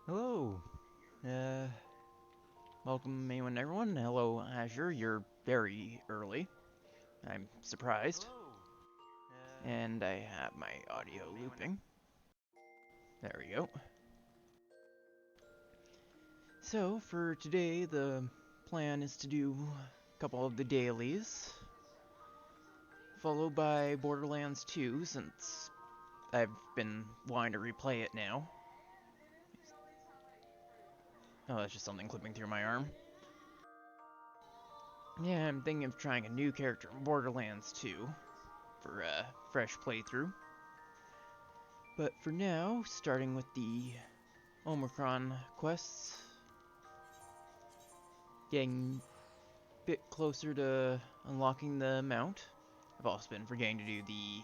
Hello. Uh, Welcome anyone and everyone. Hello, Azure. You're very early. I'm surprised. And I have my audio looping. There we go. So, for today, the plan is to do a couple of the dailies, followed by Borderlands 2, since I've been wanting to replay it now. Oh, that's just something clipping through my arm. Yeah, I'm thinking of trying a new character in Borderlands 2 for a fresh playthrough. But for now, starting with the Omicron quests, getting a bit closer to unlocking the mount. I've also been forgetting to do the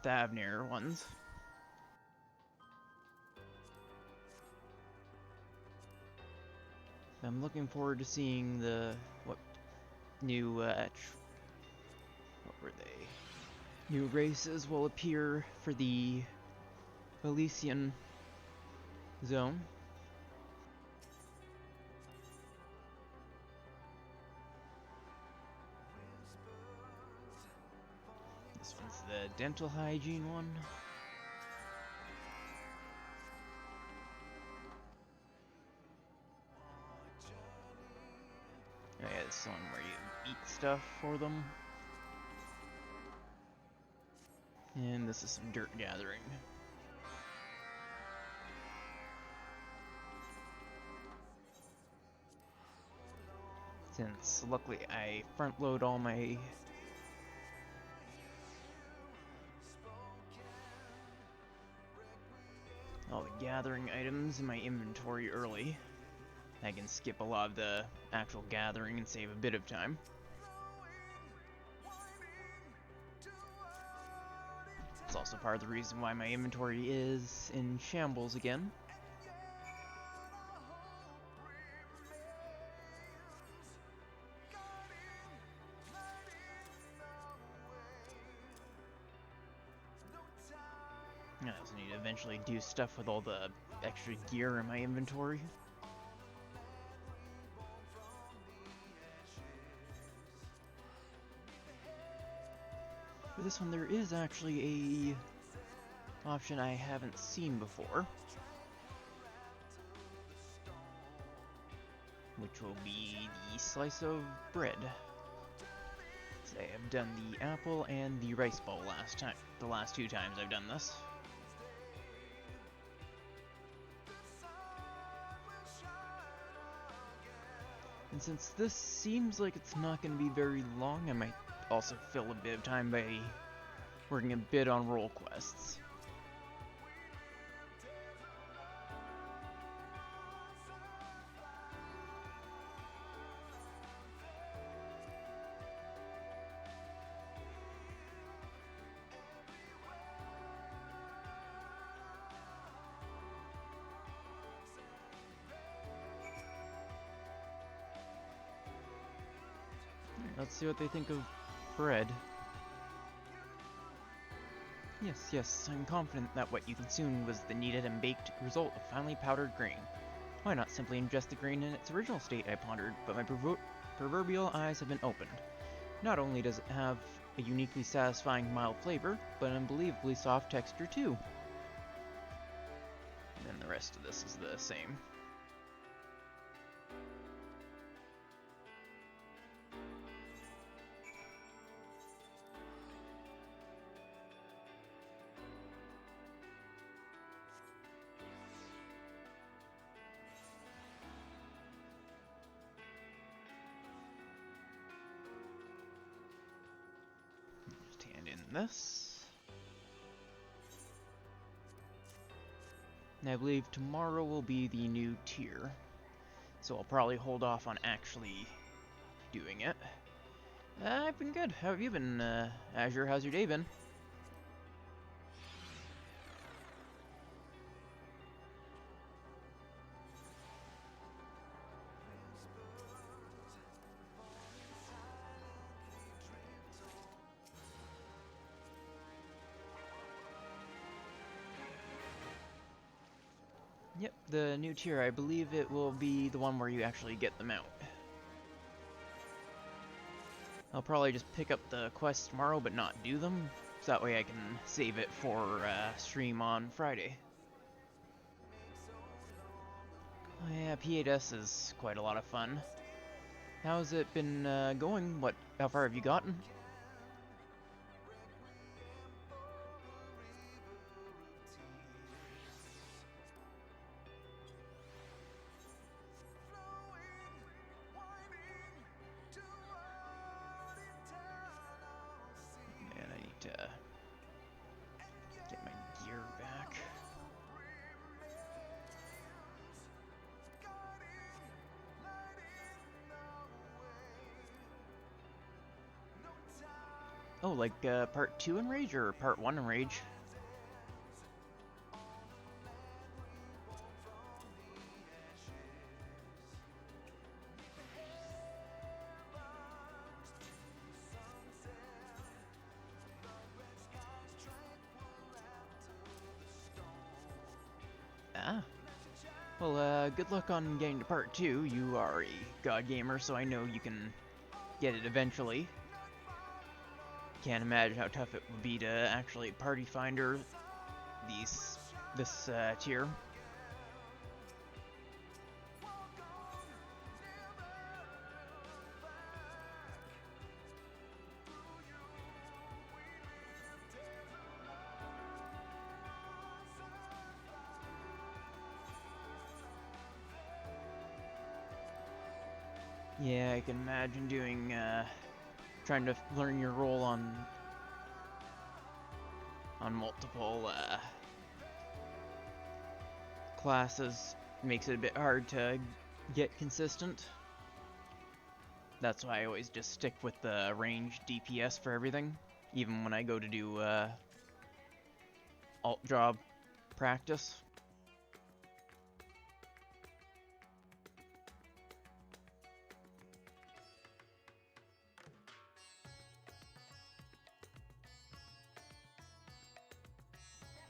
Thavnir ones. I'm looking forward to seeing the new what were they? New races will appear for the Elysian zone. This one's the dental hygiene one. Oh yeah, this one where you eat stuff for them. And this is some dirt gathering. Since luckily I front load all the gathering items in my inventory early, I can skip a lot of the actual gathering and save a bit of time. It's also part of the reason why my inventory is in shambles again. I also need to eventually do stuff with all the extra gear in my inventory. For this one, there is actually a option I haven't seen before, which will be the slice of bread. I have done the apple and the rice bowl the last two times I've done this. And since this seems like it's not going to be very long, I might also fill a bit of time by working a bit on role quests. Let's see what they think of bread. Yes, I'm confident that what you consumed was the kneaded and baked result of finely powdered grain. Why not simply ingest the grain in its original state, I pondered, but my proverbial eyes have been opened. Not only does it have a uniquely satisfying mild flavor, but an unbelievably soft texture too. And the rest of this is the same. Just hand in this. And I believe tomorrow will be the new tier, so I'll probably hold off on actually doing it. I've been good. How have you been, Azure? How's your day been? Yep, the new tier. I believe it will be the one where you actually get them out. I'll probably just pick up the quests tomorrow but not do them, so that way I can save it for stream on Friday. Oh yeah, P8S is quite a lot of fun. How's it been going? How far have you gotten? Man, I need to get my gear back. Oh, like part 2 in Rage or part 1 in Rage? Ah. Well, good luck on getting to part 2. You are a god gamer, so I know you can get it eventually. Can't imagine how tough it would be to actually party finder this tier. Yeah, I can imagine doing, trying to learn your role on multiple, classes makes it a bit hard to get consistent. That's why I always just stick with the range DPS for everything, even when I go to do, alt job practice.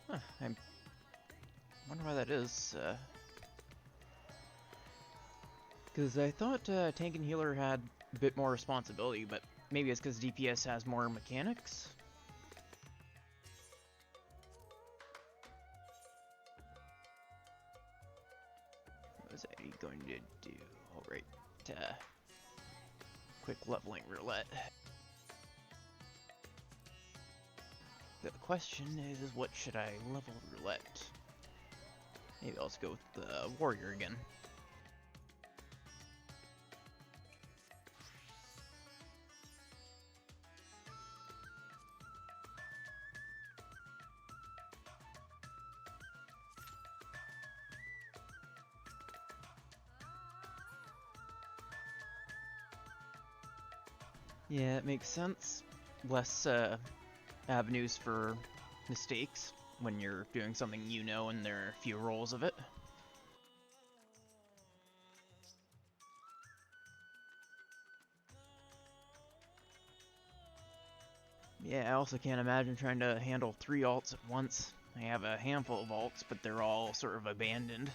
Huh, I wonder why that is. Because I thought tank and healer had a bit more responsibility, but maybe it's because DPS has more mechanics? What was I going to do? Alright, quick leveling roulette. The question is, what should I level roulette? Maybe I'll just go with the warrior again. Yeah, it makes sense. Less avenues for mistakes when you're doing something you know and there are a few rolls of it. Yeah, I also can't imagine trying to handle 3 alts at once. I have a handful of alts, but they're all sort of abandoned.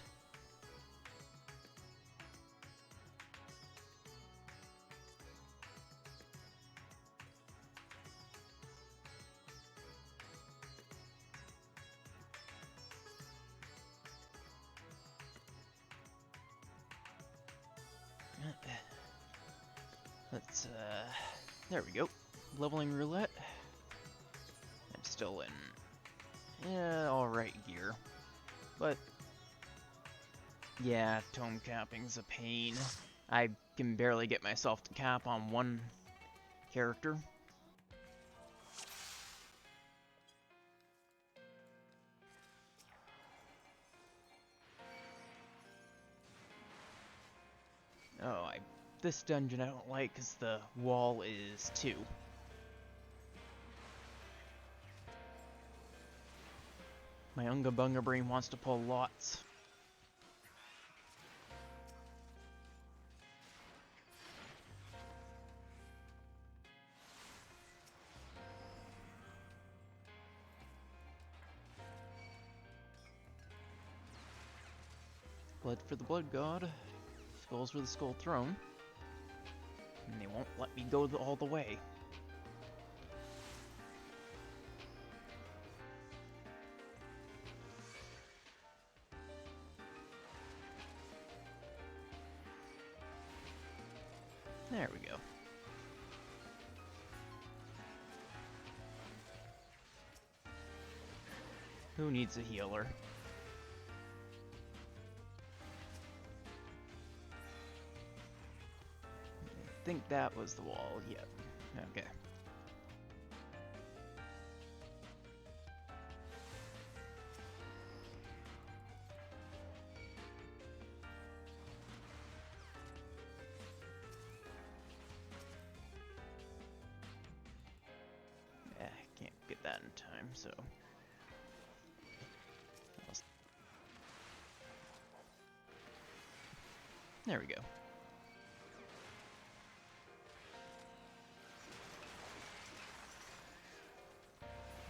Let's, there we go. Leveling roulette. I'm still in, yeah, alright gear. But, yeah, tome capping's a pain. I can barely get myself to cap on one character. Oh, this dungeon I don't like because the wall is 2. My Unga Bunga brain wants to pull lots. Blood for the blood god. Skulls for the skull throne. And they won't let me go all the way. There we go. Who needs a healer? I think that was the wall, yep. Okay. Can't get that in time, so... There we go.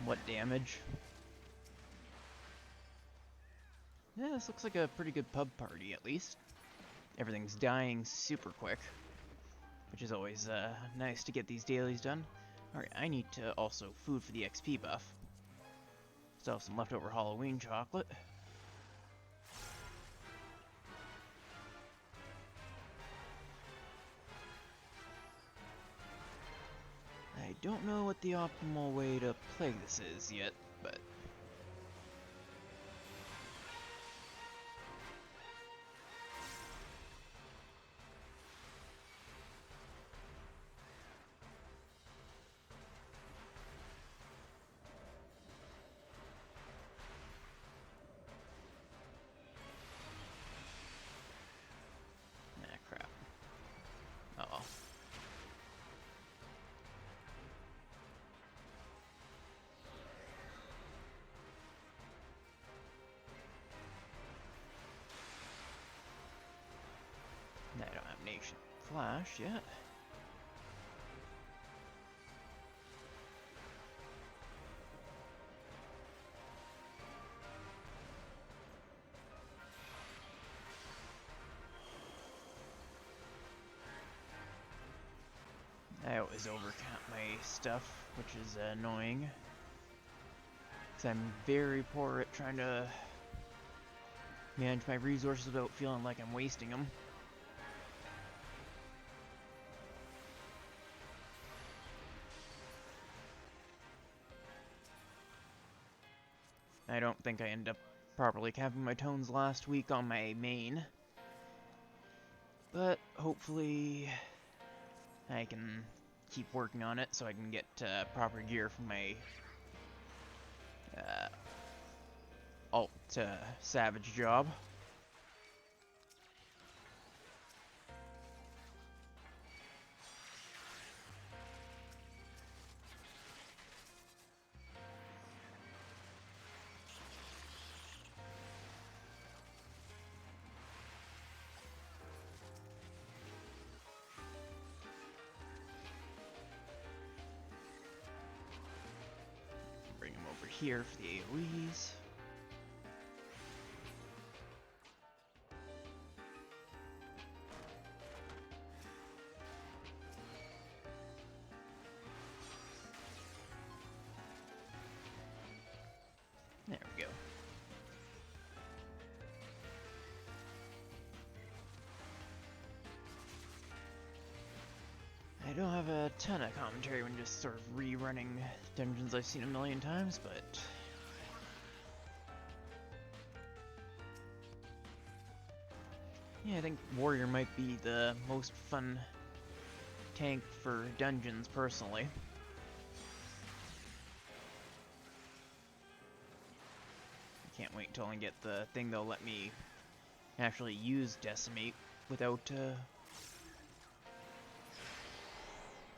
What damage? Yeah, this looks like a pretty good pub party, at least. Everything's dying super quick, which is always nice to get these dailies done. Alright, I need to also food for the XP buff. Still have some leftover Halloween chocolate. I don't know what the optimal way to play this is yet, but... Ah, crap. Uh-oh. I don't have Nation Flash yet. I always overcount my stuff, which is annoying. Because I'm very poor at trying to manage my resources without feeling like I'm wasting them. I don't think I ended up properly capping my tones last week on my main. But hopefully I can keep working on it so I can get proper gear for my alt savage job. Bring him over here for the AoEs. There we go. I don't have a ton of commentary when just sort of rerunning dungeons I've seen a million times, but... yeah, I think Warrior might be the most fun tank for dungeons, personally. I can't wait until I get the thing that'll let me actually use Decimate without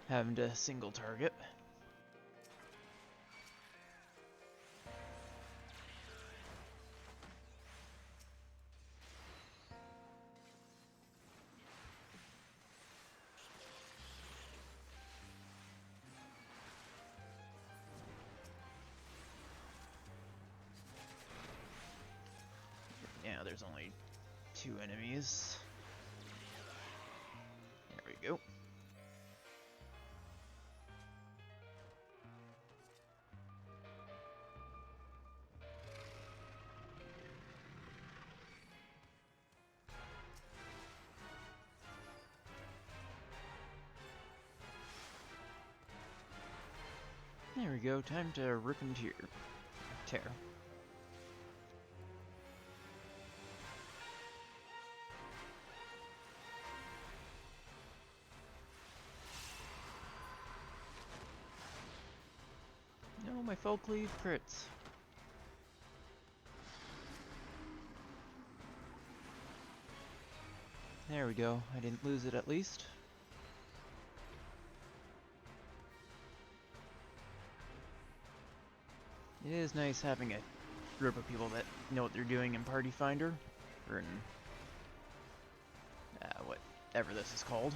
having to single target. Yeah, there's only 2 enemies. There we go. There we go, time to rip and tear. No, my fell cleave crits. There we go, I didn't lose it at least. It is nice having a group of people that know what they're doing in Party Finder, or in whatever this is called.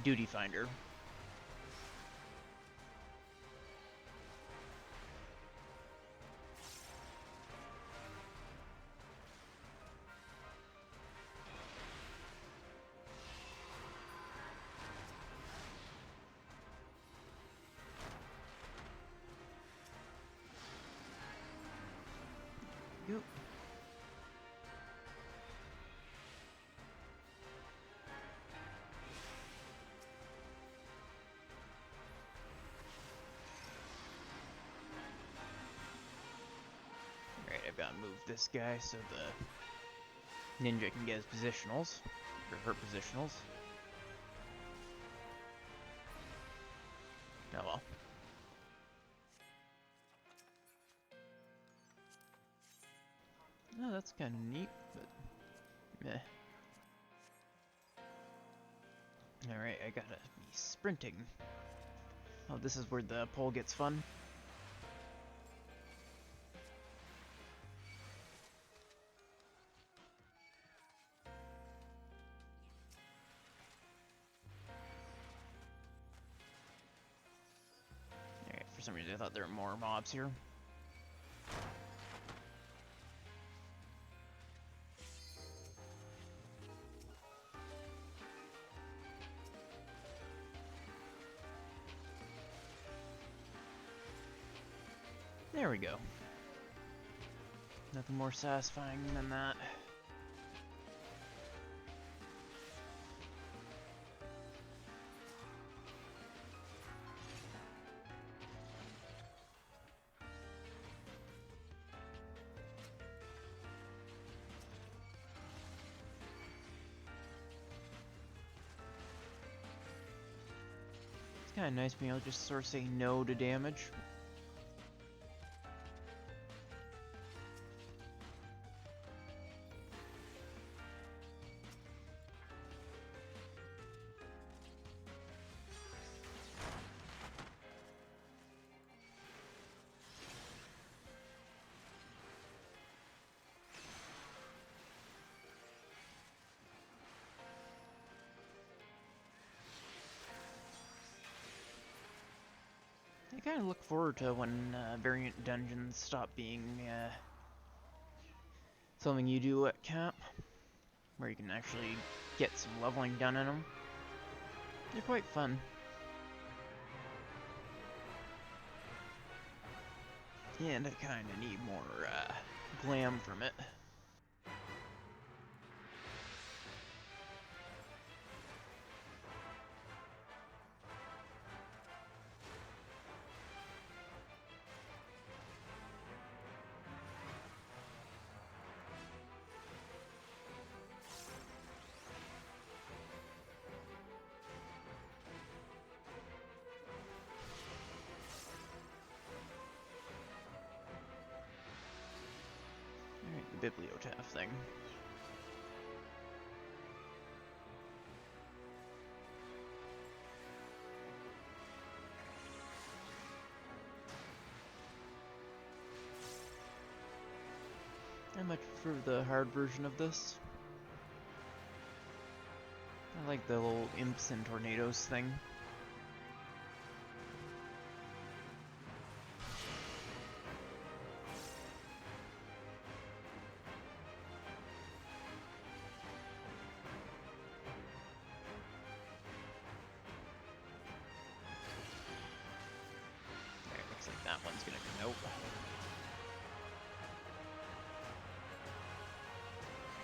Duty Finder. Go. Alright, I've got to move this guy so the ninja can get his positionals, or her positionals. Oh well. Oh, that's kind of neat, but meh. Alright, I gotta be sprinting. Oh, this is where the pole gets fun. Alright, for some reason I thought there were more mobs here. There we go. Nothing more satisfying than that. It's kind of nice being able to just sort of say no to damage. I kind of look forward to when variant dungeons stop being something you do at camp, where you can actually get some leveling done in them. They're quite fun. And I kind of need more glam from it. Alright, the bibliotaph thing. I much prefer the hard version of this. I like the little imps and tornadoes thing. one's gonna come out.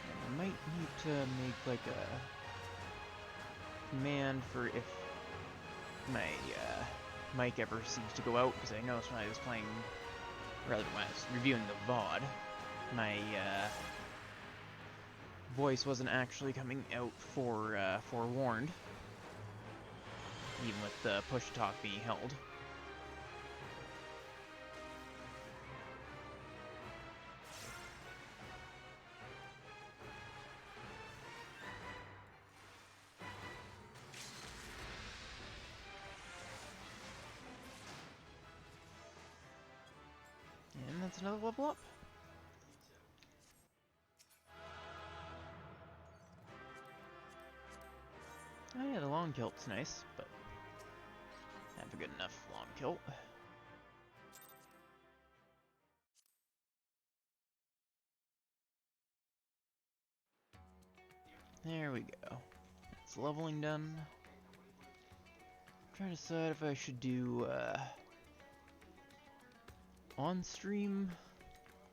And I might need to make like a command for if my mic ever seems to go out, because I noticed when I was playing, rather when I was reviewing the VOD, my voice wasn't actually coming out for forewarned, even with the push to talk being held. And that's another level up. Oh yeah, the long kilt's nice, but I have a good enough long kilt. There we go. It's leveling done. I'm trying to decide if I should do on-stream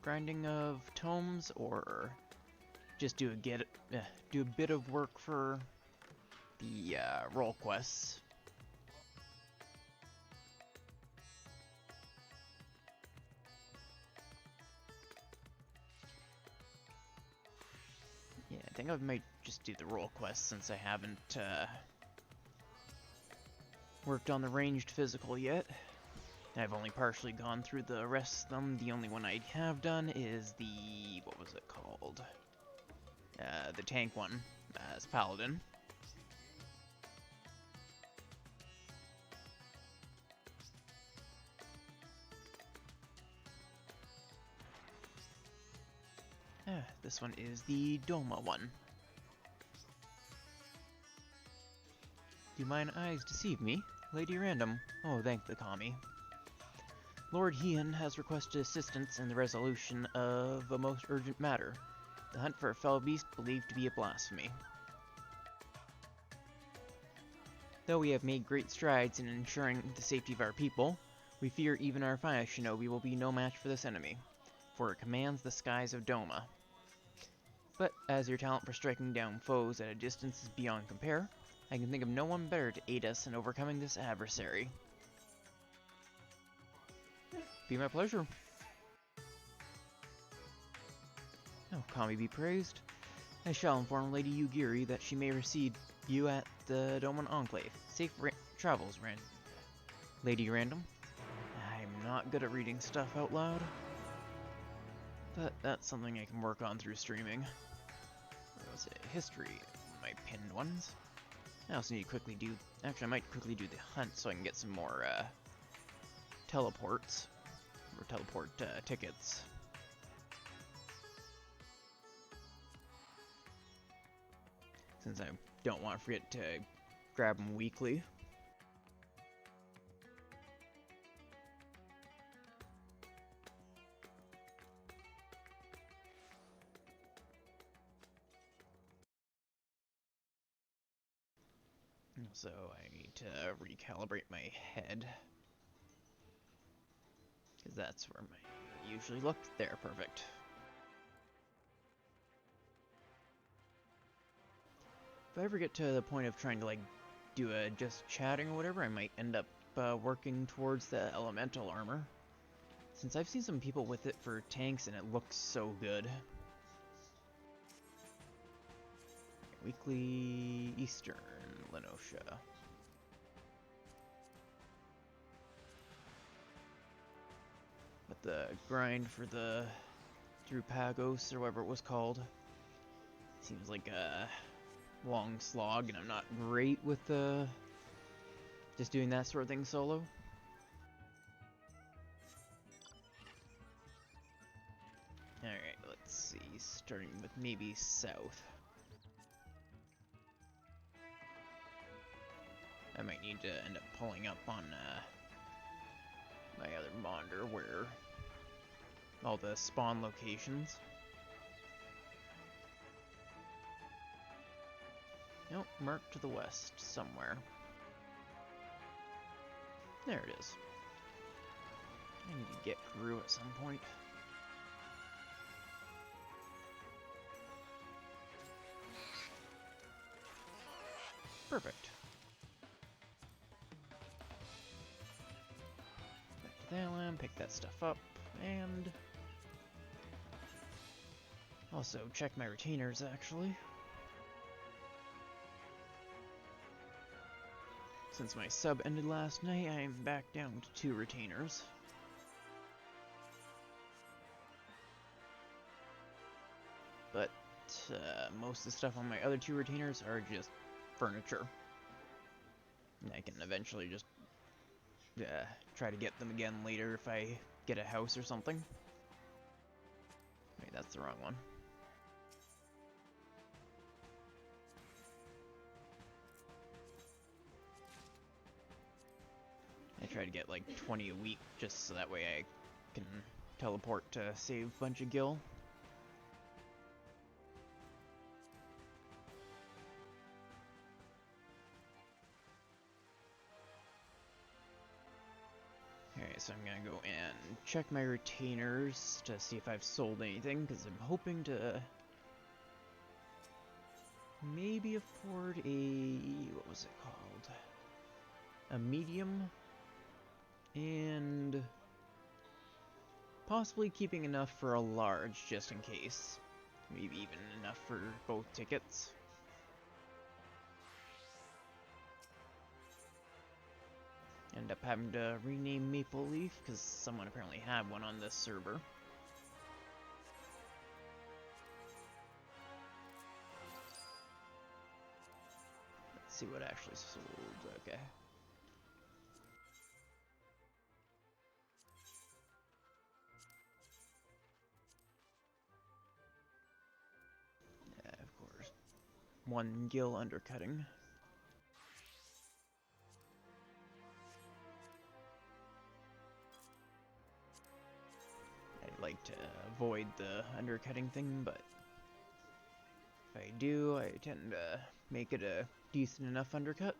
grinding of tomes or just do a bit of work for the role quests. Yeah, I think I might just do the role quests since I haven't worked on the ranged physical yet. I've only partially gone through the rest of them. The only one I have done is the, what was it called? The tank one, as Paladin. This one is the Doma one. Do mine eyes deceive me? Lady Random. Oh, thank the commie. Lord Hean has requested assistance in the resolution of a most urgent matter. The hunt for a fell beast believed to be a blasphemy. Though we have made great strides in ensuring the safety of our people, we fear even our finest shinobi will be no match for this enemy, for it commands the skies of Doma. But as your talent for striking down foes at a distance is beyond compare, I can think of no one better to aid us in overcoming this adversary. Be my pleasure. Oh, Kami be praised. I shall inform Lady Yugiri that she may receive you at the Doman Enclave. Safe travels, Lady Random. I'm not good at reading stuff out loud, but that's something I can work on through streaming. What was it? History, my pinned ones. I also need to quickly do... Actually, I might quickly do the hunt so I can get some more teleports. Or teleport tickets. Since I don't want to forget to grab them weekly. So I need to recalibrate my head. Because that's where my usually look. There, perfect. If I ever get to the point of trying to like do a just chatting or whatever, I might end up working towards the elemental armor. Since I've seen some people with it for tanks and it looks so good. Weekly Eastern Lenosha. But the grind for the Drupagos or whatever it was called seems like a long slog, and I'm not great with just doing that sort of thing solo. Alright, let's see, starting with maybe south. I might need to end up pulling up on my other monitor where all the spawn locations. Nope, marked to the west somewhere. There it is. I need to get through at some point. Perfect. Back to that land, pick that stuff up, and also check my retainers, actually. Since my sub ended last night, I am back down to 2 retainers. But most of the stuff on my other 2 retainers are just furniture. And I can eventually just try to get them again later if I get a house or something. Wait, that's the wrong one. I try to get like 20 a week just so that way I can teleport to save a bunch of gil. Alright, so I'm gonna go and check my retainers to see if I've sold anything, because I'm hoping to maybe afford a... what was it called? A medium, and possibly keeping enough for a large just in case. Maybe even enough for both tickets. End up having to rename Maple Leaf because someone apparently had one on this server. Let's see what actually sold. Okay. Yeah, of course. 1 gil undercutting. I like to avoid the undercutting thing, but if I do, I tend to make it a decent enough undercut.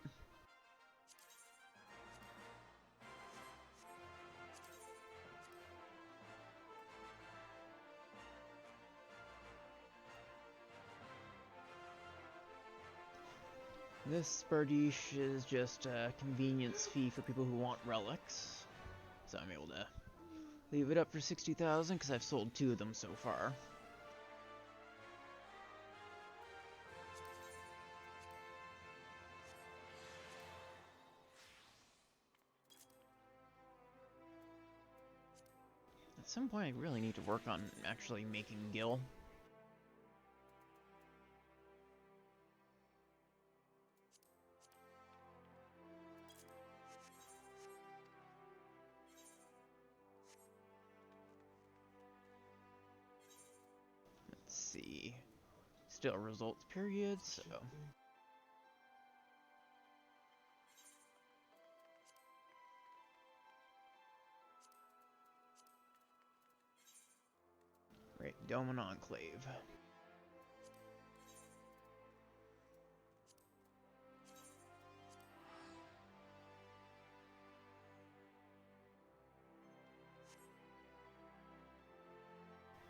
This Bardiche is just a convenience fee for people who want relics, so I'm able to leave it up for 60,000 because I've sold 2 of them so far. At some point I really need to work on actually making gil. Let's see. Still results period, so... Right, Dome and Enclave.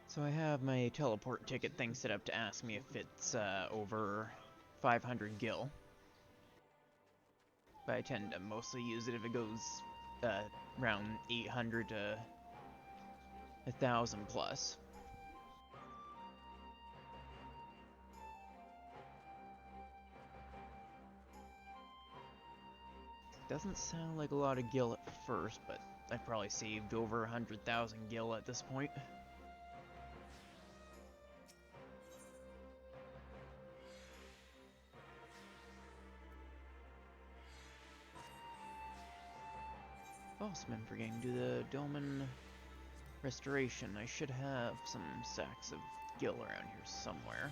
So I have my teleport ticket thing set up to ask me if it's over 500 gil. But I tend to mostly use it if it goes around 800 to 1,000 plus. Doesn't sound like a lot of gil at first, but I've probably saved over 100,000 gil at this point. Also been forgetting to do the Doman restoration. I should have some sacks of gil around here somewhere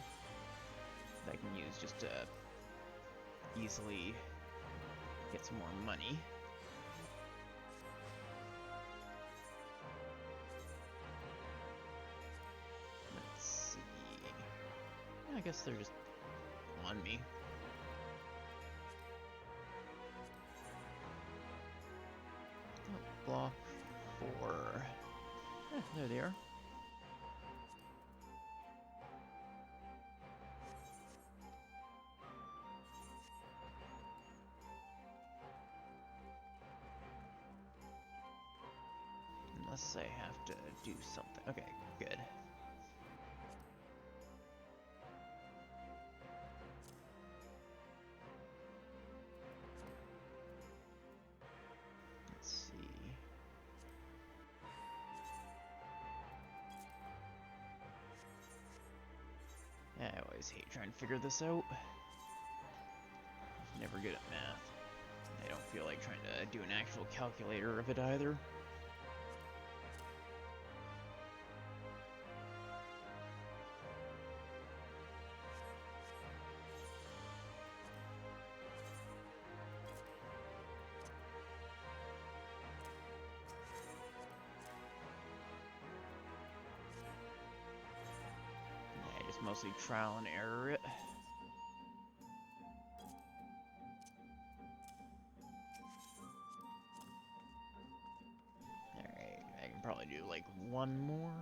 that I can use just to easily get some more money. Let's see. I guess they're just on me. Oh, block. for... there they are. Unless I have to do something. Okay, good. Let's see. I always hate trying to figure this out. Never good at math. I don't feel like trying to do an actual calculator of it either. Yeah, just mostly trial and error it. Alright, I can probably do like one more.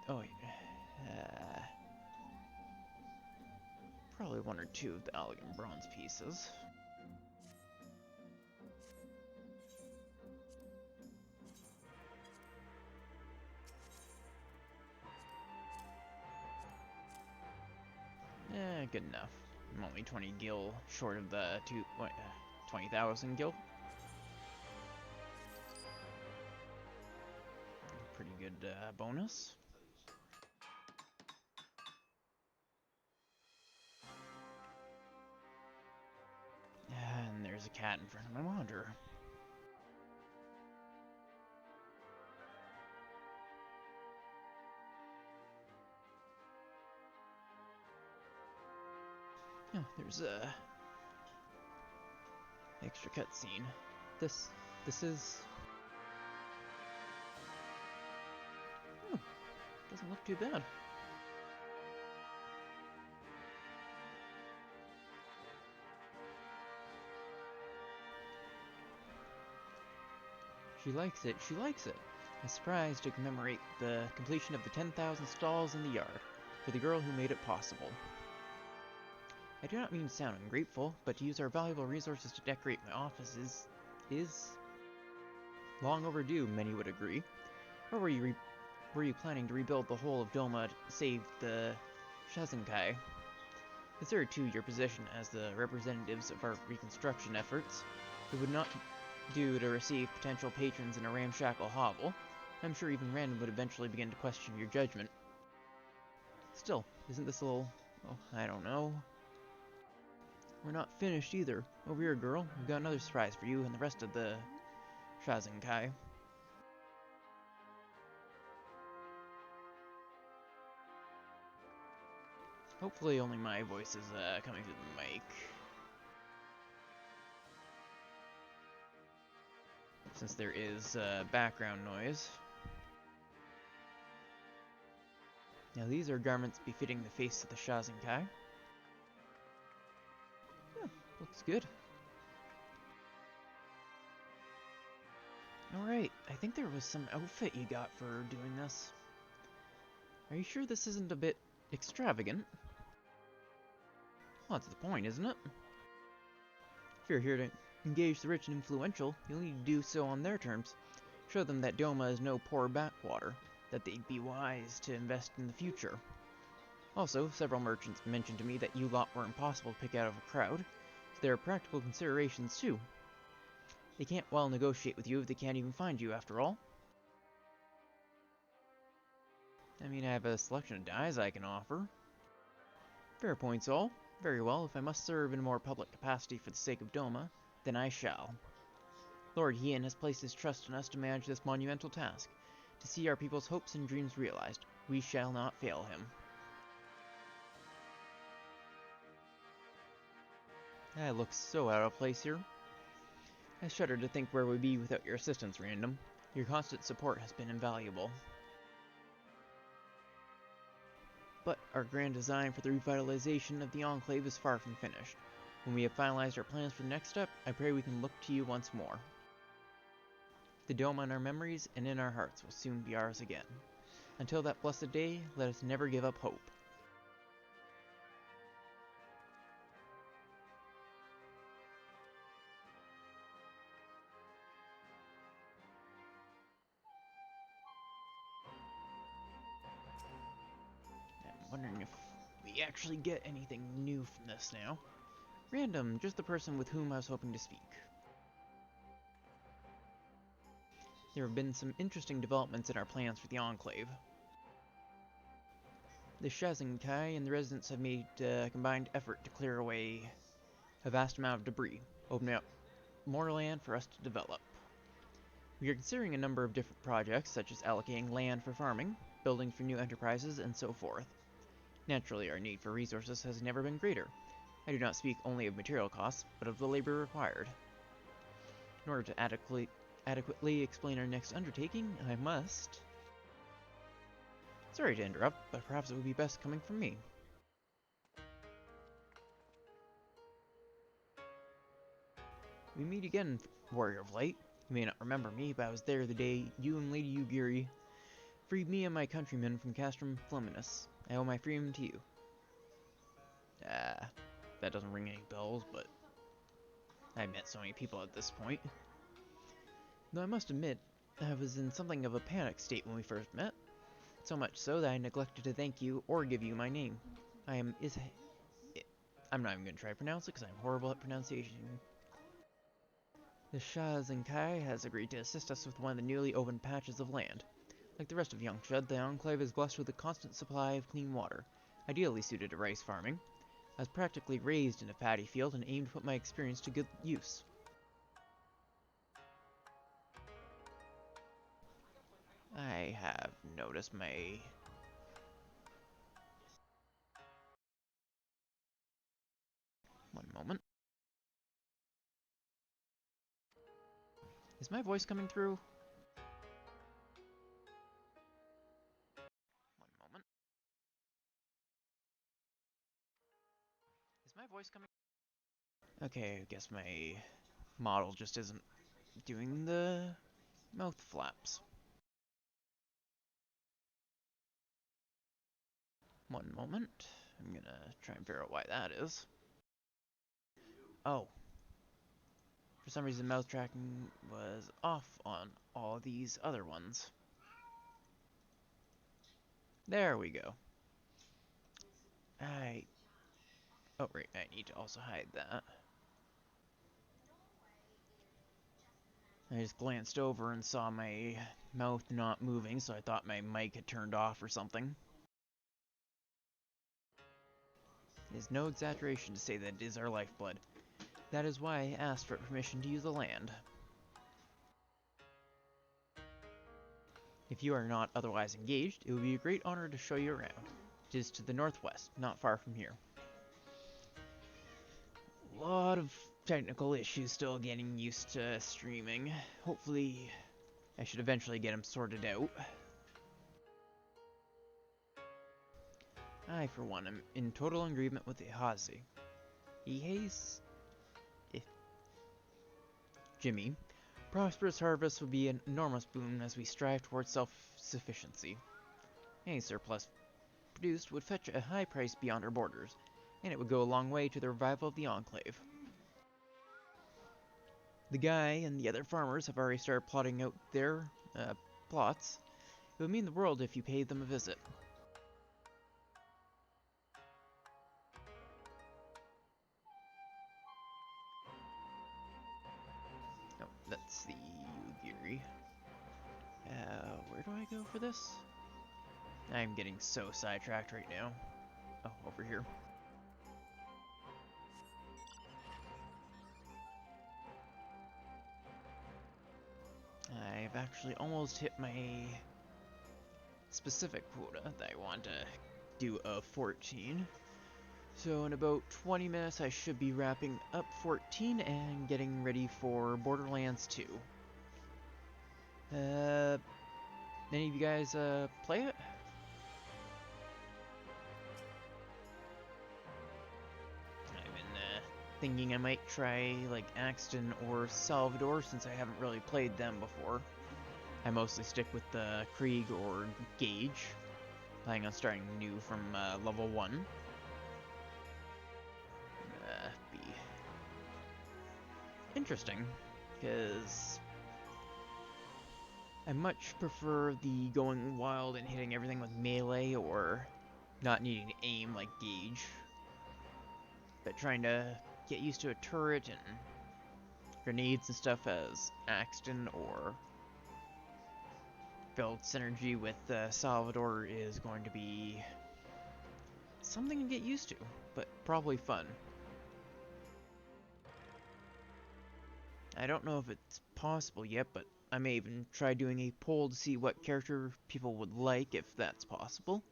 Oh wait. Probably one or two of the elegant bronze pieces. Good enough. I'm only 20 gil short of the 20,000 gil. Pretty good bonus. And there's a cat in front of my monitor. Oh, there's a extra cutscene. This is... Oh, doesn't look too bad. She likes it, she likes it. A surprise to commemorate the completion of the 10,000 stalls in the yard for the girl who made it possible. I do not mean to sound ungrateful, but to use our valuable resources to decorate my office is long overdue, many would agree. Or were you planning to rebuild the whole of Doma to save the Shazenkai? Consider too your position as the representatives of our reconstruction efforts. It would not do to receive potential patrons in a ramshackle hovel. I'm sure even Rand would eventually begin to question your judgment. Still, isn't this a little... oh, I don't know. We're not finished either. Over here, girl. We've got another surprise for you and the rest of the Shazenkai. Hopefully only my voice is coming through the mic. Since there is background noise. Now these are garments befitting the face of the Shazenkai. Yeah, looks good. Alright, I think there was some outfit you got for doing this. Are you sure this isn't a bit extravagant? Well, that's the point, isn't it? If you're here to engage the rich and influential, you'll need to do so on their terms. Show them that Doma is no poor backwater, that they'd be wise to invest in the future. Also, several merchants mentioned to me that you lot were impossible to pick out of a crowd, so there are practical considerations too. They can't well negotiate with you if they can't even find you, after all. I mean, I have a selection of dyes I can offer. Fair points all. Very well, if I must serve in a more public capacity for the sake of Doma, then I shall. Lord Hien has placed his trust in us to manage this monumental task, to see our people's hopes and dreams realized. We shall not fail him. I look so out of place here. I shudder to think where we'd be without your assistance, Random. Your constant support has been invaluable. But our grand design for the revitalization of the Enclave is far from finished. When we have finalized our plans for the next step, I pray we can look to you once more. The dome on our memories and in our hearts will soon be ours again. Until that blessed day, let us never give up hope. I'm wondering if we actually get anything new from this now. Random, just the person with whom I was hoping to speak. There have been some interesting developments in our plans for the Enclave. The Shazinkai and the residents have made a combined effort to clear away a vast amount of debris, opening up more land for us to develop. We are considering a number of different projects, such as allocating land for farming, building for new enterprises, and so forth. Naturally, our need for resources has never been greater. I do not speak only of material costs, but of the labor required. In order to adequately explain our next undertaking, I must... Sorry to interrupt, but perhaps it would be best coming from me. We meet again, Warrior of Light. You may not remember me, but I was there the day you and Lady Yugiri freed me and my countrymen from Castrum Fluminus. I owe my freedom to you. That doesn't ring any bells, but I've met so many people at this point. Though I must admit, I was in something of a panic state when we first met. So much so that I neglected to thank you or give you my name. I'm not even going to try to pronounce it because I'm horrible at pronunciation. The Shazinkai has agreed to assist us with one of the newly opened patches of land. Like the rest of Yangshud, the Enclave is blessed with a constant supply of clean water, ideally suited to rice farming. I was practically raised in a paddy field and aim to put my experience to good use. I have noticed my... One moment. Is my voice coming through? One moment. Is my voice coming? Okay, I guess my model just isn't doing the mouth flaps. One moment. I'm gonna try and figure out why that is. Oh. For some reason, mouth tracking was off on all these other ones. There we go. Oh, right, I need to also hide that. I just glanced over and saw my mouth not moving, so I thought my mic had turned off or something. It is no exaggeration to say that it is our lifeblood. That is why I asked for permission to use the land. If you are not otherwise engaged, it would be a great honor to show you around. It is to the northwest, not far from here. A lot of technical issues still getting used to streaming. Hopefully, I should eventually get them sorted out. I, for one, am in total agreement with Ihazi. Jimmy. Prosperous harvest would be an enormous boon as we strive towards self-sufficiency. Any surplus produced would fetch a high price beyond our borders, and it would go a long way to the revival of the Enclave. The guy and the other farmers have already started plotting out their plots. It would mean the world if you paid them a visit. Oh, that's the Yugiri. Where do I go for this? I'm getting so sidetracked right now. Oh, over here. I've actually almost hit my specific quota that I want to do of 14. So in about 20 minutes I should be wrapping up 14 and getting ready for Borderlands 2. Any of you guys play it? I'm in thinking I might try like Axton or Salvador since I haven't really played them before. I mostly stick with the Krieg or Gage, planning on starting new from level 1. Be interesting, because I much prefer the going wild and hitting everything with melee or not needing to aim like Gage, but trying to get used to a turret and grenades and stuff as Axton or build synergy with Salvador is going to be something to get used to, but probably fun. I don't know if it's possible yet, but I may even try doing a poll to see what character people would like, if that's possible.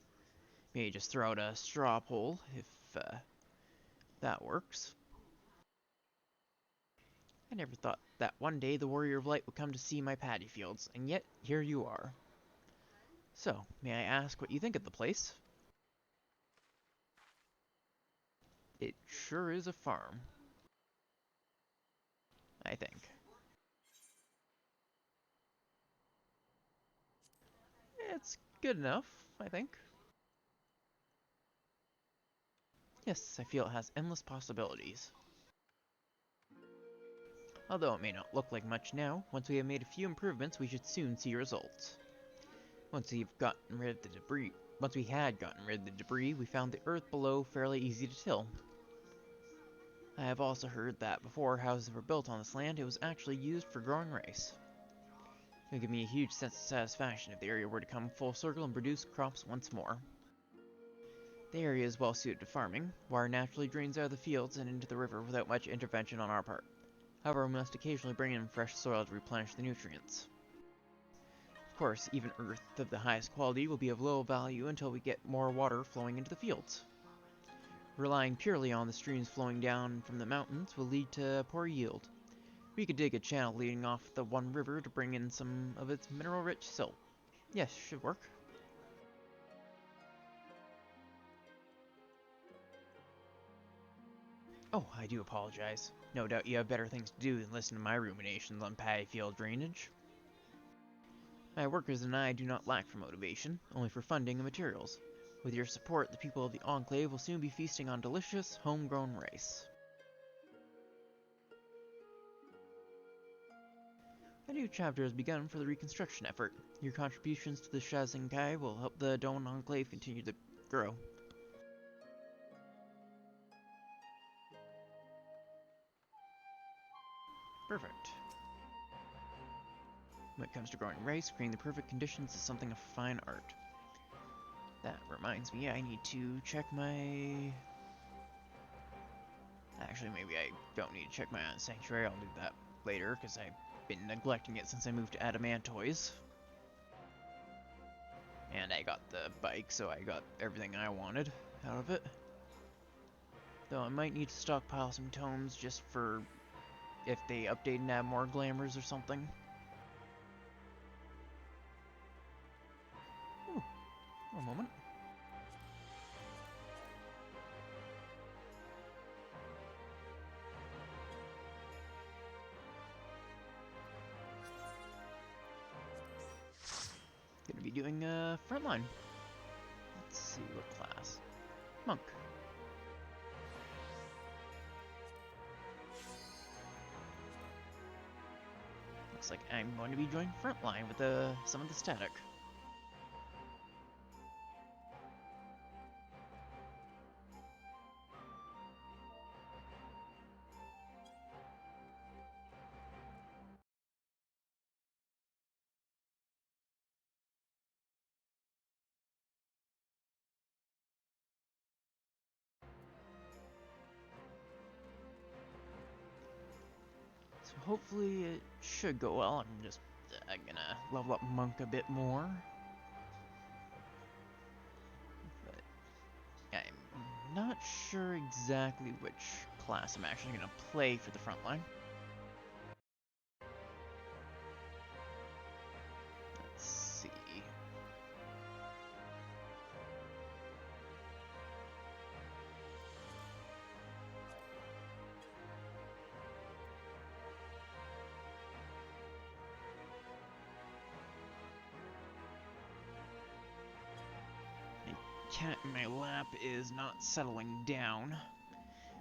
Maybe just throw out a straw poll, if that works. I never thought that one day the Warrior of Light would come to see my paddy fields, and yet here you are. So, may I ask what you think of the place? It sure is a farm, I think. It's good enough, I think. Yes, I feel it has endless possibilities. Although it may not look like much now, once we have made a few improvements, we should soon see results. Once we had gotten rid of the debris, we found the earth below fairly easy to till. I have also heard that before houses were built on this land, it was actually used for growing rice. It would give me a huge sense of satisfaction if the area were to come full circle and produce crops once more. The area is well suited to farming. Water naturally drains out of the fields and into the river without much intervention on our part. However, we must occasionally bring in fresh soil to replenish the nutrients. Of course, even earth of the highest quality will be of little value until we get more water flowing into the fields. Relying purely on the streams flowing down from the mountains will lead to poor yield. We could dig a channel leading off the one river to bring in some of its mineral-rich silt. Yes, should work. Oh, I do apologize. No doubt you have better things to do than listen to my ruminations on paddy field drainage. My workers and I do not lack for motivation, only for funding and materials. With your support, the people of the Enclave will soon be feasting on delicious, homegrown rice. A new chapter has begun for the reconstruction effort. Your contributions to the Shazenkai will help the Don Enclave continue to grow. Perfect. When it comes to growing rice, creating the perfect conditions is something of fine art. That reminds me, I need to check my... Actually, maybe I don't need to check my own sanctuary. I'll do that later, because I've been neglecting it since I moved to Adamantoys. And I got the bike, so I got everything I wanted out of it. Though I might need to stockpile some tomes just for if they update and add more glamours or something. Ooh, one moment. Gonna be doing frontline. Let's see what class. Monk. Looks like I'm going to be joining frontline with some of the static. So hopefully it should go well. I'm just gonna level up Monk a bit more. But I'm not sure exactly which class I'm actually gonna play for the frontline. Let's see. cat in my lap is not settling down,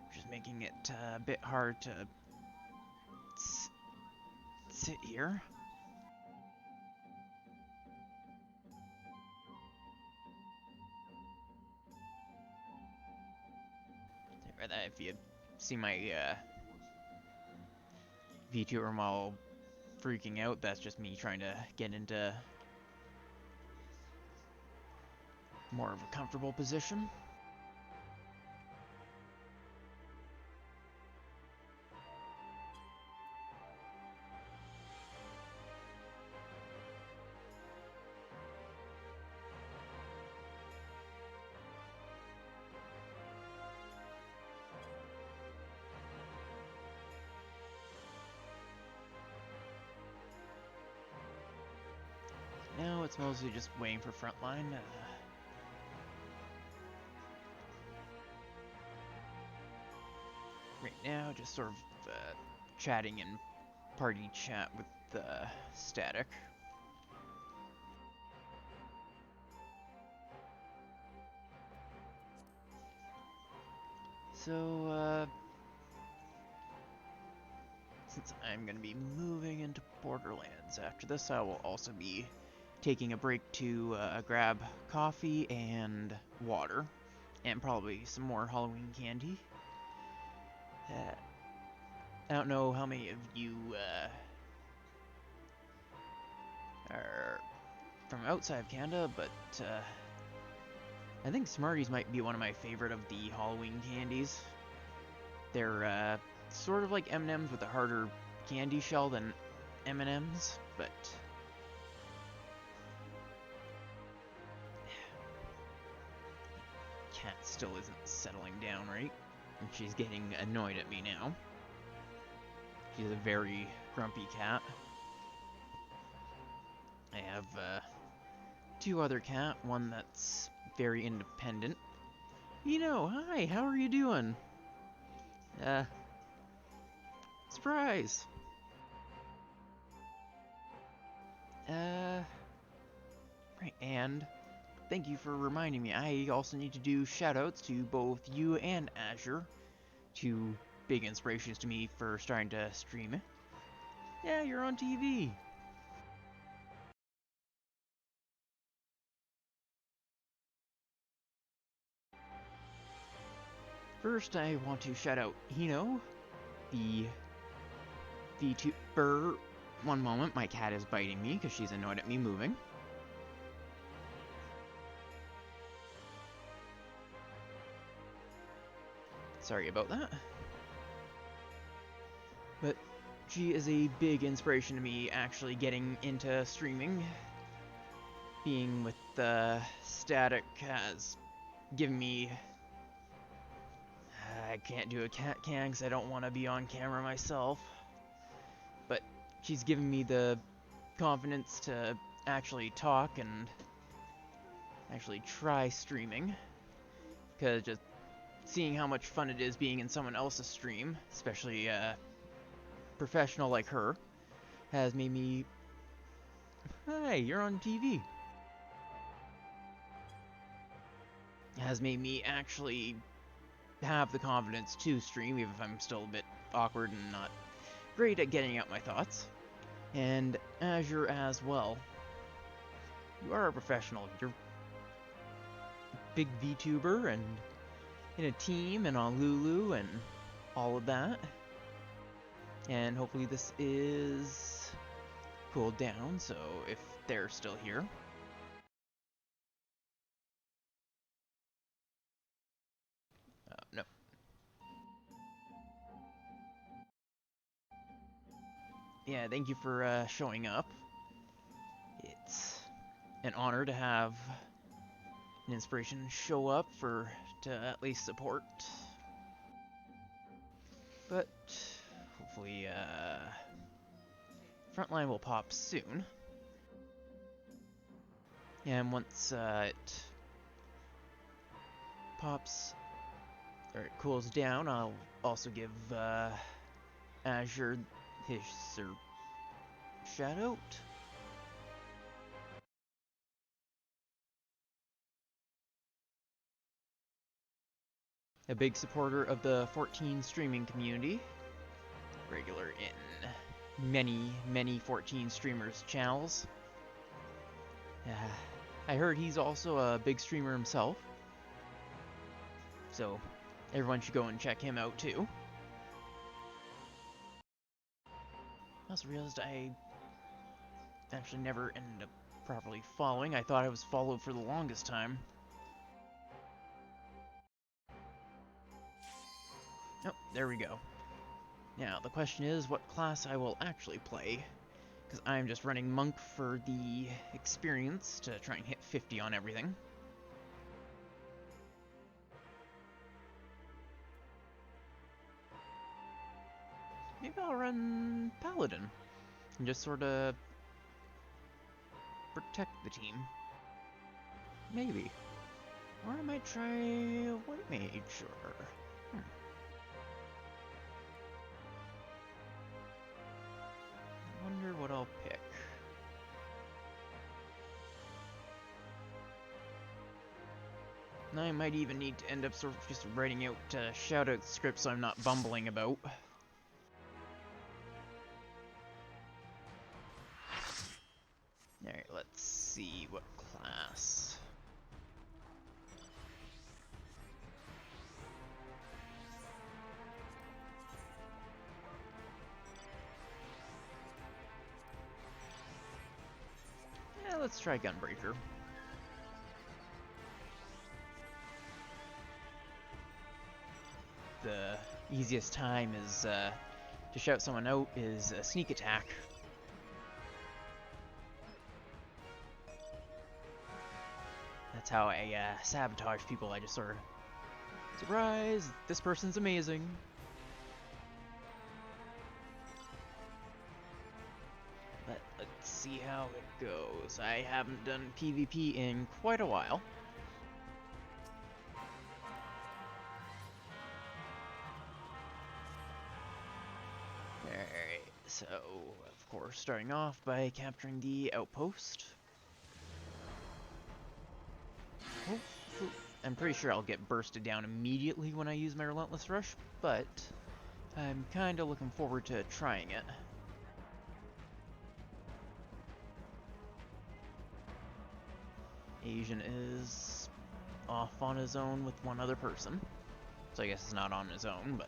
which is making it a bit hard to sit here. If you see my VTuber model freaking out, that's just me trying to get into more of a comfortable position. Now it's mostly just waiting for frontline. Right now, just sort of chatting in party chat with Static. So, since I'm going to be moving into Borderlands after this, I will also be taking a break to grab coffee and water, and probably some more Halloween candy. I don't know how many of you are from outside of Canada, but I think Smarties might be one of my favorite of the Halloween candies. They're sort of like M&Ms with a harder candy shell than M&Ms, but cat still isn't settling down right, and she's getting annoyed at me now. She's a very grumpy cat. I have two other cat, one that's very independent. Hi, how are you doing? Surprise! Right, and thank you for reminding me. I also need to do shoutouts to both you and Azure, two big inspirations to me for starting to stream it. Yeah, you're on TV. First, I want to shout out Hino, the VTuber. One moment, my cat is biting me because she's annoyed at me moving. Sorry about that. But she is a big inspiration to me actually getting into streaming. Being with Static has given me... I can't do a cat cam because I don't want to be on camera myself. But she's given me the confidence to actually talk and actually try streaming. Because just seeing how much fun it is being in someone else's stream, especially a professional like her, has made me... Hi, you're on TV. Has made me actually have the confidence to stream, even if I'm still a bit awkward and not great at getting out my thoughts. And Azure as well. You are a professional. You're a big VTuber and in a team and on Lulu and all of that. And hopefully this is cooled down, so if they're still here. No. Yeah, thank you for showing up. It's an honor to have an inspiration show up to at least support. But hopefully Frontline will pop soon. And once it pops, or it cools down, I'll also give Azure his shout out. A big supporter of the 14 streaming community. Regular in many 14 streamers' channels. I heard he's also a big streamer himself. So, everyone should go and check him out too. I also realized I actually never ended up properly following. I thought I was followed for the longest time. Oh, there we go. Now, the question is what class I will actually play. Because I'm just running Monk for the experience to try and hit 50 on everything. Maybe I'll run Paladin and just sort of protect the team. Maybe. Or I might try White Mage, or... I wonder what I'll pick. I might even need to end up sort of just writing out shout-out scripts so I'm not bumbling about. Alright, let's see what class. Yeah, let's try Gunbreaker. The easiest time is to shout someone out is a sneak attack. That's how I sabotage people. I just sort of, surprise, this person's amazing. Let's see how it goes. I haven't done PvP in quite a while. Alright, so, of course, starting off by capturing the outpost. Hopefully, I'm pretty sure I'll get bursted down immediately when I use my Relentless Rush, but I'm kinda looking forward to trying it. Asian is off on his own with one other person, so I guess it's not on his own, but...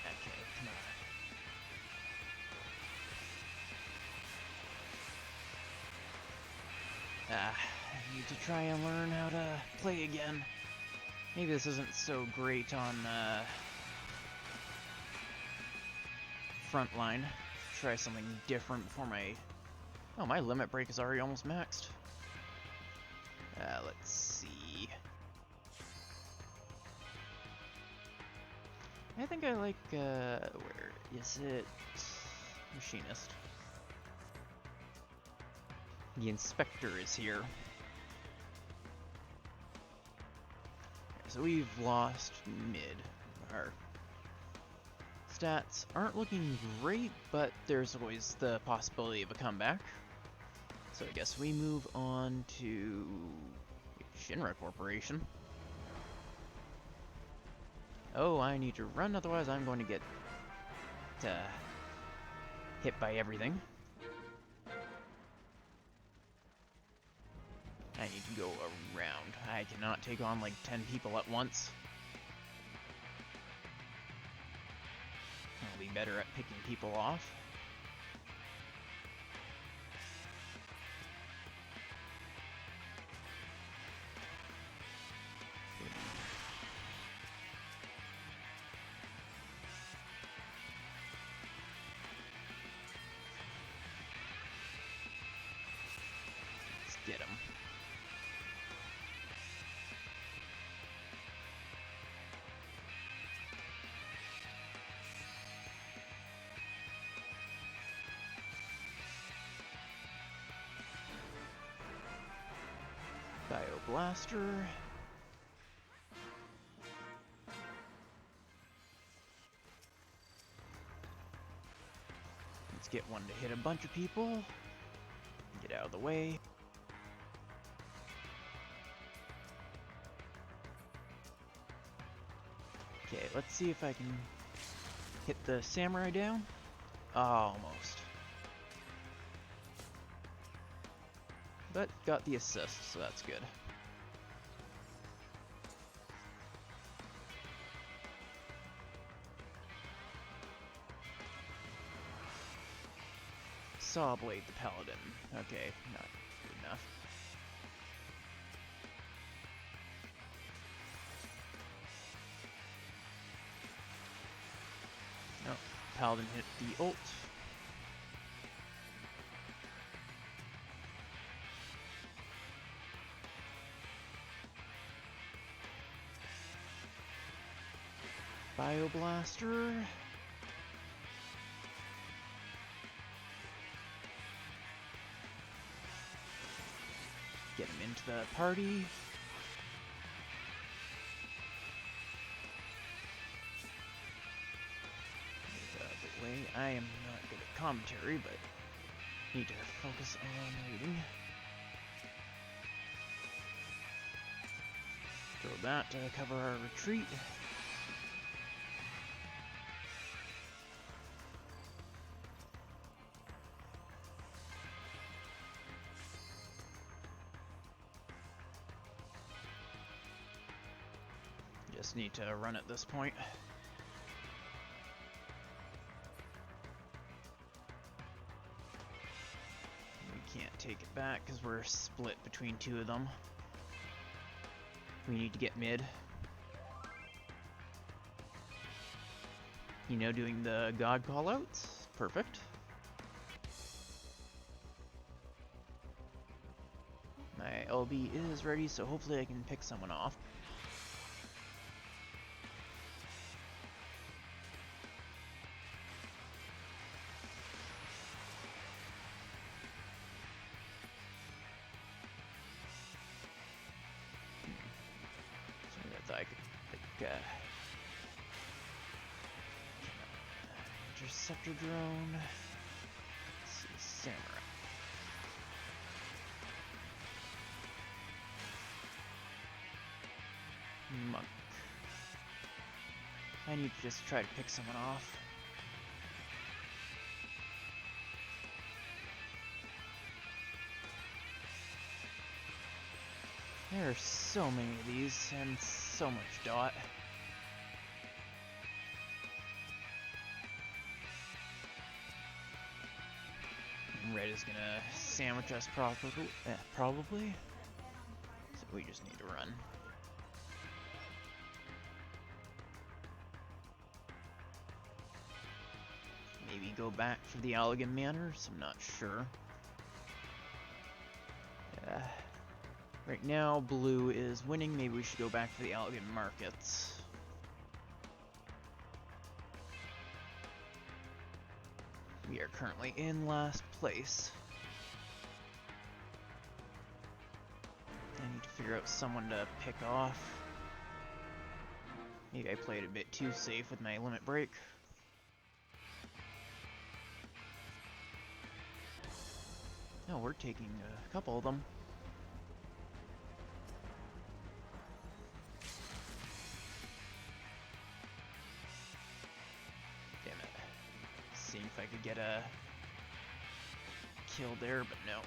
Okay, come on. I need to try and learn how to play again. Maybe this isn't so great on frontline. Try something different before my... Oh, my limit break is already almost maxed. Let's see. I think I like, where is it? Machinist. The inspector is here. So we've lost mid. Our stats aren't looking great, but there's always the possibility of a comeback. So I guess we move on to Shinra Corporation. Oh, I need to run, otherwise I'm going to get hit by everything. I need to go around. I cannot take on like 10 people at once. I'll be better at picking people off. Let's get him. Bioblaster. let's get one to hit a bunch of people. Get out of the way. Okay, let's see if I can hit the samurai down. Oh, almost. But got the assist, so that's good. Saw blade the paladin. Okay, not good enough. No, paladin hit the ult. Bioblaster. Get him into the party. Get out of the way. I am not good at commentary, but need to focus on reading. Throw that to cover our retreat. Just need to run at this point. We can't take it back because we're split between two of them. We need to get mid. You know, doing the god callouts. Perfect. My LB is ready, so hopefully I can pick someone off. I could pick interceptor drone. Let's see, samurai. Monk. I need to just try to pick someone off. There are so many of these, and so much dot. And red is gonna sandwich us probably. So we just need to run. Maybe go back for the Allegan Manors, I'm not sure. Right now, blue is winning. Maybe we should go back for the Allegan Markets. We are currently in last place. I need to figure out someone to pick off. Maybe I played a bit too safe with my limit break. No, we're taking a couple of them. Seeing if I could get a kill there, but no.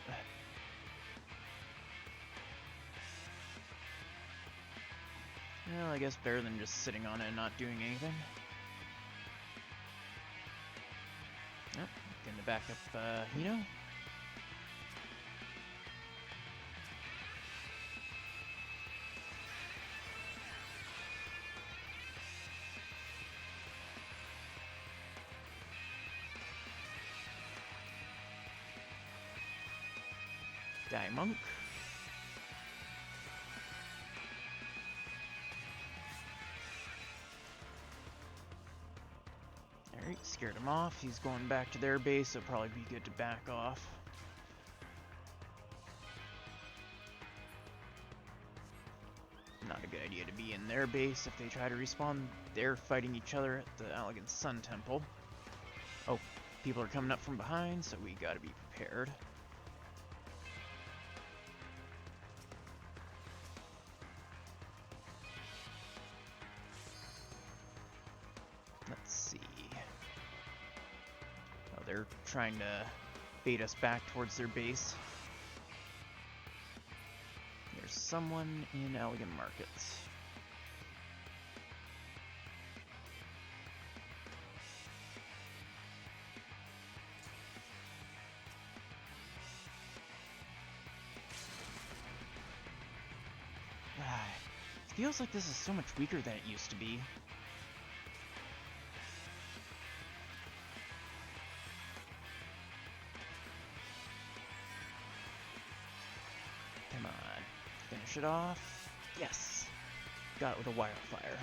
Well, I guess better than just sitting on it and not doing anything. Yep, gonna back up, Hino. Die monk. Alright, scared him off. He's going back to their base, so it'll probably be good to back off. Not a good idea to be in their base if they try to respawn. They're fighting each other at the Allegan Sun Temple. Oh, People are coming up from behind, so we gotta be prepared. Let's see. Oh, they're trying to bait us back towards their base. There's someone in Elegant Markets. It feels like this is so much weaker than it used to be. Come on. Finish it off. Yes! Got it with a wildfire.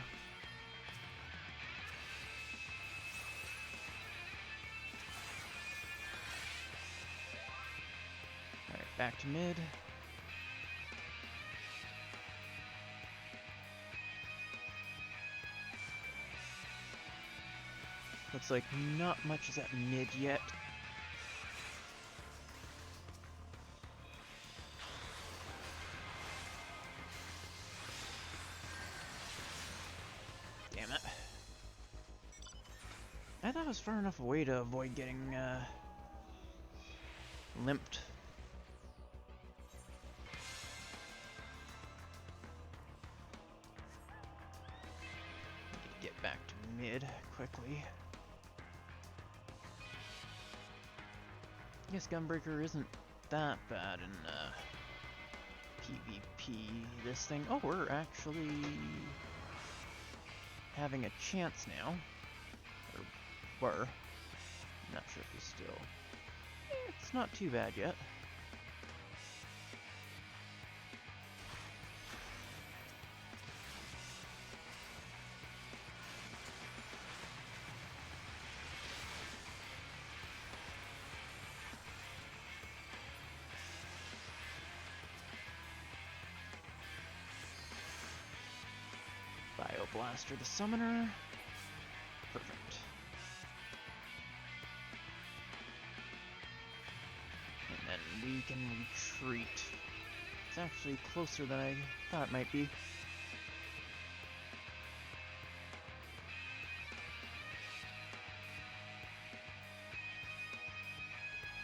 Alright, back to mid. Looks like not much is at mid yet. Damn it. I thought it was far enough away to avoid getting limped. Need to get back to mid quickly. I guess Gunbreaker isn't that bad in PvP. This thing. Oh, we're actually having a chance now. Or were. Not sure if we still. It's not too bad yet. Bioblaster the Summoner. Perfect. And then we can retreat. It's actually closer than I thought it might be.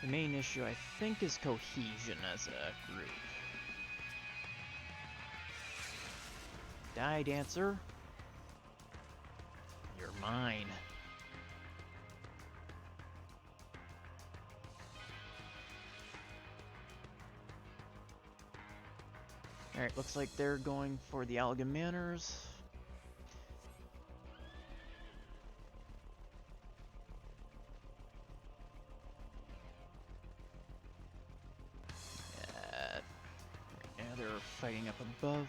The main issue, I think, is cohesion as a group. Die, Dancer. You're mine. Alright, looks like they're going for the Allegan Manors. Right now they're fighting up above.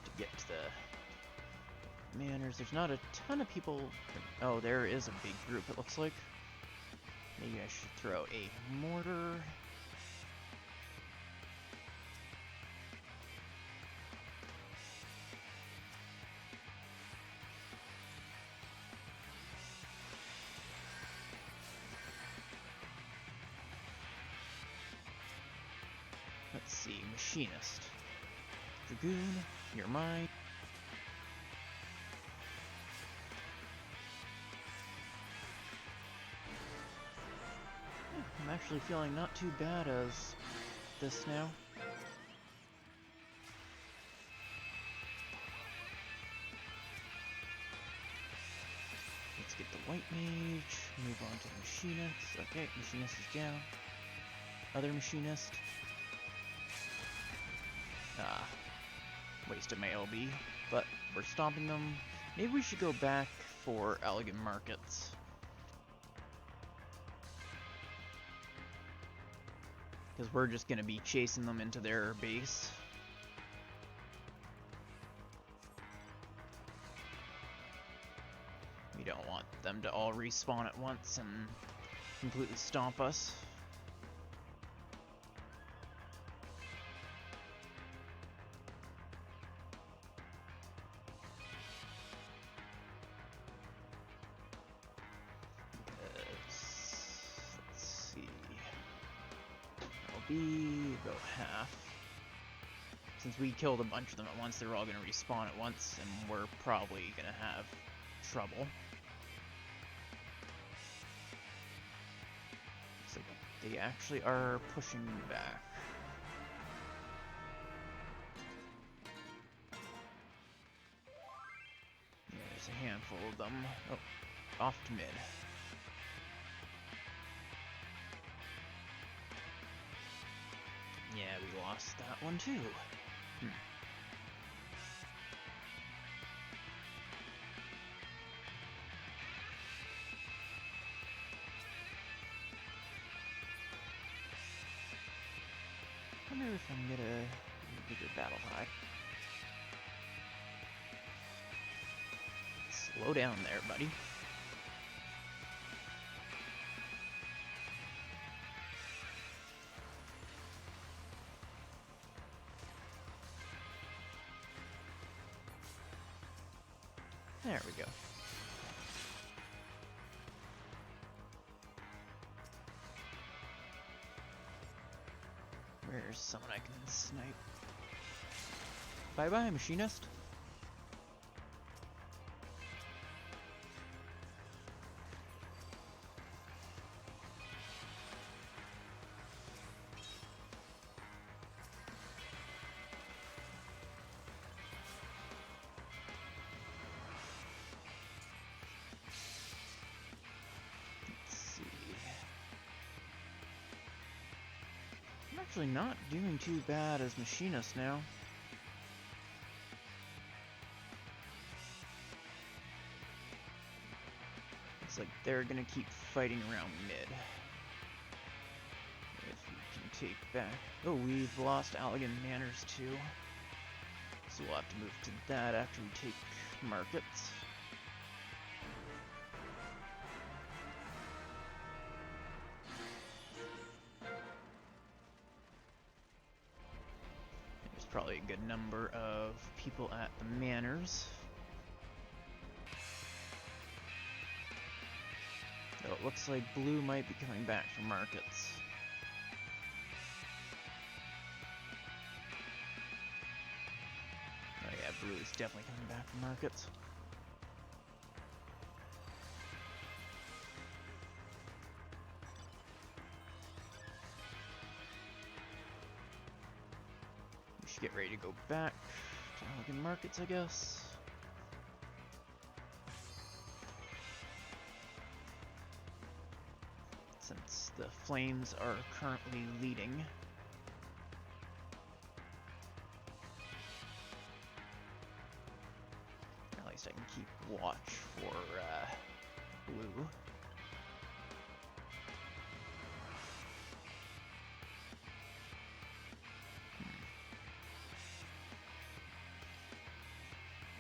To get to the Manors. There's not a ton of people. Oh, there is a big group, it looks like. Maybe I should throw a mortar. Let's see, Machinist. Dragoon, you're mine. I'm actually feeling not too bad as this now. Let's get the White Mage, move on to the Machinist. Okay, Machinist is down. Other Machinist. Ah, wasted my LB, but we're stomping them. Maybe we should go back for Elegant Markets. Because we're just going to be chasing them into their base. We don't want them to all respawn at once and completely stomp us. be about half. Since we killed a bunch of them at once, they're all going to respawn at once, and we're probably going to have trouble. Looks like they actually are pushing back. There's a handful of them. Oh, off to mid. Yeah, we lost that one too. I wonder if I'm gonna bigger battle high. Slow down there, buddy. There we go. Where's someone I can snipe? Bye-bye, machinist. I'm actually not doing too bad as machinist now. Looks like they're gonna keep fighting around mid. If we can take back... Oh, we've lost Allegan Manors too. So we'll have to move to that after we take markets. Probably a good number of people at the manors. Though it looks like blue might be coming back for markets. Oh yeah, blue is definitely coming back for markets. Get ready to go back to Allegan markets, I guess. Since the flames are currently leading. At least I can keep watch for blue.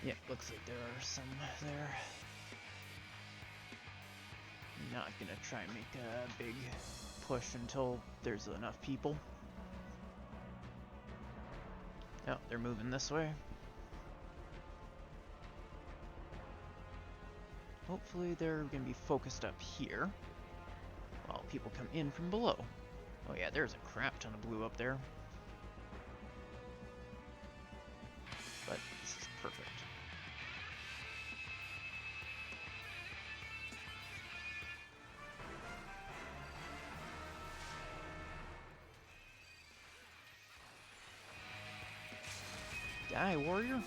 Yeah, looks like there are some there. I'm not gonna try and make a big push until there's enough people. Oh, they're moving this way. Hopefully they're gonna be focused up here while people come in from below. Oh yeah, there's a crap ton of blue up there. But this is perfect. Die, warrior!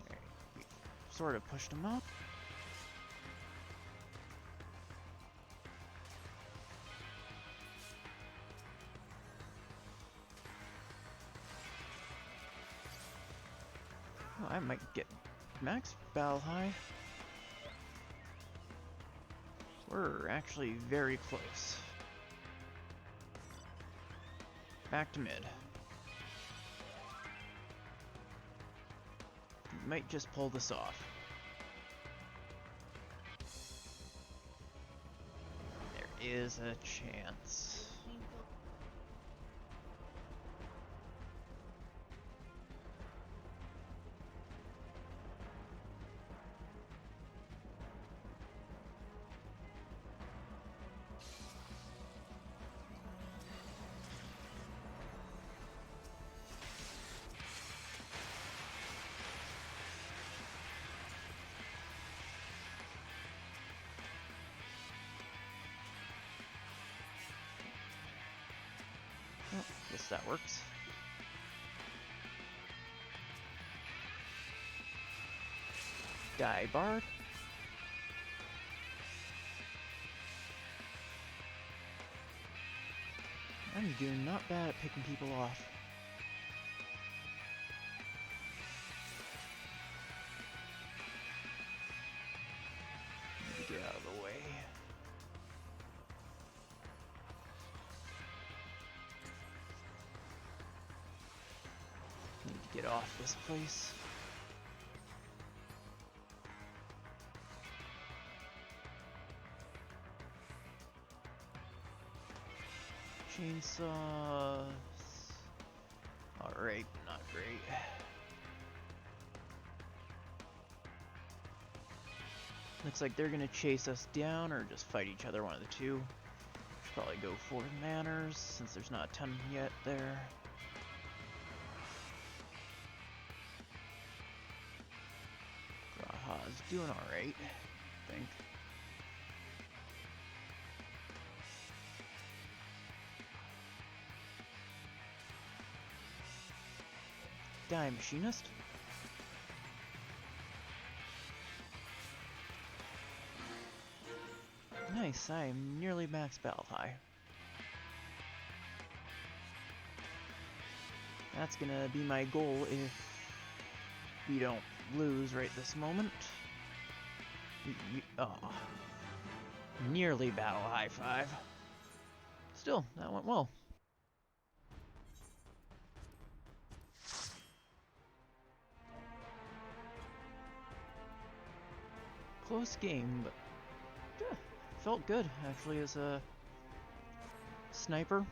Alright, we sort of pushed him up. Oh, I might get max battle high. We're actually very close. Back to mid. We might just pull this off. There is a chance. Guess that works. Die Bard. I'm doing not bad at picking people off. Need to get out of the way. Need to get off this place. Chainsaws. Alright, not great. Looks like they're gonna chase us down or just fight each other, one of the two. Should probably go for manners since there's not a ton yet there. Graha's doing alright, I think. Die Machinist. Nice, I'm nearly max battle high. That's gonna be my goal if we don't lose right this moment. Oh, nearly battle high 5. Still, that went well. Close game, but yeah, felt good actually as a sniper.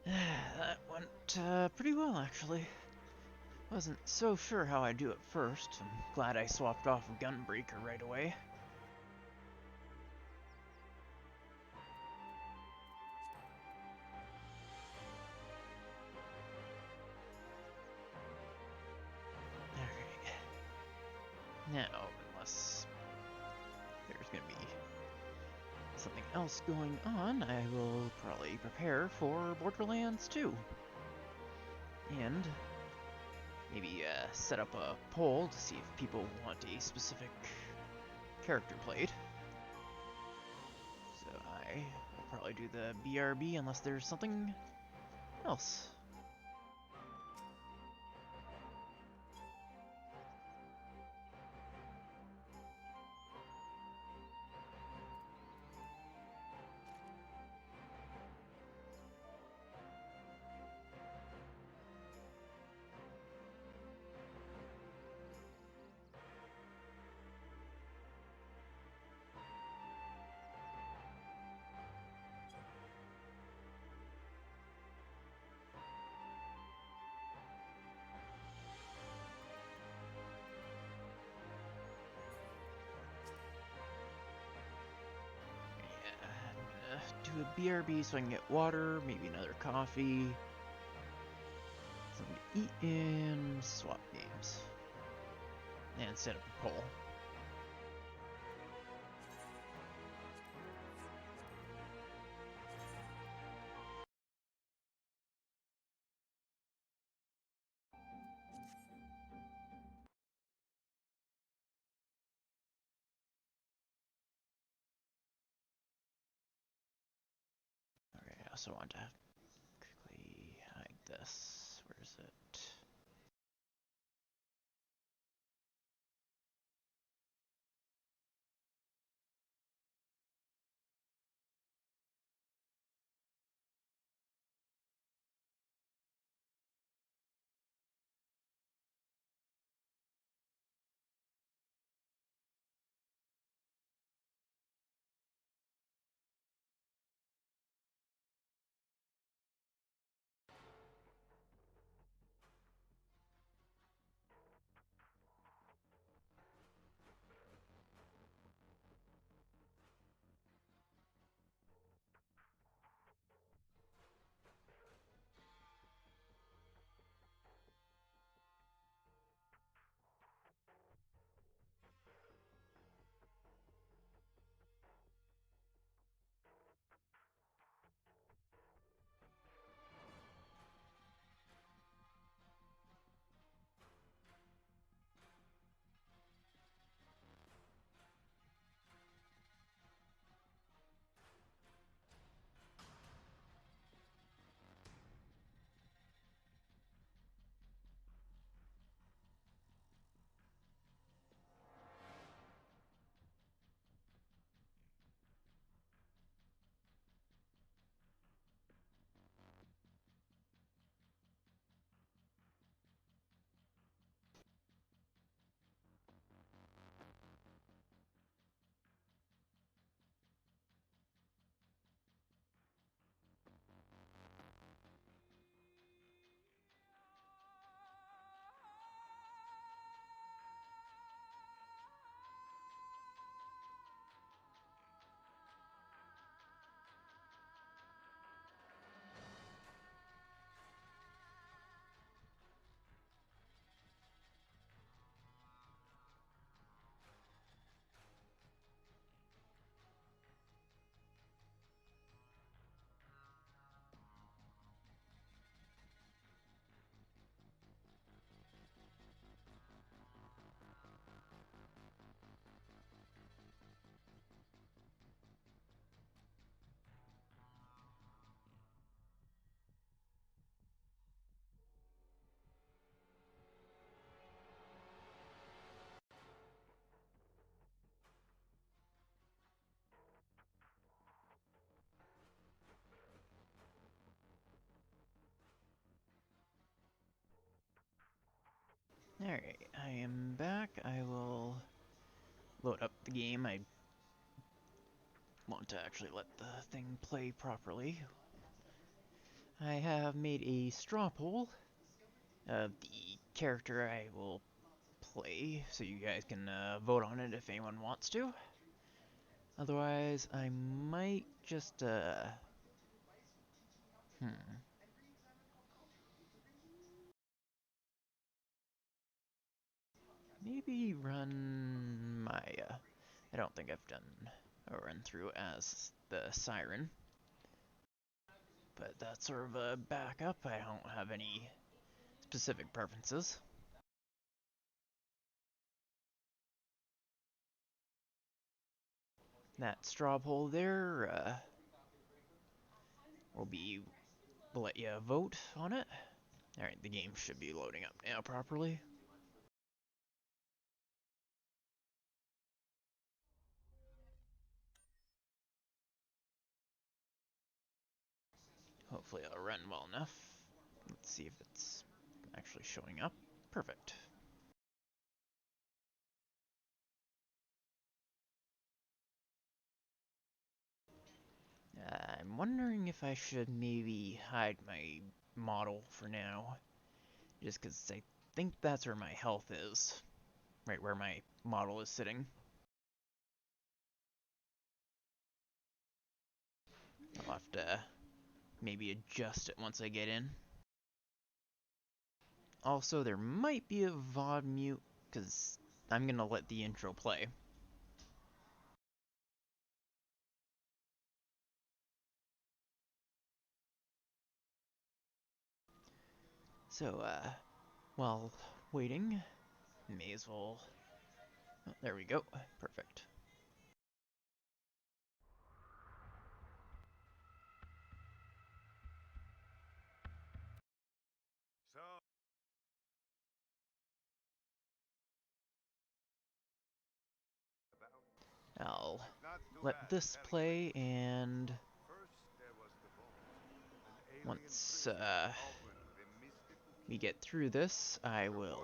That went pretty well actually. Wasn't so sure how I'd do at first. I'm glad I swapped off Gunbreaker right away. Alright. Now, unless there's gonna be something else going on, I will probably prepare for Borderlands 2. And maybe set up a poll to see if people want a specific character played. So I will probably do the BRB unless there's something else. Do a BRB so I can get water, maybe another coffee, something to eat, and swap games. And set up a poll. Okay, I also want to quickly hide this. Where is it? Alright, I am back. I will load up the game. I want to actually let the thing play properly. I have made a straw poll of the character I will play, so you guys can vote on it if anyone wants to. Otherwise, I might just, maybe run Maya. I don't think I've done a run through as the Siren. But that's sort of a backup. I don't have any specific preferences. That straw poll there will let you vote on it. Alright, the game should be loading up now properly. Hopefully it'll run well enough. Let's see if it's actually showing up. Perfect. I'm wondering if I should maybe hide my model for now. Just because I think that's where my health is. Right where my model is sitting. I'll have to maybe adjust it once I get in. Also, there might be a VOD mute, because I'm going to let the intro play. So, while waiting, may as well... Oh, there we go. Perfect. I'll let this play, and once we get through this, I will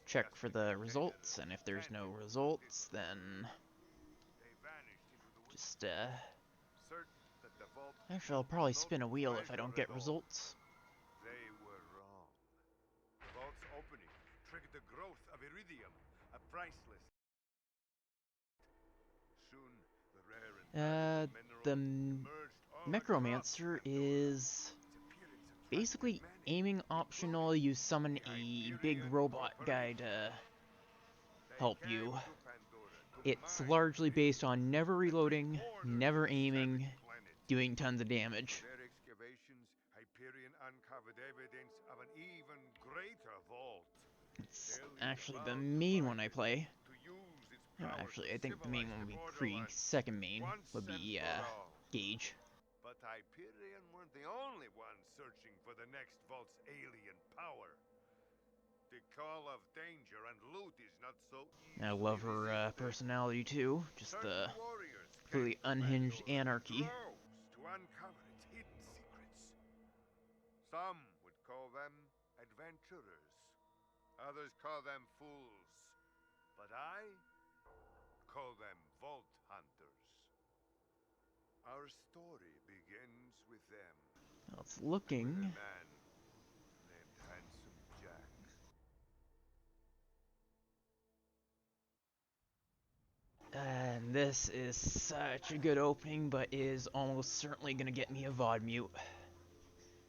check for the results, and if there's no results, then just, actually, I'll probably spin a wheel if I don't get results. They were wrong. The vault's opening triggered the growth of iridium, a priceless. Soon, the rare and The emerged all Necromancer across is basically aiming optional. You summon a big robot guy to help you. It's largely based on never reloading, never aiming, doing tons of damage. Their excavations, Hyperion uncovered evidence of an even greater vault. It's actually the main one I play. No, actually, I think the main one would be Krieg. Second main would be Gage. But Hyperion weren't the only ones searching for the next vault's alien power. The call of danger and loot is not so easy. I love her personality too. Just the completely unhinged anarchy. To uncover its hidden secrets. Some would call them adventurers. Others call them fools. But I call them vault hunters. Our story begins with them. Well, it's looking... With a man named Handsome Jack. And this is such a good opening, but is almost certainly gonna get me a VOD mute.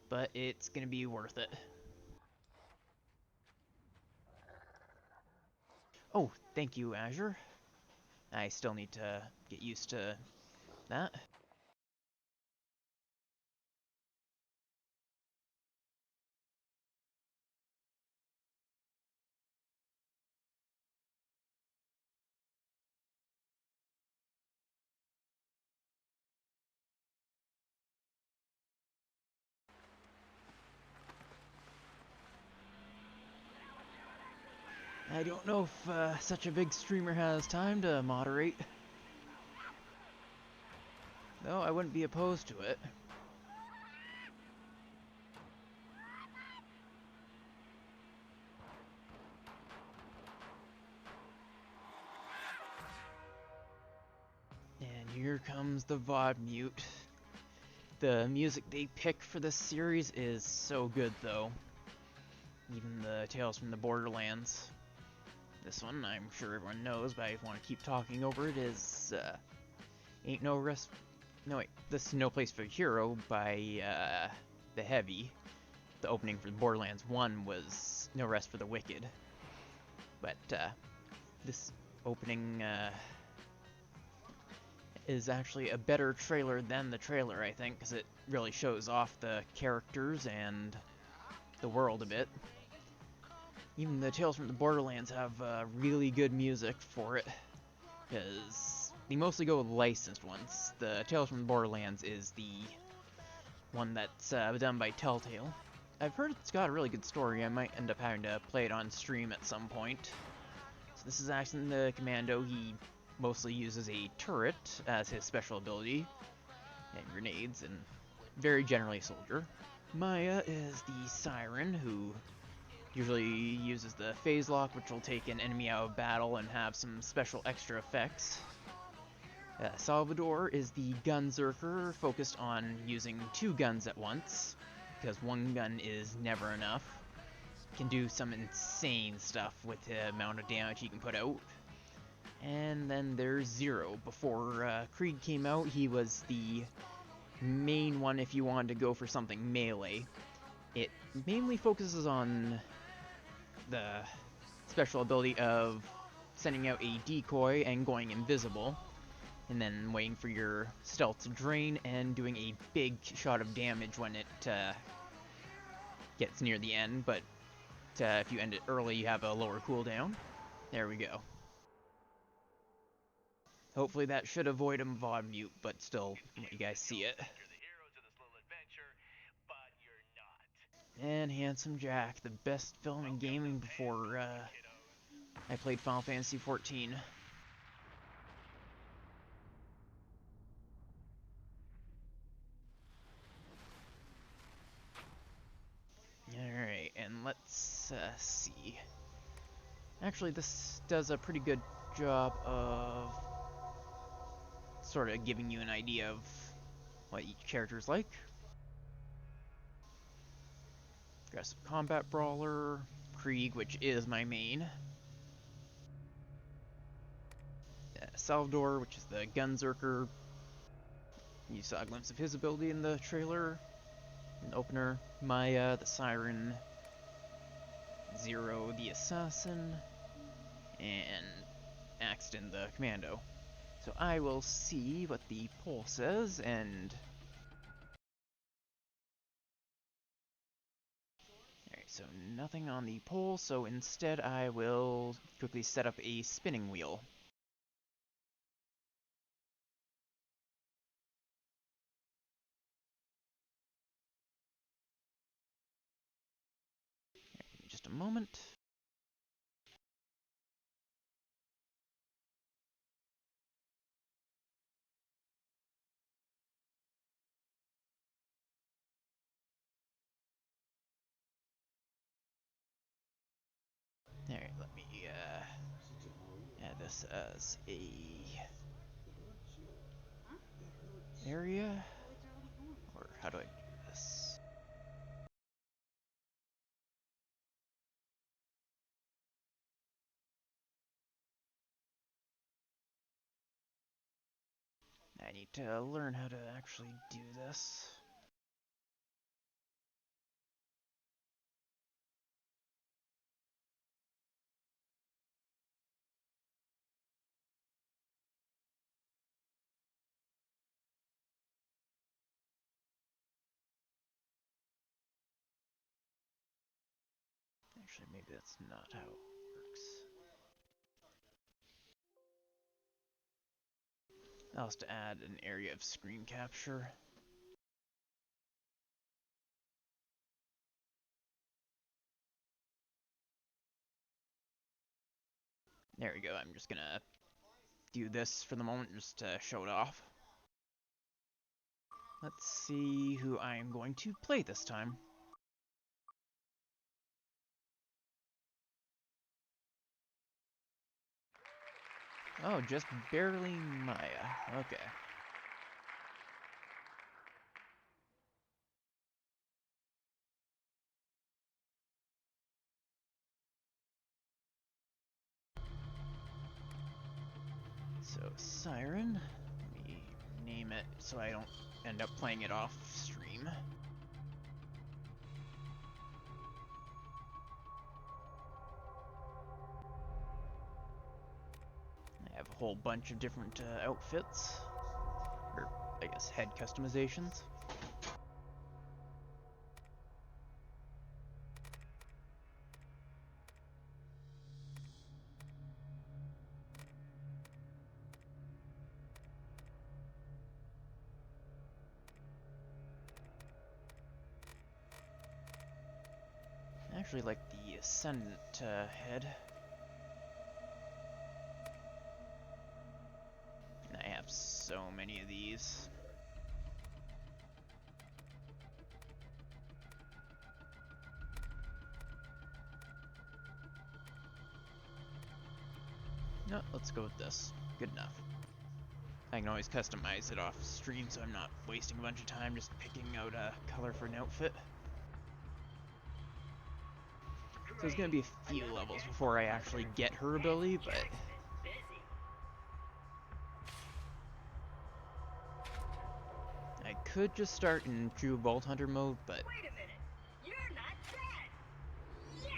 But it's gonna be worth it. Oh, thank you, Azure. I still need to get used to that. I don't know if such a big streamer has time to moderate. Though I wouldn't be opposed to it. here comes the VOD mute. The music they pick for this series is so good, though. Even the Tales from the Borderlands. This one, I'm sure everyone knows, but I want to keep talking over it, is Ain't No Rest... No, wait. This is No Place for a Hero by The Heavy. The opening for Borderlands 1 was No Rest for the Wicked. But this opening is actually a better trailer than the trailer, I think, because it really shows off the characters and the world a bit. Even the Tales from the Borderlands have really good music for it, because they mostly go with licensed ones. The Tales from the Borderlands is the one that's done by Telltale. I've heard it's got a really good story. I might end up having to play it on stream at some point. So this is Axon the Commando. He mostly uses a turret as his special ability, and grenades, and very generally a soldier. Maya is the Siren, who usually uses the phase lock, which will take an enemy out of battle and have some special extra effects. Salvador is the Gunzerker, focused on using 2 guns at once, because 1 gun is never enough. Can do some insane stuff with the amount of damage he can put out. And then there's Zero. Before Krieg came out, he was the main one if you wanted to go for something melee. It mainly focuses on the special ability of sending out a decoy and going invisible, and then waiting for your stealth to drain and doing a big shot of damage when it gets near the end, but if you end it early, you have a lower cooldown. There we go. Hopefully that should avoid a VOD mute, but still, let you guys see it. And Handsome Jack, the best film in gaming before I played Final Fantasy XIV. Alright, and let's see. Actually, this does a pretty good job of sort of giving you an idea of what each character's like. Aggressive combat brawler, Krieg, which is my main. Salvador, which is the Gunzerker. You saw a glimpse of his ability in the trailer, in the opener. Maya, the Siren. Zero, the Assassin. And Axton, the Commando. So I will see what the poll says, and... Alright, so nothing on the poll, so instead I will quickly set up a spinning wheel. Just a moment. Alright, let me add this as a area, or how do I do this? I need to learn how to actually do this. Actually, maybe that's not how it works. I'll have to add an area of screen capture. There we go, I'm just gonna do this for the moment just to show it off. Let's see who I am going to play this time. Oh, just barely Maya. Okay. So, Siren, let me name it so I don't end up playing it off stream. I have a whole bunch of different outfits, or I guess head customizations. I actually like the Ascendant head. And I have so many of these. No, let's go with this. Good enough. I can always customize it off stream, so I'm not wasting a bunch of time just picking out a color for an outfit. So there's gonna be a few levels before I actually get her ability, but I could just start in true Vault Hunter mode, but wait a minute. You're not dead. Yes.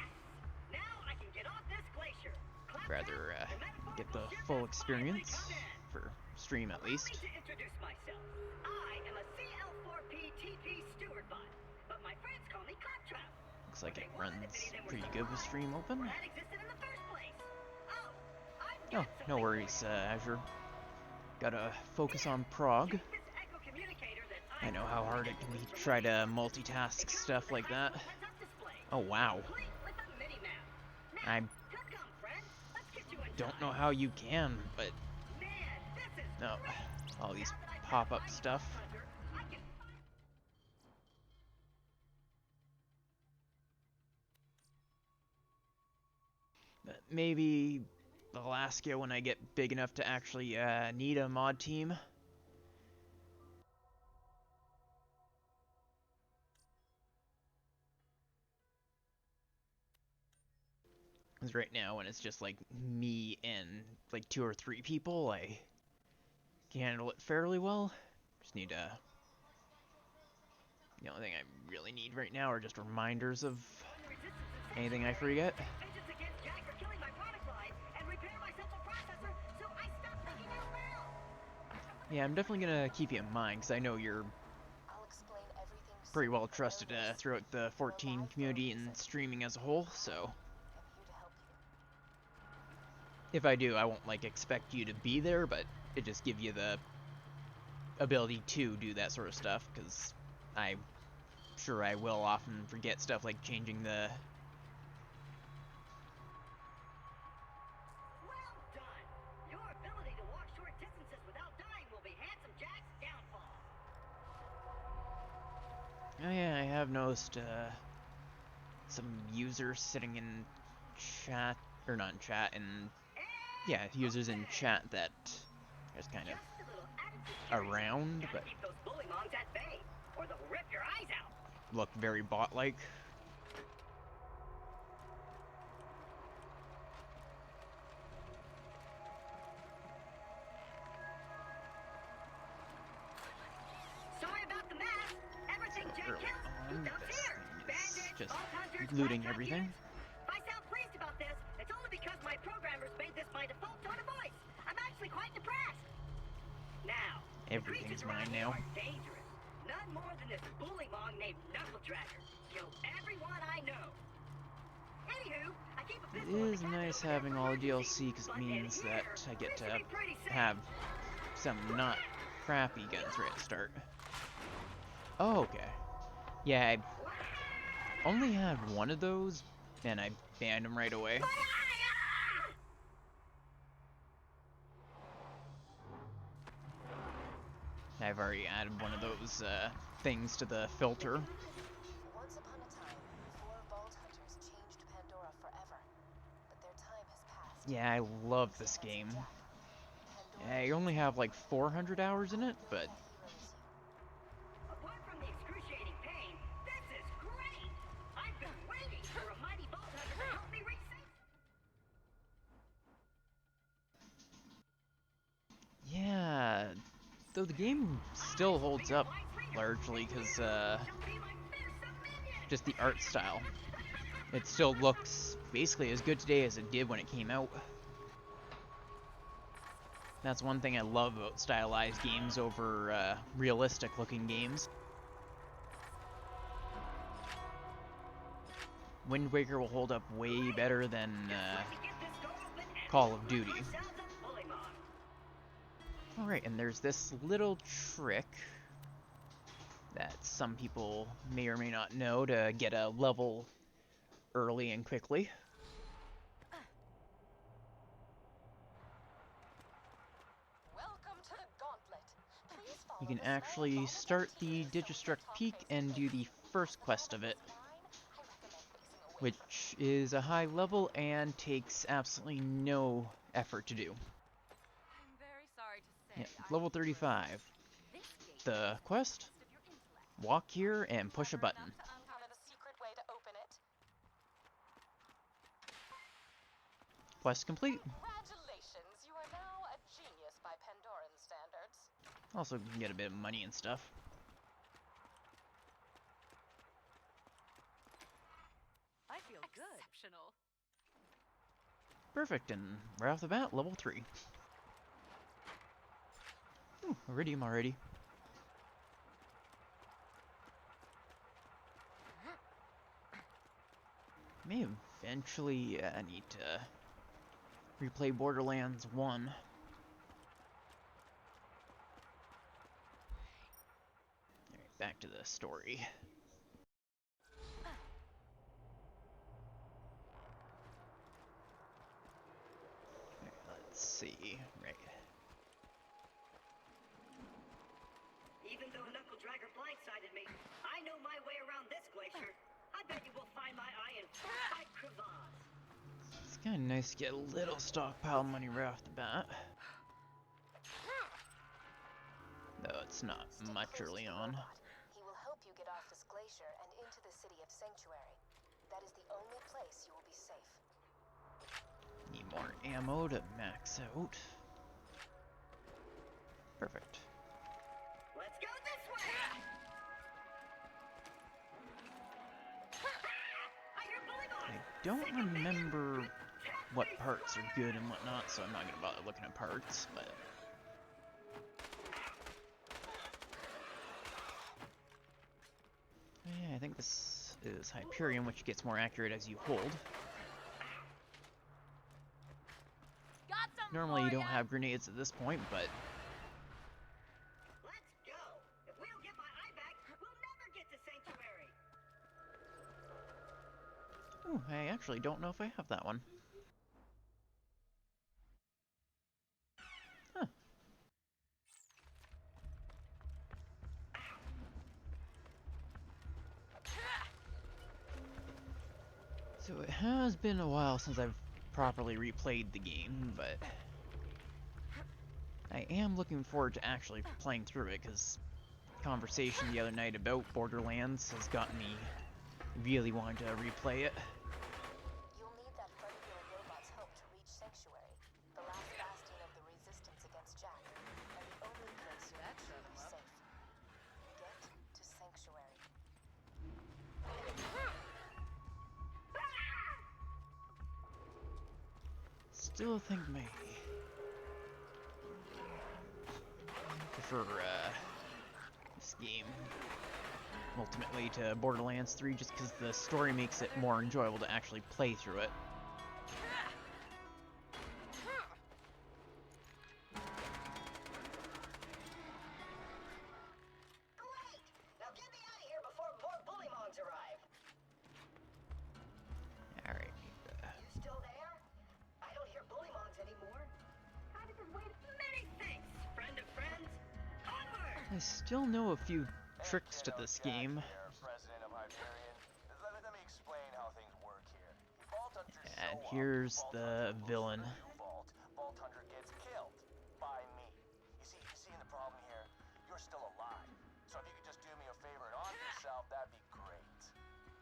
Now I can get off this glacier. I'd rather get the full experience for stream at least. To introduce myself. I am a CL4P TP steward bot, but my friends call me Claptrap. Looks like it runs pretty good with stream open. That existed in the first place. Oh, Oh, no worries, Azure. Gotta focus on prog. I know how hard it can be to try to multitask stuff like that. Oh wow. I don't know how you can, but no, all these pop-up stuff. But maybe Alaska when I get big enough to actually need a mod team. Because right now, when it's just like me and like 2 or 3 people, I can handle it fairly well. Just need to. The only thing I really need right now are just reminders of anything I forget. Yeah, I'm definitely gonna keep you in mind, because I know you're pretty well trusted throughout the 14 community and streaming as a whole, so if I do, I won't like expect you to be there, but it just gives you the ability to do that sort of stuff, because I'm sure I will often forget stuff like changing the Oh yeah, I have noticed some users sitting in chat, or not in chat, and yeah, users in chat that are just kind of around, but look very bot-like. Just looting everything. If I sound pleased about this, it's only because my programmers made this my default tone of voice. I'm actually quite depressed. Now, everything's mine now. Dangerous. None more than this bullymong named Knuckle Dragger. Kill everyone I know. Anywho, I keep a it is nice having all the DLC because it means that I get to have some not crappy guns right at the start. Oh, okay. Yeah, I only had one of those, and I banned him right away. I've already added one of those things to the filter. Once upon a time, 4 Vault Hunters changed Pandora forever, but their time has passed. Yeah, I love this game. I only have like 400 hours in it, but apart from the excruciating pain, this is great! I've been waiting for a mighty Vault Hunter to help me reach Though the game still holds up largely because just the art style. It still looks basically as good today as it did when it came out. That's one thing I love about stylized games over realistic looking games. Wind Waker will hold up way better than Call of Duty. Alright, and there's this little trick that some people may or may not know to get a level early and quickly. Welcome to the Gauntlet. Please follow You can the small actually ball start the volunteers so Digistruct the top Peak prize and do the wins. first If quest of the it, line is fine, I recommend facing away which is a high level and takes absolutely no effort to do. I'm very sorry to say. Yeah, level 35. This gate The is quest? test of your intellect. Walk here and push a Clever button. enough to I have a secret way to open it. Quest complete. Congratulations, you are now a genius by Pandoran standards. Also can get a bit of money and stuff. I feel good. Exceptional. Perfect, and right off the bat, level 3. Ooh, Iridium already. May eventually need to replay Borderlands 1. Alright, back to the story. Let's see, right. Even though Knuckle Dragger blindsided me, I know my way around this glacier. I bet you will find my eye in fight crevasse. It's kind of nice to get a little stockpile money right off the bat. Though it's not Stick much close early to the on. robot. He will help you get off this glacier and into the city of Sanctuary. That is the only place you will be safe. Need more ammo to max out. Perfect. Let's go this way! I hear bully I bombs! don't Sick of being remember protect what me, parts are swear! good and whatnot, so I'm not gonna bother looking at parts, but... Yeah, I think this is Hyperion, which gets more accurate as you hold. Got some Normally you for don't ya. have grenades at this point, but... Let's go! If we don't get my eye back, we'll never get to Sanctuary! Ooh, I actually don't know if I have that one. Huh. So it has been a while since I've properly replayed the game, but... I am looking forward to actually playing through it, because conversation the other night about Borderlands has gotten me really wanting to replay it. You'll need that Thunderbolt robot's help to reach Sanctuary, the last bastion of the resistance against Jack, and the only place you'll actually be safe. Get to Sanctuary. Still think my... prefer, this game ultimately to Borderlands 3 just because the story makes it more enjoyable to actually play through it. Great! Now get me out of here before more bullymongs arrive! Alright. You still there? I don't hear bullymongs anymore. This way to many thanks, friend of friends. Onward! I still know a few tricks to this game. President of Hyperion. Let me explain how things work here. Vault Hunters And show up, here's Vault the Hunter looks villain. for a new vault. Vault Hunter gets killed by me. You see the problem here? You're still alive. So if you could just do me a favor and arm yourself, that'd be great.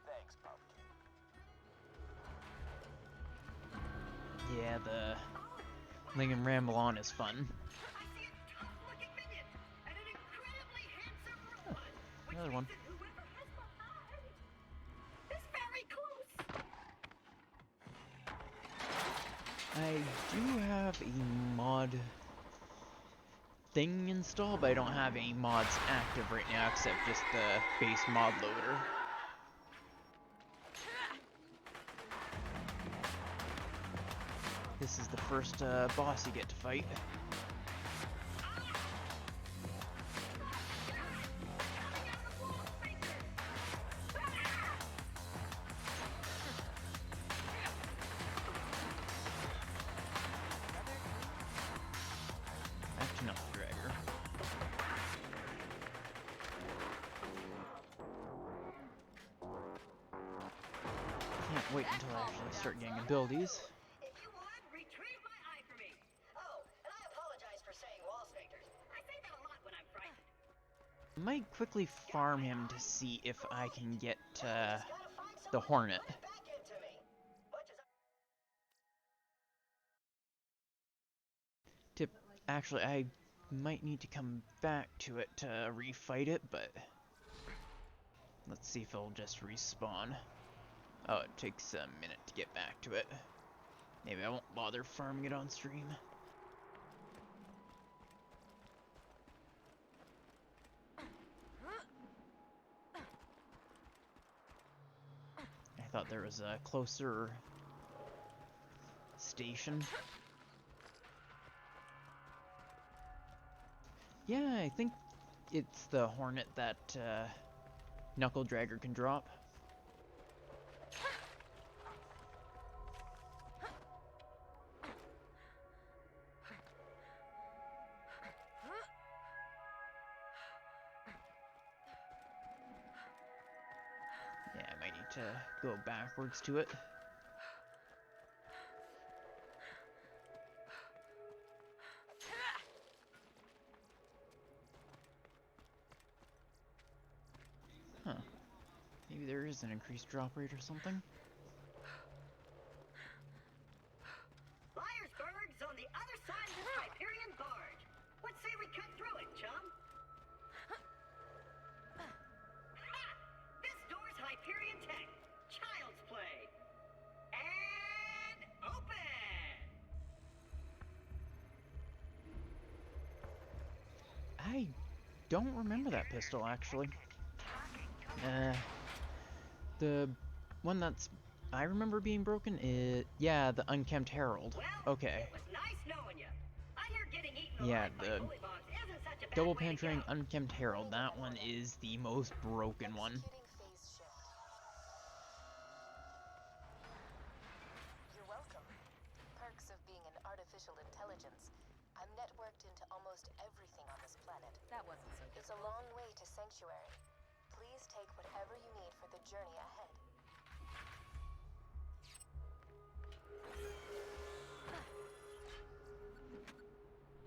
Thanks, Pumpkin. Yeah, the Ling and Ramble On is fun. I see a tough-looking minion, Another one. Listen, whoever has my eye is very close. I do have a mod thing installed, but I don't have any mods active right now except just the base mod loader. This is the first boss you get to fight. Back to Knuckle Dragger. Can't wait until I actually start getting abilities. If you would, retrieve my eye for me. Oh, and I apologize for saying wall sphincters. I say that a lot when I'm frightened. I might quickly farm him to see if I can get Just gotta find the someone Hornet. to put it back into me. Much as Actually, I might need to come back to it to refight it, but let's see if it'll just respawn. Oh, it takes a minute to get back to it. Maybe I won't bother farming it on stream. I thought there was a closer station. Yeah, I think it's the Hornet that Knuckle Dragger can drop. Yeah, I might need to go backwards to it. Huh. Maybe there is an increased drop rate or something. Liarsburg's on the other side of this Hyperion barge. What say we cut through it, chum? Ha! This door's Hyperion tech. Child's play. And open! I don't remember that pistol, actually. The one that's I remember being broken is, yeah, the Unkempt Herald. Well, Okay. it was nice knowing you. I hear getting eaten Yeah, alive by the bullybobs isn't such a bad double way to penetrating go. Unkempt Herald. That one is the most broken one. Executing phase shift. You're welcome. Perks of being an artificial intelligence. I'm networked into almost everything on this planet. That wasn't so It's a long way to Sanctuary. Please take whatever you need for the journey ahead.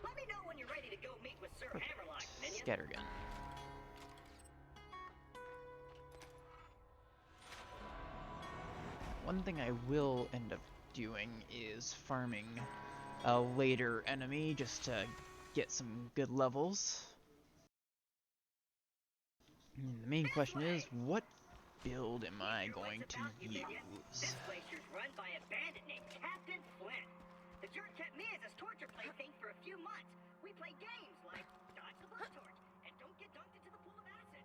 Let me know when you're ready to go meet with Sir Hammerlock, minion. Scattergun. One thing I will end up doing is farming a later enemy just to get some good levels. And the main question is, what build am I going to use? This glacier's run by a bandit named Captain Flint. The jerk kept me as his torture plaything for a few months. We played games like dodge the blowtorch and don't get dunked into the pool of acid.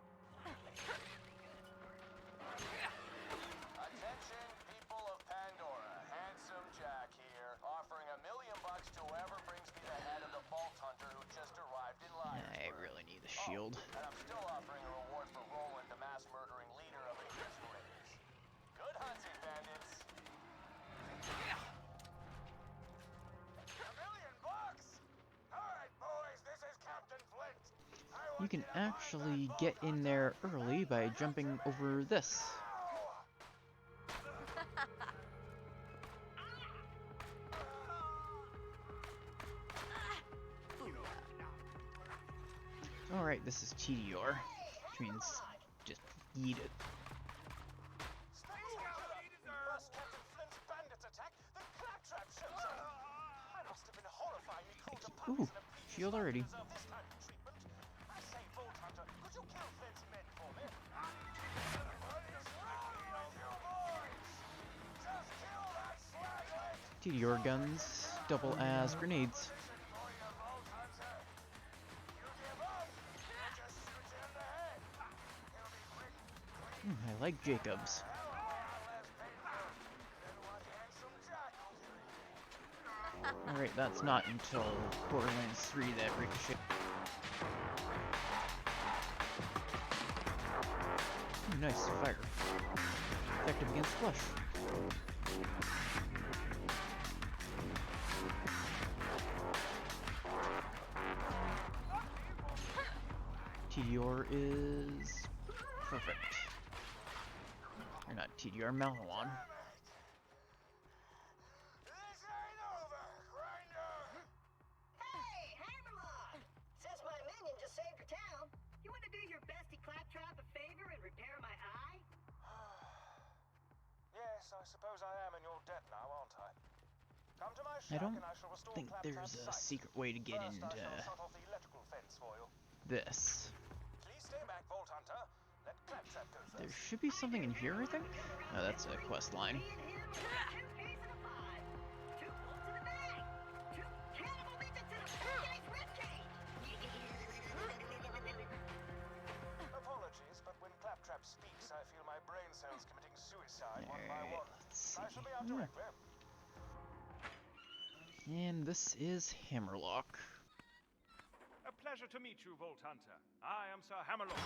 Attention, people of Pandora. Handsome Jack here, offering $1 million to whoever brings me the head of the Vault Hunter who just arrived in Liarsburg. I really need a shield. And I'm still offering a reward for Roland, the mass-murdering leader of the Prison Raiders. Good hunting, bandits. $1 million bucks? All right, boys, this is Captain Flint. You can actually get in there early by jumping over this. Alright, this is TDR, which means just eat it. First Captain Flint's bandits attack, the claptrap shows up. I must have been horrifyingly cruel to puppies Ooh, in a previous shield life to already. deserve this kind of treatment. I say, Vault Hunter, could you kill Flint's men for me? TDR guns double as grenades. I like Jacobs. Alright, that's not until Borderlands 3 that Ricochet. Ooh, nice fire. Effective against flush. TDR is perfect. Or not TDR, Malawan. Hey, Hammerlock! Since my minion just saved your town, you want to do your bestie Claptrap a favor and repair my eye? Yes, I suppose I am in your debt now, aren't I? Come to my I shack don't and I shall restore think Claptrap's there's a sight. secret way to get First, I into shall shut off the electrical fence for you. this. Please stay back, Vault Hunter. Let Claptrap go first. There should be something in here, I think? Oh, that's a quest line. Me and him are like 2 peas in a pod. 2 bolts in the bag. 2 cannibal midgets in a paradise ribcage. Apologies, but when Claptrap speaks, I feel my brain cells committing suicide one by Alright, one. let's see. I shall be out directly. And this is Hammerlock. A pleasure to meet you, Vault Hunter. I am Sir Hammerlock.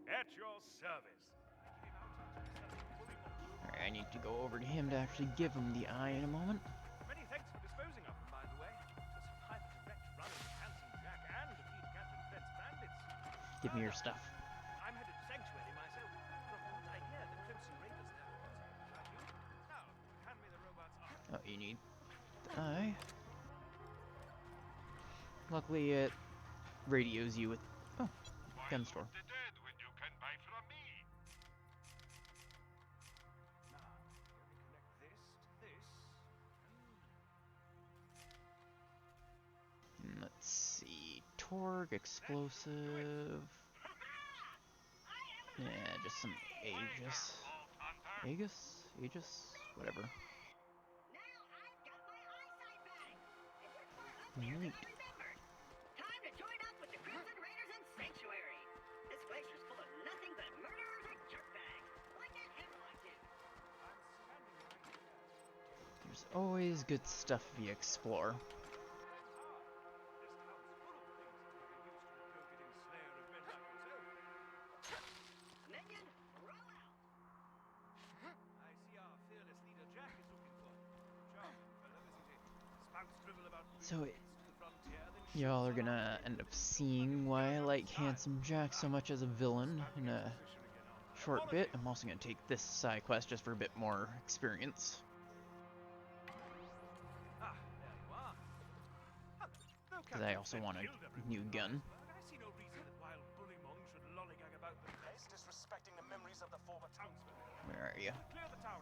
At your service. I came out after selling bully monsters. Alright, I need to go over to him to actually give him the eye in a moment. Many thanks for disposing of them, by the way. To survive a direct run of Handsome Jack and defeat Captain Fred's bandits. Give me your stuff. I'm headed to Sanctuary myself. From what I hear, the Crimson Raiders there are concerned about you. Now, hand me the robot's arm. Oh, you need the eye. Luckily, it radios you with. Oh, gun store. The dead when you can buy from me. Now, let me connect this to this. And let's see. Torg, explosive. Yeah, just some Aegis. Aegis? Whatever. Now I've got my eyesight back. And you're far up there than Neat. I remembered. Time to join up with the Crimson Raiders in Sanctuary. This glacier's full of nothing but murderers and jerkbags, like that Hammerlock dude. There's always good stuff if you explore. Minion, roll out. I see our fearless leader Jack is looking for you. Charming fellow, isn't he? Spouts drivel about So to the frontier, then y'all are shoots gonna end up seeing why I like Handsome Jack so much as a villain in a short bit. I'm also gonna take this side quest just for a bit more experience. Ah, there you are. Hello. Because I also want a new gun. I see no reason that wild bullymong should lollygag about the place. He's disrespecting the memories of the former townsmen. Where are you? Clear the town.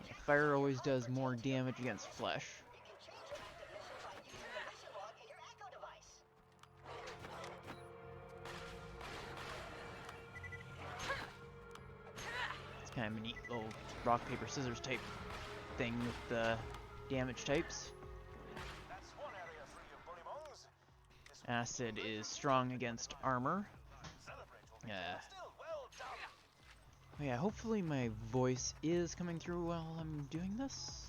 Yeah, fire always does more damage against flesh. You can change your active mission by using the mission log in your Echo device. It's kind of a neat little rock, paper, scissors type thing with the damage types. That's one area free of bullymongs. This Acid is strong against armor. celebrate will be Yeah. still well done. Yeah, hopefully my voice is coming through while I'm doing this.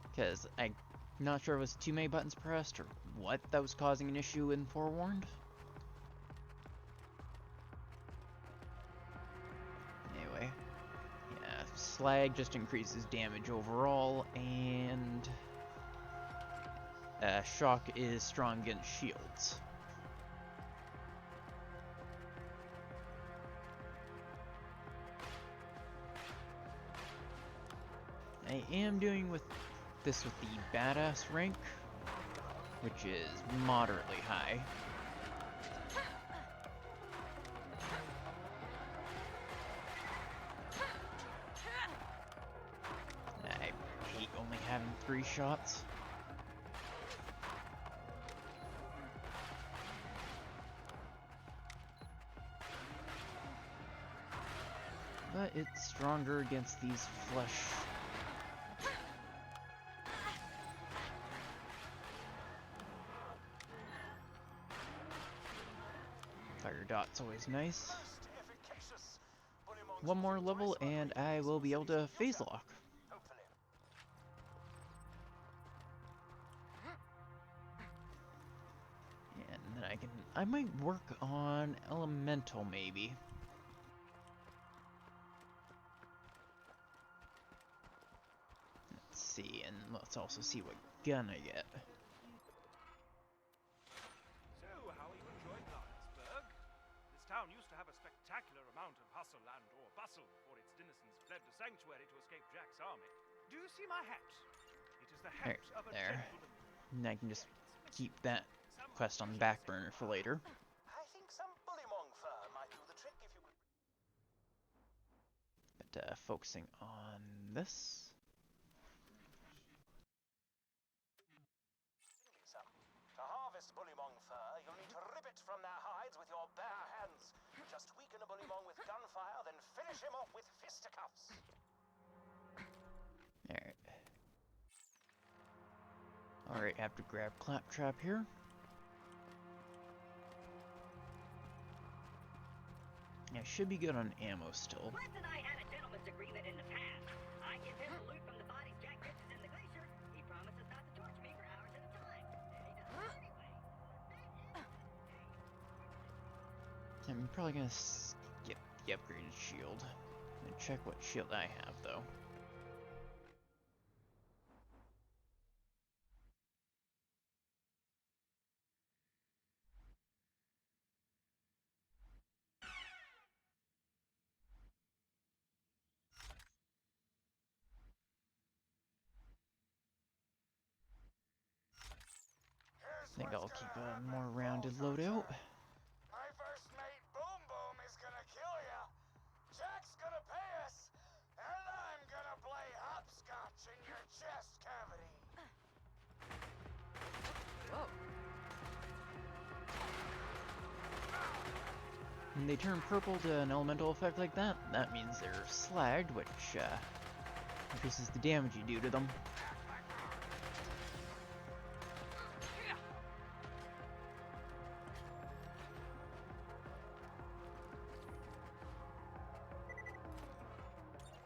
Because I'm not sure if it was too many buttons pressed or what that was causing an issue in Forewarned. Anyway, yeah, slag just increases damage overall, and shock is strong against shields. I am doing with this with the badass rank, which is moderately high. I hate only having 3 shots. but it's stronger against these flesh. Fire dot's always nice. Most efficacious. Bullymong's One more using level twice my and range I will be able to cities phase use lock. Hopefully. And then I might work on elemental maybe. Let's see, and let's also see what gun I get. So, how are you enjoying Lawrenceburg? This town used to have a spectacular amount of hustle and or bustle before its denizens fled the sanctuary to escape Jack's army. Do you see my hat? It is the hat of a There. gentleman. And I can just It's keep missing that some quest on the usual back set. burner for later. I think some Bullymong fur might do the trick if you could. But focusing on this. Some. To harvest Bullymong fur, you'll need to rip it from their hides with your bare hands. Just weaken a Bullymong with gunfire, then finish him off with fisticuffs. Alright. Alright, have to grab Claptrap here. I should be good on ammo still. Wes and I had a gentleman's agreement in the past. I give him the loot from the bodies Jack ditches in the glacier. He promises not to torch me for hours at a time. And he does it anyway. I'm probably gonna skip the upgraded shield. And check what shield I have though. I think I'll keep a more rounded loadout. My first mate Boom Boom is gonna kill ya. Jack's gonna pay us, and I'm gonna play hopscotch in your chest cavity. Whoa. When they turn purple to an elemental effect like that, that means they're slagged, which increases the damage you do to them.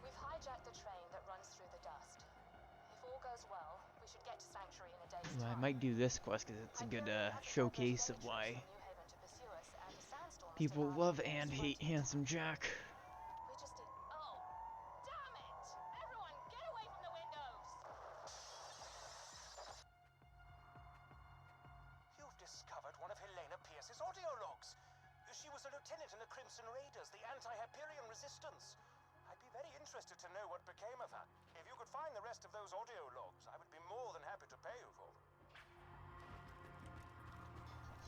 We've hijacked the train that runs through the dust. If all goes well, we should get to Sanctuary in a day's Well, I time. might do this quest because it's a good Hyperion hasn't showcase of established why militaries in New Haven to pursue us, and a sandstorm has people taken love our and forces hate right Handsome Jack. We just need. Oh, damn it! Everyone, get away from the windows! You've discovered one of Helena Pierce's audio logs. She was a lieutenant in the Crimson Raiders, the anti-Hyperion resistance. I'd be very interested to know what became of her. If you could find the rest of those audio logs, I would be more than happy to pay you for them.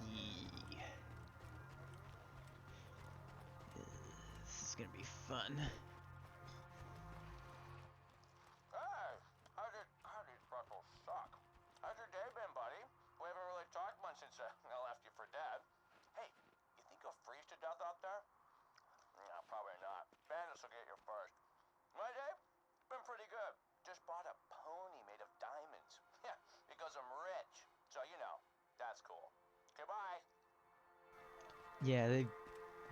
Yeah. This is gonna be fun. Hey, how did Freckles suck? How's your day been, buddy? We haven't really talked much since I left you for dead. Hey, you think you'll freeze to death out there? No, probably not. Bandits will get you first. My day? Been pretty good. Just bought a pony made of diamonds. Yeah, because I'm rich. So, you know, that's cool. Okay, bye. Yeah, they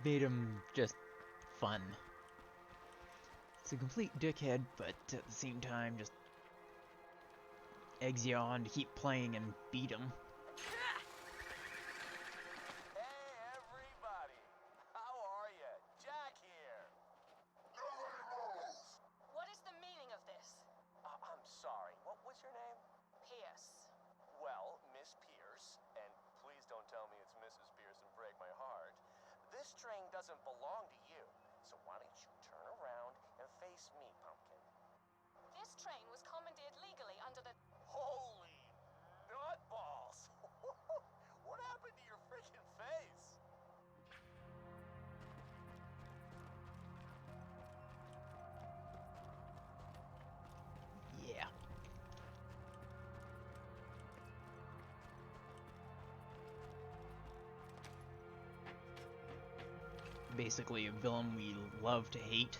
made him just fun. It's a complete dickhead, but at the same time, just eggs you on to keep playing and beat him. Hey, everybody. How are you? Jack here. What is the meaning of this? I'm sorry. What was your name? Pierce. Well, Miss Pierce, and please don't tell me it's Mrs. Pierce and break my heart. This train doesn't belong to you, so why don't you turn around and face me, Pumpkin? This train was commandeered legally under the. Holy nutballs! What happened to your freaking face? Yeah. Basically a villain we love to hate.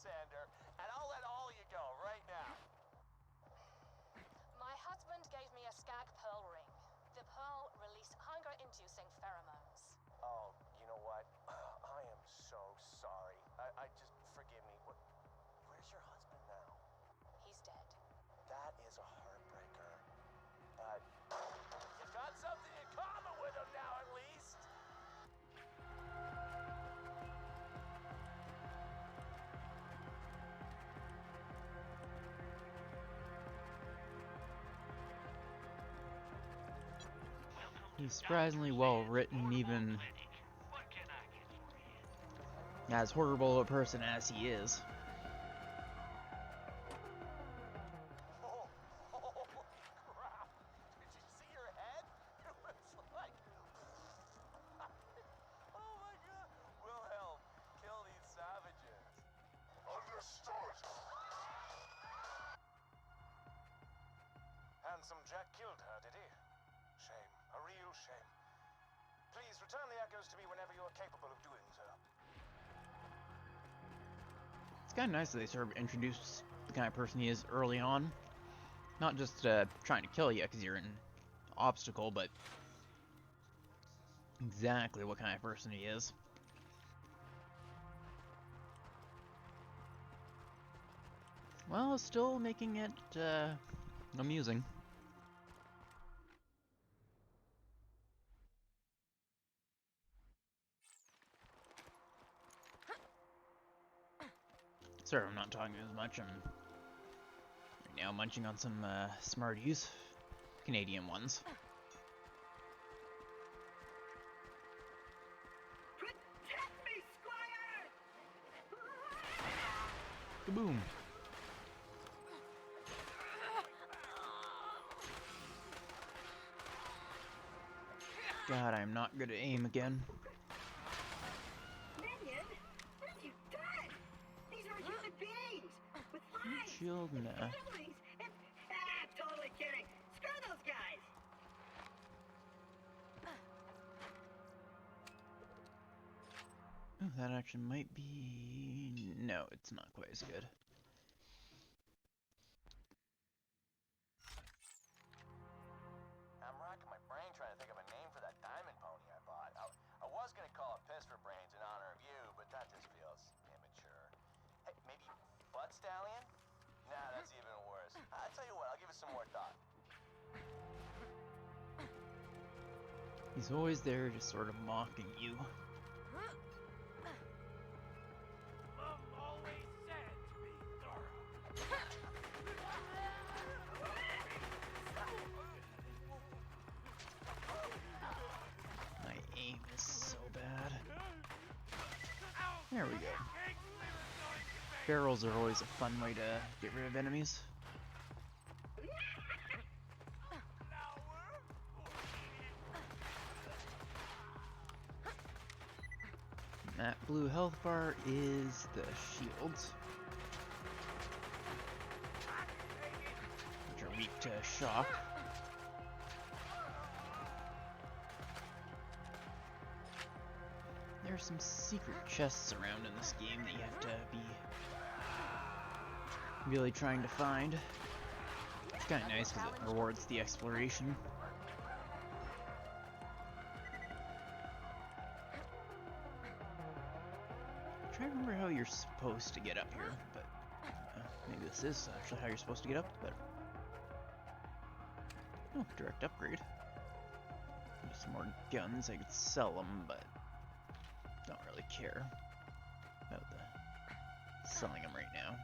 Sander, and I'll let all of you go right now. My husband gave me a skag pearl ring. The pearl released hunger-inducing pheromones. Oh, you know what? I am so sorry. I just, forgive me. Where's your husband now? He's dead. That is a heartbreaker. But you got something in common with him now, at least. He's surprisingly well written, even as horrible a person as he is. Oh, holy crap! Did you see your head? It was like... oh my god! Wilhelm, kill these savages. Understood. Handsome Jack killed her, did he? Shame. A real shame. Please return the echoes to me whenever you are capable of doing so. It's kind of nice that they sort of introduced the kind of person he is early on. Not just trying to kill you because you're an obstacle, but exactly what kind of person he is. Well, still making it amusing. Sorry, I'm not talking as much. I'm right now munching on some Smarties, Canadian ones. Protect me, Squire! Kaboom! God, I'm not good at aim again. Minion, what have you done? These are human beings with lives, Shield and nah. families, and totally kidding. Screw those guys. Oh, that actually might be... No, it's not quite as good. I'm racking my brain trying to think of a name for that diamond pony I bought. I was gonna call it Piss for Brains in honor of you, but that just feels immature. Hey, maybe Butt Stallion? Nah, that's even worse. I'll tell you what, I'll give it some more thought. He's always there just sort of mocking you. Mom always said to be thorough. My aim is so bad. There we go. Barrels are always a fun way to get rid of enemies. That blue health bar is the shields, which are weak to shock. There's some secret chests around in this game that you have to be really trying to find. It's kind of nice because it rewards the exploration. I'm trying to remember how you're supposed to get up here, but maybe this is actually how you're supposed to get up, but... Oh, direct upgrade. Just some more guns, I could sell them, but don't really care about selling them right now.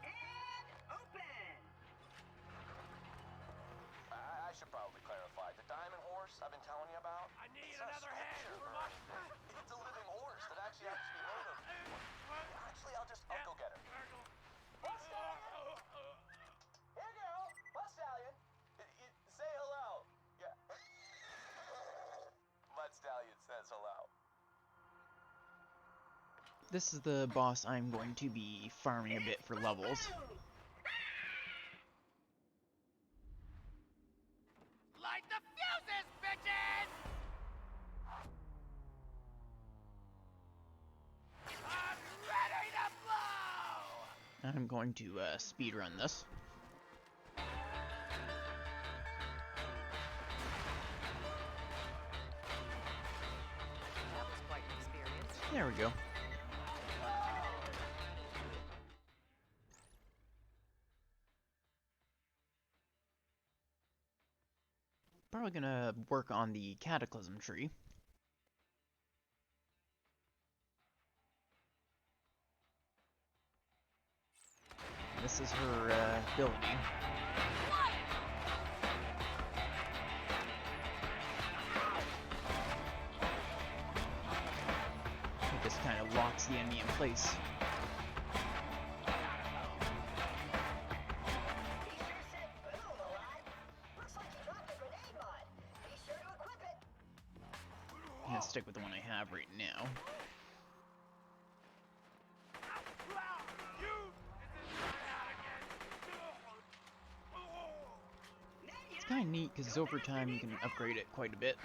And open. I should probably clarify. The diamond horse I've been telling you about? I need It's not another head sculpture, for Bert. my... It's a living horse that actually has to be made of... Actually, I'll go get her. Butt Stallion! Here you go! Butt Stallion! Say hello! Yeah. Butt Stallion says hello. This is the boss I'm going to be farming a bit for levels. Light the fuses, bitches! going to speed run this. That was quite an experience. There we go. Probably gonna work on the Cataclysm tree. This is her ability. It just kind of locks the enemy in place. He sure said boom a lot. Looks like he dropped a grenade mod. Be sure to equip it. I'm gonna stick with the one I have right now. It's kind of neat because over time you can upgrade it quite a bit.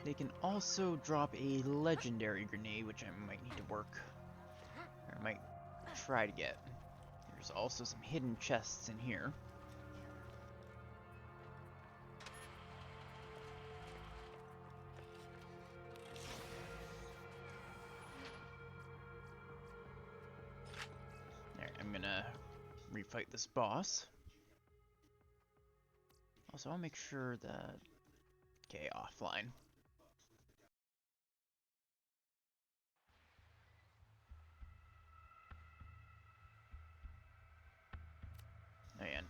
They can also drop a legendary grenade, which I might need to work, or I might try to get. There's also some hidden chests in here. Alright, I'm gonna refight this boss. Also, I'll make sure that... Okay, offline. And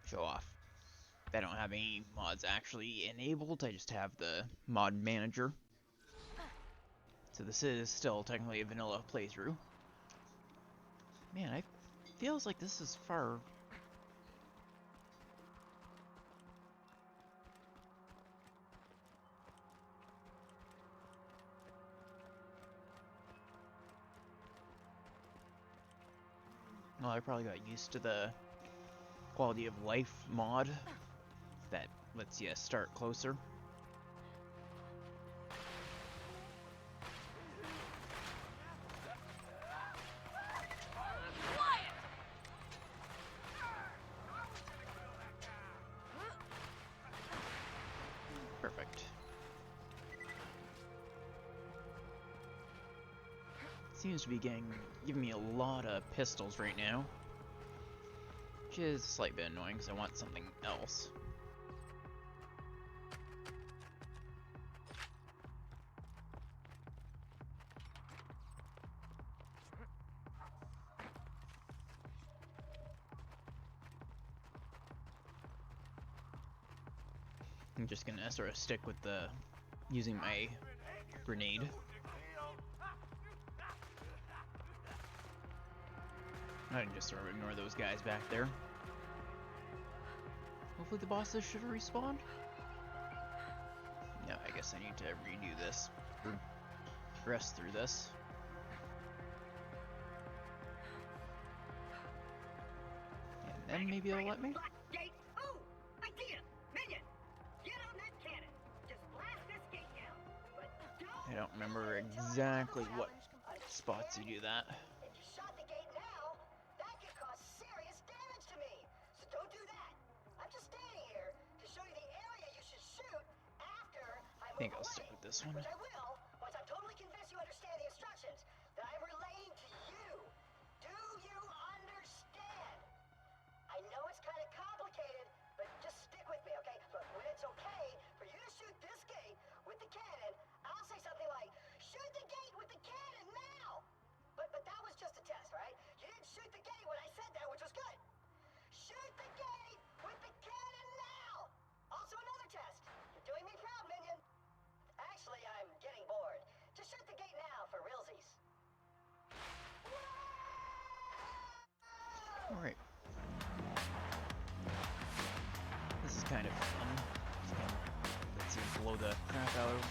show off. I don't have any mods actually enabled, I just have the mod manager. So this is still technically a vanilla playthrough. Man, it feels like this is far... Well, I probably got used to the quality of life mod that lets you start closer. Perfect. Seems to be giving me a lot of pistols right now, which is a slight bit annoying because I want something else. I'm just gonna sort of stick with the using my grenade. I can just sort of ignore those guys back there. Hopefully the bosses should have respawned. No, I guess I need to redo this. Progress through this. And then maybe it'll let me? Gate. Oh, idea. Minion, get on that cannon. Just blast this gate down. But don't. I don't remember exactly what spots you do that. If you shot the gate now, that could cause serious damage to me. So don't do that. I'm just standing here to show you the area you should shoot after I I think move I'll away, stick with this one. which I will once I'm totally convinced you understand the instructions that I'm relaying to you. Do you understand? I know it's kind of complicated, but just stick with me, okay? Look, when it's okay for you to shoot this gate with the cannon, I'll say something like, shoot the gate with the cannon now! But that was just a test, right? You didn't shoot the gate when I said that, which was good. Shoot the gate with the cannon now! Also another test. You're doing me proud, Minion. Actually, I'm getting bored. Just shoot the gate now for realsies. Alright. This is kind of fun. Let's see, blow the crap out of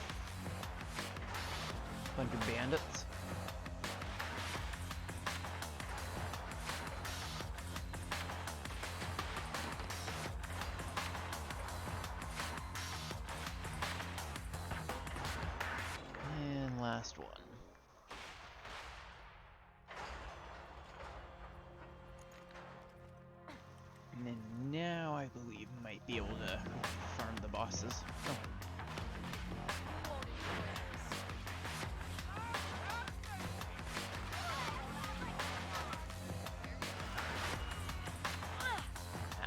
a bunch of bandits. be able to farm the bosses. Oh.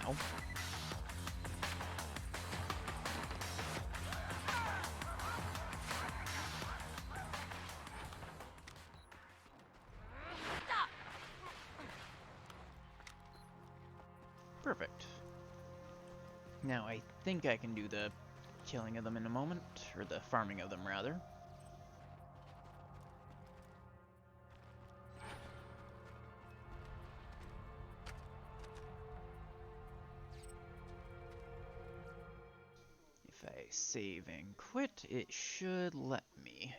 Ow. Perfect. Now I think I can do the killing of them in a moment, or the farming of them rather. If I save and quit, it should let me.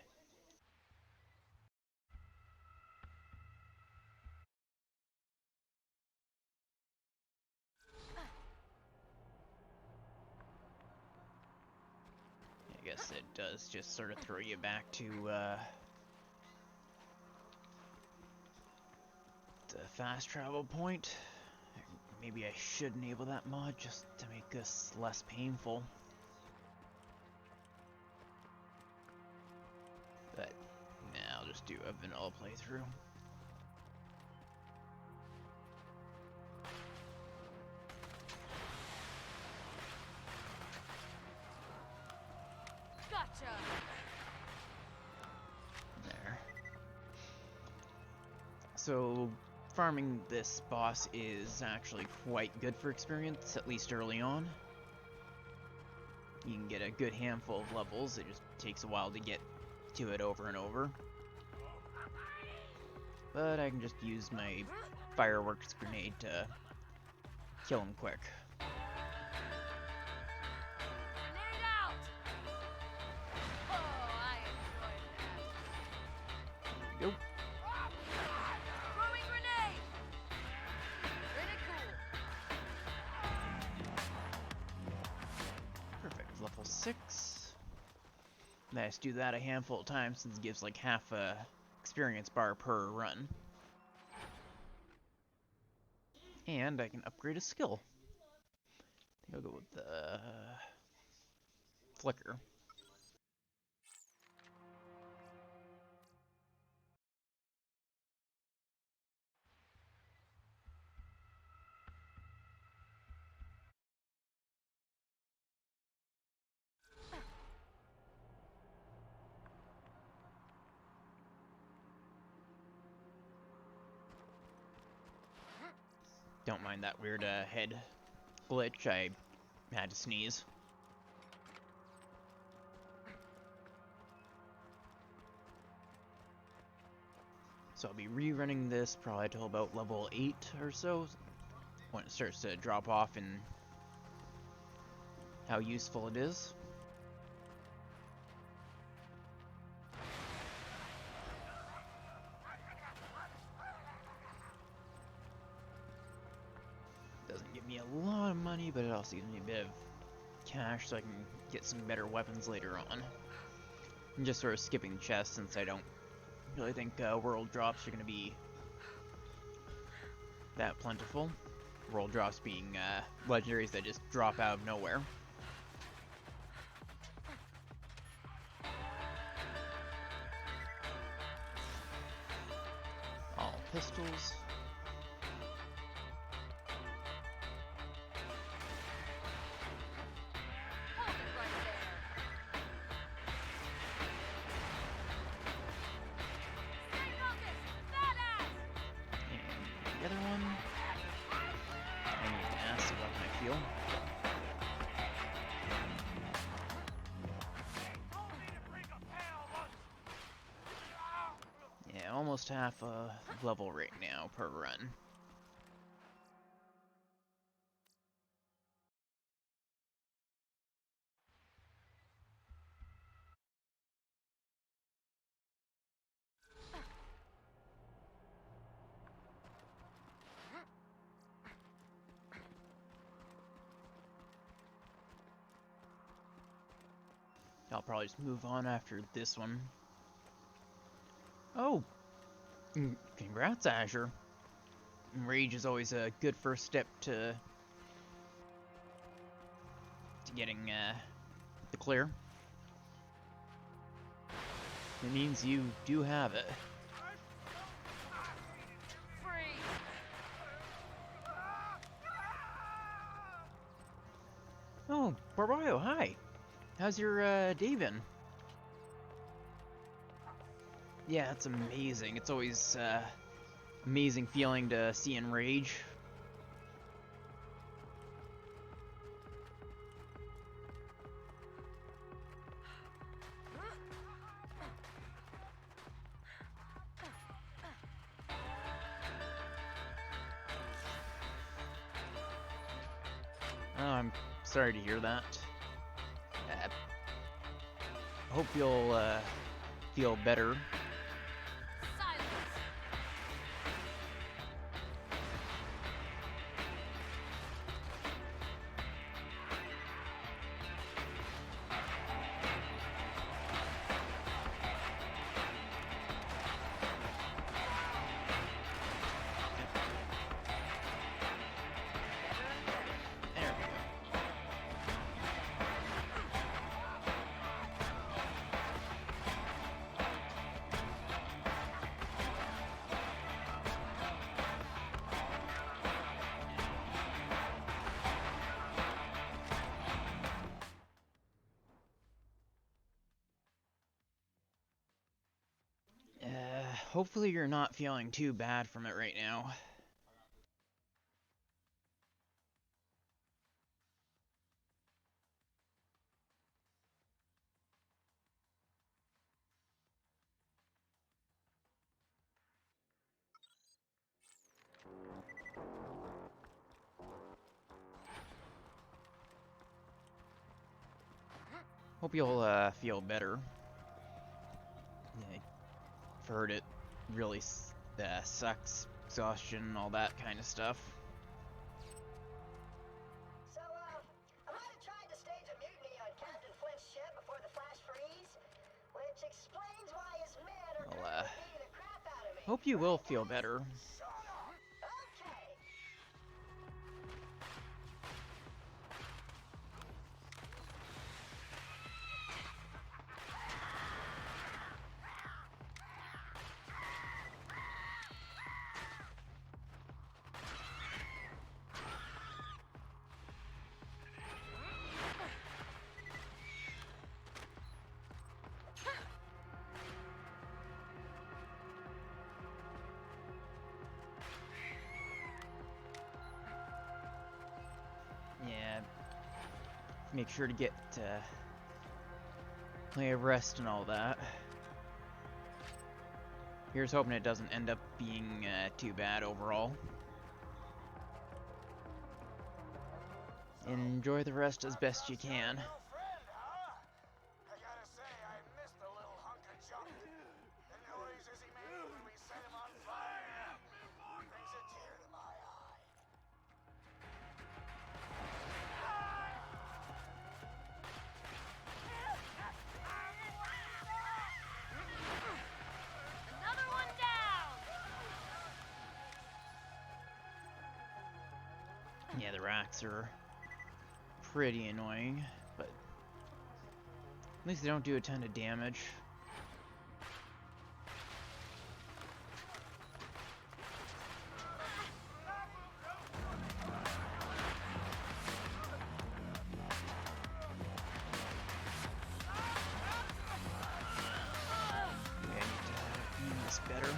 I guess it does just sort of throw you back to the fast travel point. Maybe I should enable that mod just to make this less painful. But nah, I'll just do a vanilla playthrough. Gotcha. There. So farming this boss is actually quite good for experience, at least early on. You can get a good handful of levels, it just takes a while to get to it over and over. But I can just use my fireworks grenade to kill him quick. Grenade out! Oh, I enjoyed that. There we go. Throwing grenade! Pretty cool. Perfect, level 6. Let's do that a handful of times since it gives like half a experience bar per run. And I can upgrade a skill. I think I'll go with the flicker. Don't mind that weird head glitch, I had to sneeze. So I'll be rerunning this probably till about level 8 or so, when it starts to drop off in how useful it is. Doesn't give me a lot of money, but it also gives me a bit of cash so I can get some better weapons later on. I'm just sort of skipping chests since I don't really think world drops are going to be that plentiful. World drops being legendaries that just drop out of nowhere. All pistols. Hold it right there. Stay focused! Badass! And the other one, I need to ask what I feel. Yeah, almost half a level right now per run. I'll probably just move on after this one. Oh! Congrats, Azure. Rage is always a good first step to to getting the clear. It means you do have it. Oh, Barbario, hi! How's your day been? Yeah, it's amazing. It's always amazing feeling to see in Rage. Oh, I'm sorry to hear that. I hope you'll feel better. There we go. Hopefully you're not feeling too bad from it right now. Hope you'll feel better. Yeah, I've heard it really sucks, exhaustion, all that kind of stuff. So, I might have tried to stage a mutiny on Captain Flint's ship before the flash freeze, which explains why his men are Well, beating the crap out of me. hope you will feel better. Okay. Yeah, make sure to get plenty of rest and all that. Here's hoping it doesn't end up being too bad overall. Enjoy the rest as best you can. New friend, huh? I gotta say, I missed the little hunk of junk. The noises he made when we set him on fire brings a tear to my eye. Another one down! Yeah, the racks are pretty annoying, but at least they don't do a ton of damage. Yeah, I need to aim this better.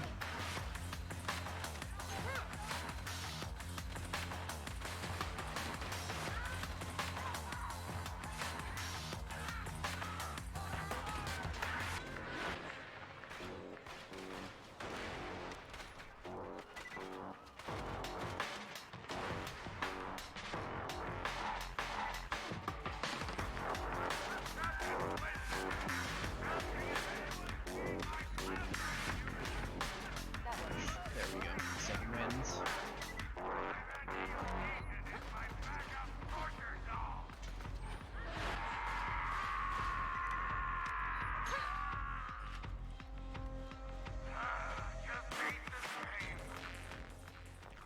There we go. Second wins.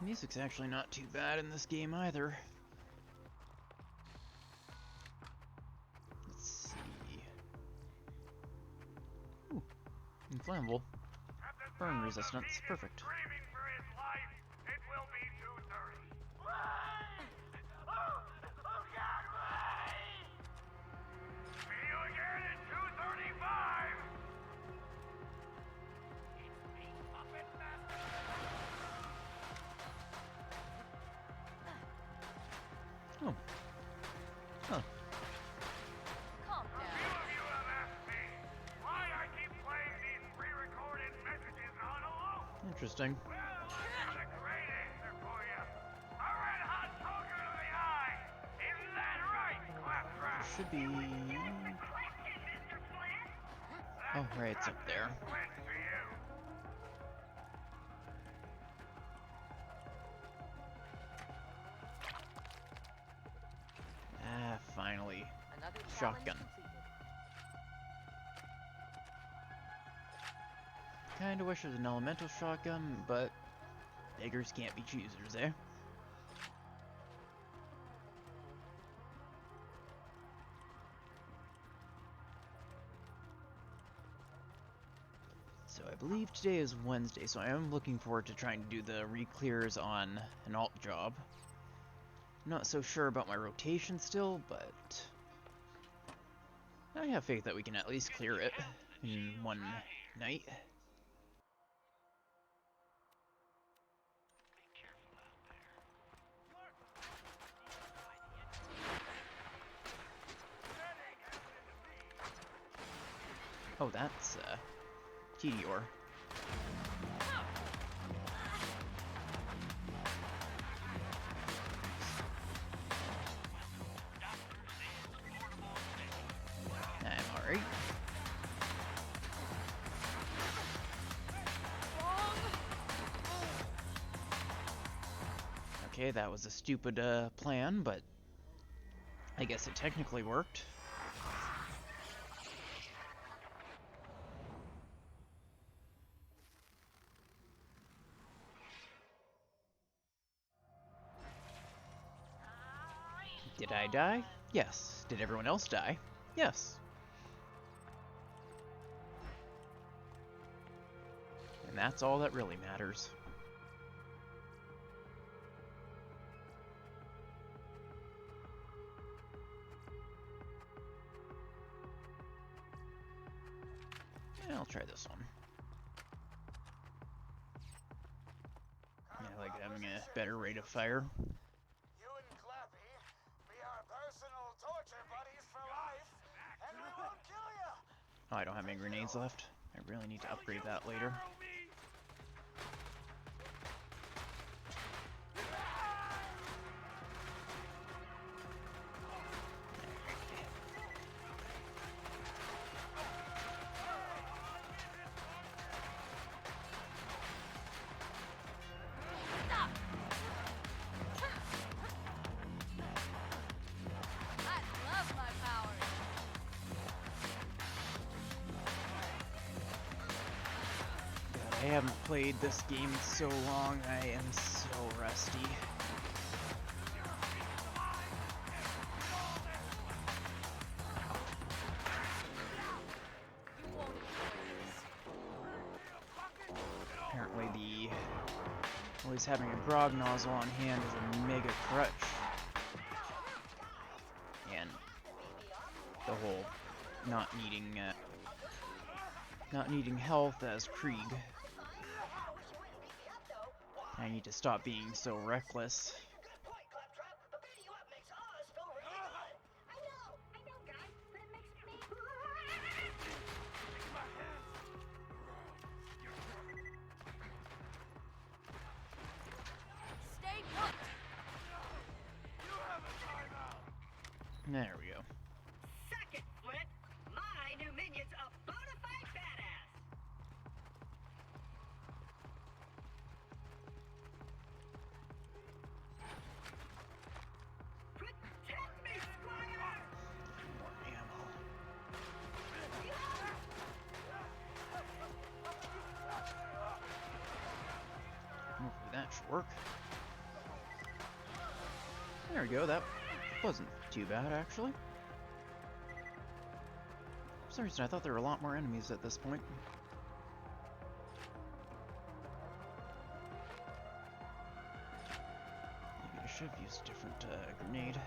Music's actually not too bad in this game either. flammable. Burn resistance, perfect. Screaming for his life. It will be 2:30. Oh God, wait! See you again at 2:35. It's me, puppet master. Oh. Huh. Calm A down. few of you have asked me why I keep playing these pre-recorded messages on a loop. Interesting. Well, I got a great answer for you. A red-hot poker to the eye. Isn't that right, Claptrap? Should be... Oh, right, it's up there. Went to you. Ah, finally. Another Shotgun. challenge completed. Kinda wish it was an elemental shotgun, but beggars can't be choosers, eh? So I believe today is Wednesday, so I am looking forward to trying to do the re-clears on an alt job. Not so sure about my rotation still, but I have faith that we can at least clear it in one night. Oh, that's Tedior. I'm alright. Okay, that was a stupid plan, but I guess it technically worked. Did I die? Yes. Did everyone else die? Yes. And that's all that really matters. Yeah, I'll try this one. I like having a better rate of fire. You and Clappy be our personal torture buddies for life, and we won't kill you. Oh, I don't have any grenades left. I really need to upgrade that later. I love my powers. God, I haven't played this game in so long. I am so rusty. You won't enjoy this. Apparently the always having a grog nozzle on hand is a mega crutch. And the whole not needing health as Krieg. I need to stop being so reckless. Good point, Claptrap, but beating you up makes all of us feel really good. I know, guys, but it makes me... Stay put. There we go. Second, Flint, my new minion's a bona fide badass. Protect me, Squire! More ammo. Hopefully that should work. There we go, that wasn't too bad actually. For some reason I thought there were a lot more enemies at this point. should have used a different grenade.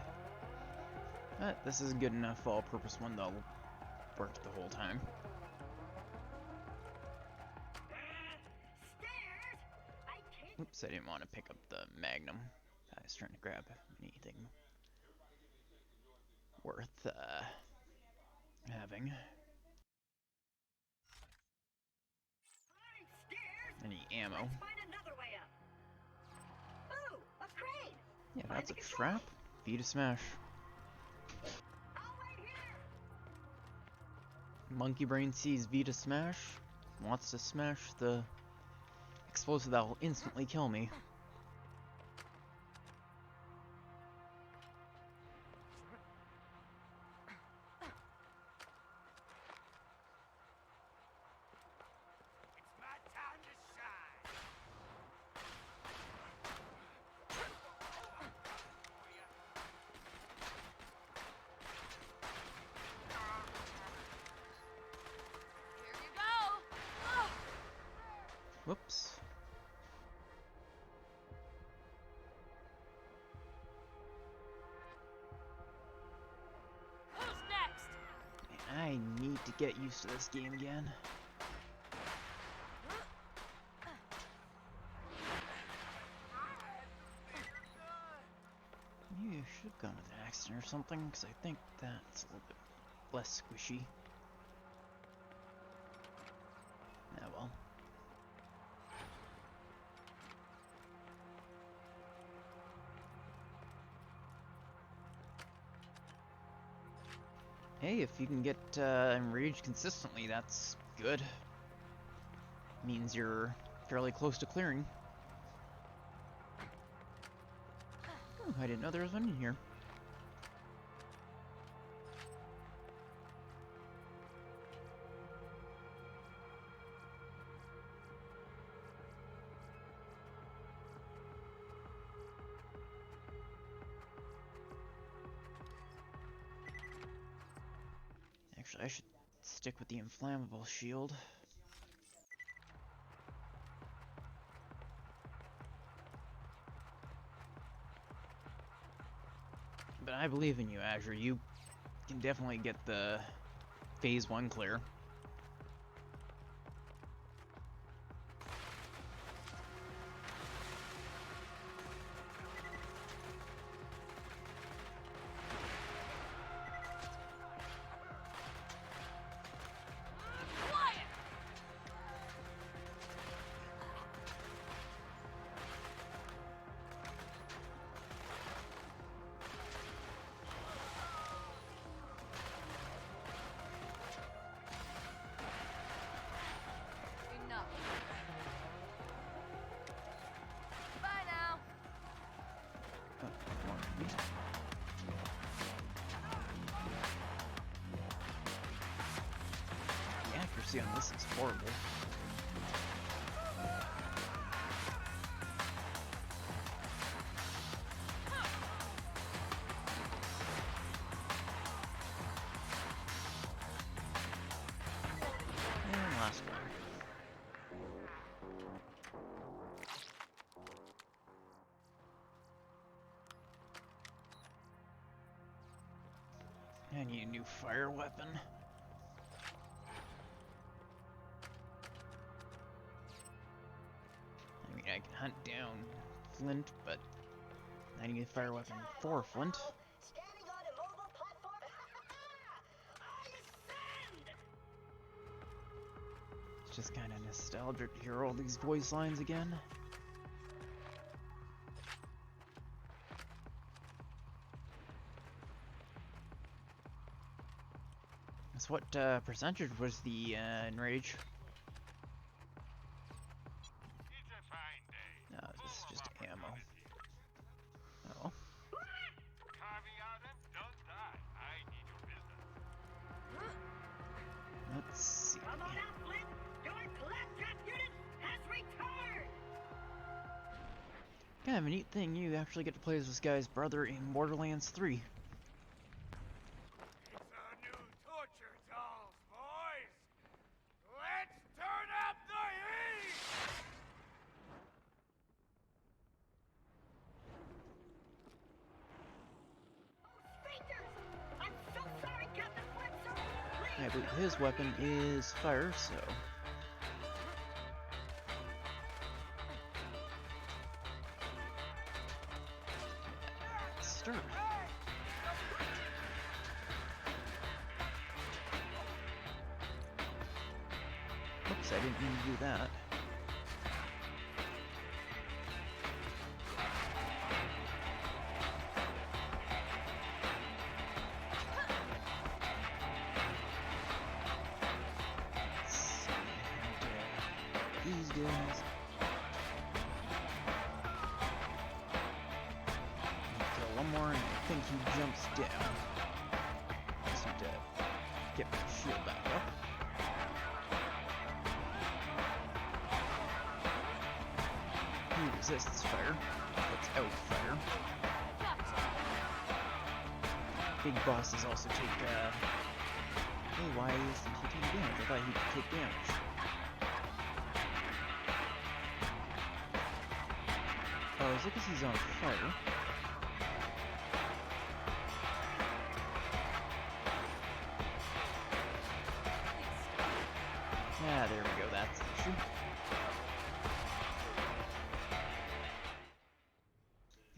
But this is a good enough all-purpose one that'll work the whole time. Stairs! I can't. Oops, I didn't want to pick up the Magnum. I was trying to grab anything worth having. Flying stairs! Any ammo. Let's find another way up. Ooh, a crane! Yeah, Find that's the a controls. trap. V to smash. I'll wait here. Monkey Brain sees V to smash. Wants to smash the explosive that will instantly kill me. It's my time to shine. Here you go! Oh, Whoops. who's next? I need to get used to this game again. Maybe I should have gone with an accident or something, because I think that's a little bit less squishy. Ah well. Hey, if you can get enraged consistently, that's good. Means you're fairly close to clearing. Oh, I didn't know there was one in here. Actually, I should stick with the inflammable shield. But I believe in you, Azure. You can definitely get the Phase 1 clear. Quiet! Enough. Bye now. Oh, more enemies. The accuracy on this is horrible. And last one. I need a new fire weapon. I mean, I can hunt down Flint, but I need a fire weapon for Flint. Standing on a mobile platform. I ascend! It's just kind of nostalgic to hear all these voice lines again. So what percentage was the enrage? It's a fine day. No, this is just ammo. Oh, Caveat emptor. I need your business. let's see. Come on out, Flint! Your claptrap unit has returned! Kind of a neat thing, you actually get to play as this guy's brother in Borderlands 3. It's our new torture dolls, boys. Let's turn up the heat. believe his weapon is fire, so... Start. Oops, I didn't mean to do that. These guys. Kill one more, and I think he jumps down. Just need to get my shield back up. He resists fire. Puts out fire. Big bosses also take, Hey, why isn't he taking damage? I thought he could take damage. Oh, is it because he's on fire? Ah, there we go, that's the issue.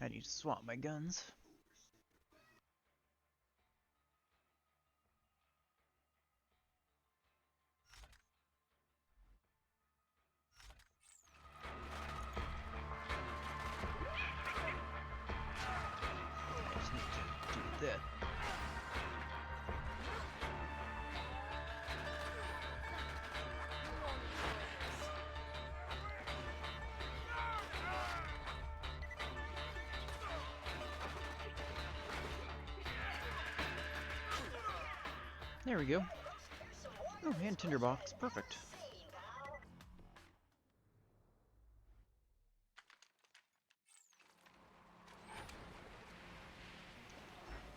I need to swap my guns. I just need to do that. There we go. Oh, and tinderbox. Perfect.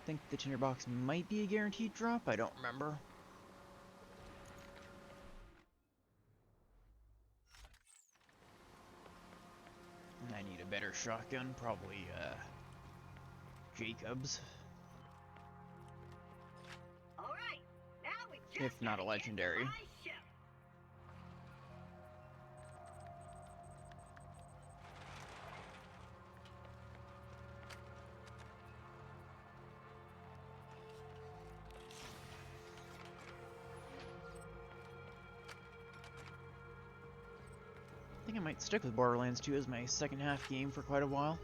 I think the tinderbox might be a guaranteed drop. I don't remember. I need a better shotgun. Probably, Jacob's. If not a legendary. I think I might stick with Borderlands 2 as my second half game for quite a while.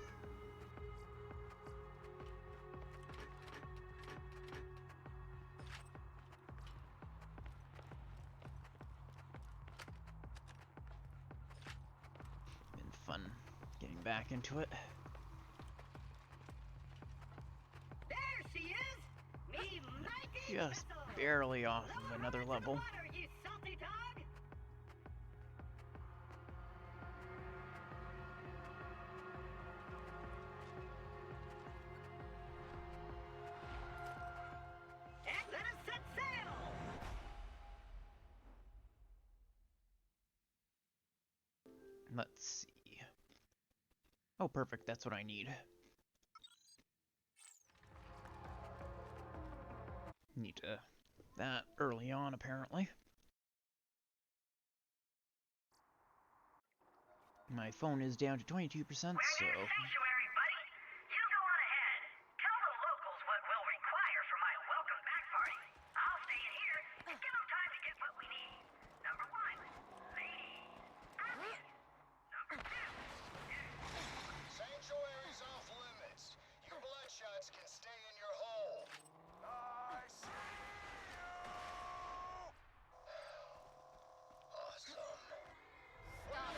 Fun getting back into it. There she is! Me mighty Just missile! barely off of another level. Water, you salty dog! And let us set sail! Let's see. Oh, perfect. That's what I need. Need to that early on, apparently. My phone is down to 22%, so... Sanctuary, buddy. You go on ahead. Tell the locals what we'll require for my welcome back party. I'll stay in here and give them time to get what we need. Number 1, ladies. Number 2, Sanctuary's off limits. You bloodshots can stay in your hole. I see you! Awesome. Well,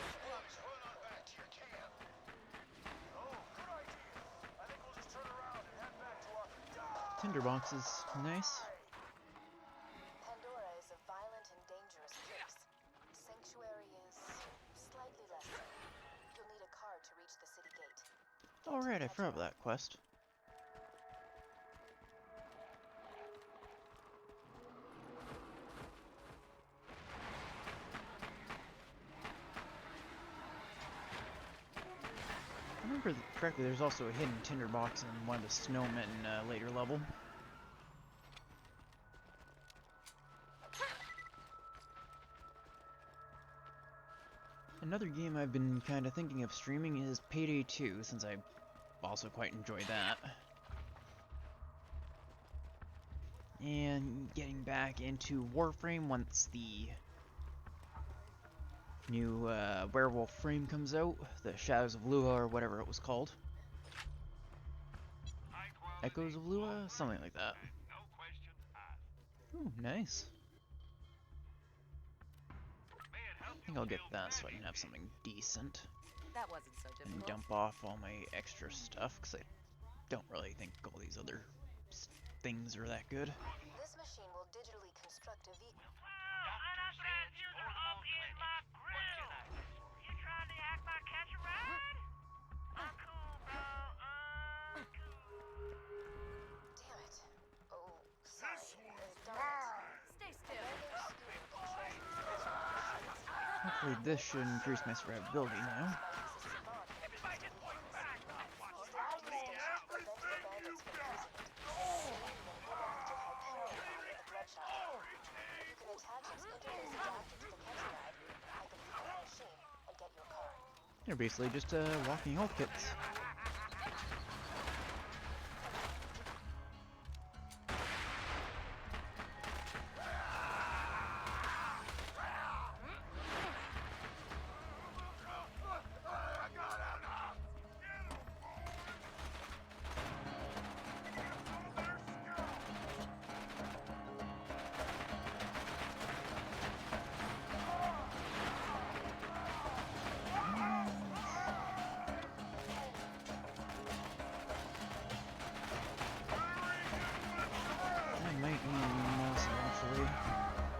just run on back to your camp. Oh, good idea. I think we'll just turn around and head back to our... Tinderbox is nice. Pandora is a violent and dangerous place. Sanctuary is slightly less so. You'll need a card to reach the city gate. Alright, I forgot about that quest. If I remember correctly, there's also a hidden tinderbox in one of the snowmen later level. Another game I've been kind of thinking of streaming is Payday 2, since I also quite enjoy that. And getting back into Warframe once the new werewolf frame comes out, the Shadows of Lua or whatever it was called. Echoes of Lua? Something like that. Ooh, nice. I think I'll get that so I can have something decent. That wasn't so And difficult. dump off all my extra stuff, because I don't really think all these other things are that good. This machine will digitally construct a vehicle. Damn it. Oh, sorry. Darn it. Stay still. Hopefully this should increase my survivability now. They're basically just walking health kits.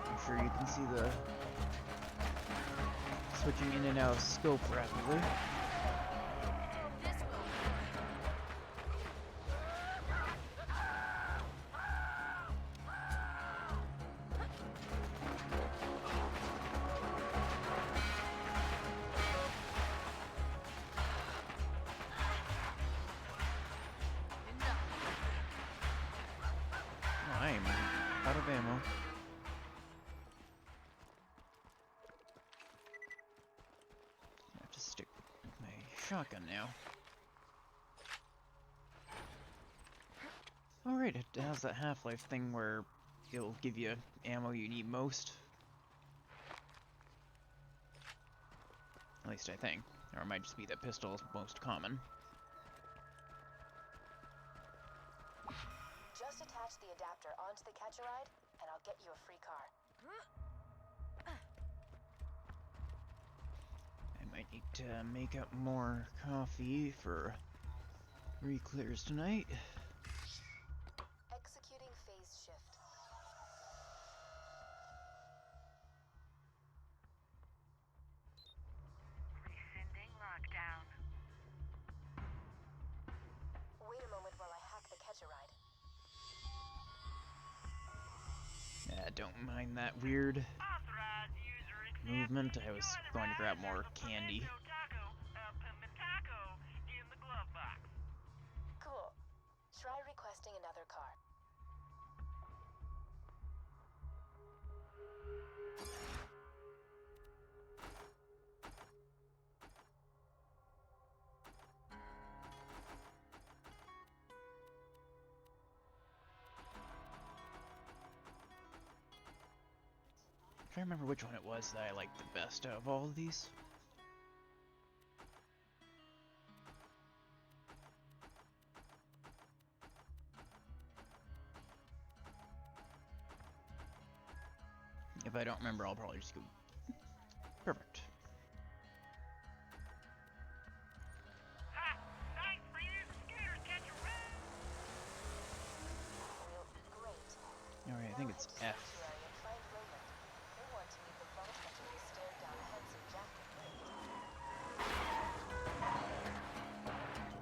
I'm sure you can see the switching in and out of scope rapidly. I'm out of ammo. I have to stick with my shotgun now. Alright, it has that Half-Life thing where it'll give you ammo you need most. At least I think. Or it might just be that pistol's most common. Just attach the adapter onto the catch-a-ride, and I'll get you a free car. I might need to make up more coffee for re-clears tonight. Executing phase shift. Rescinding lockdown. Wait a moment while I hack the catch-a-ride. Don't mind that weird movement. I was going to grab more candy. Cool. Try requesting another car. I'm trying to remember which one it was that I liked the best out of all of these. If I don't remember, I'll probably just go. Perfect. Alright, I think it's F.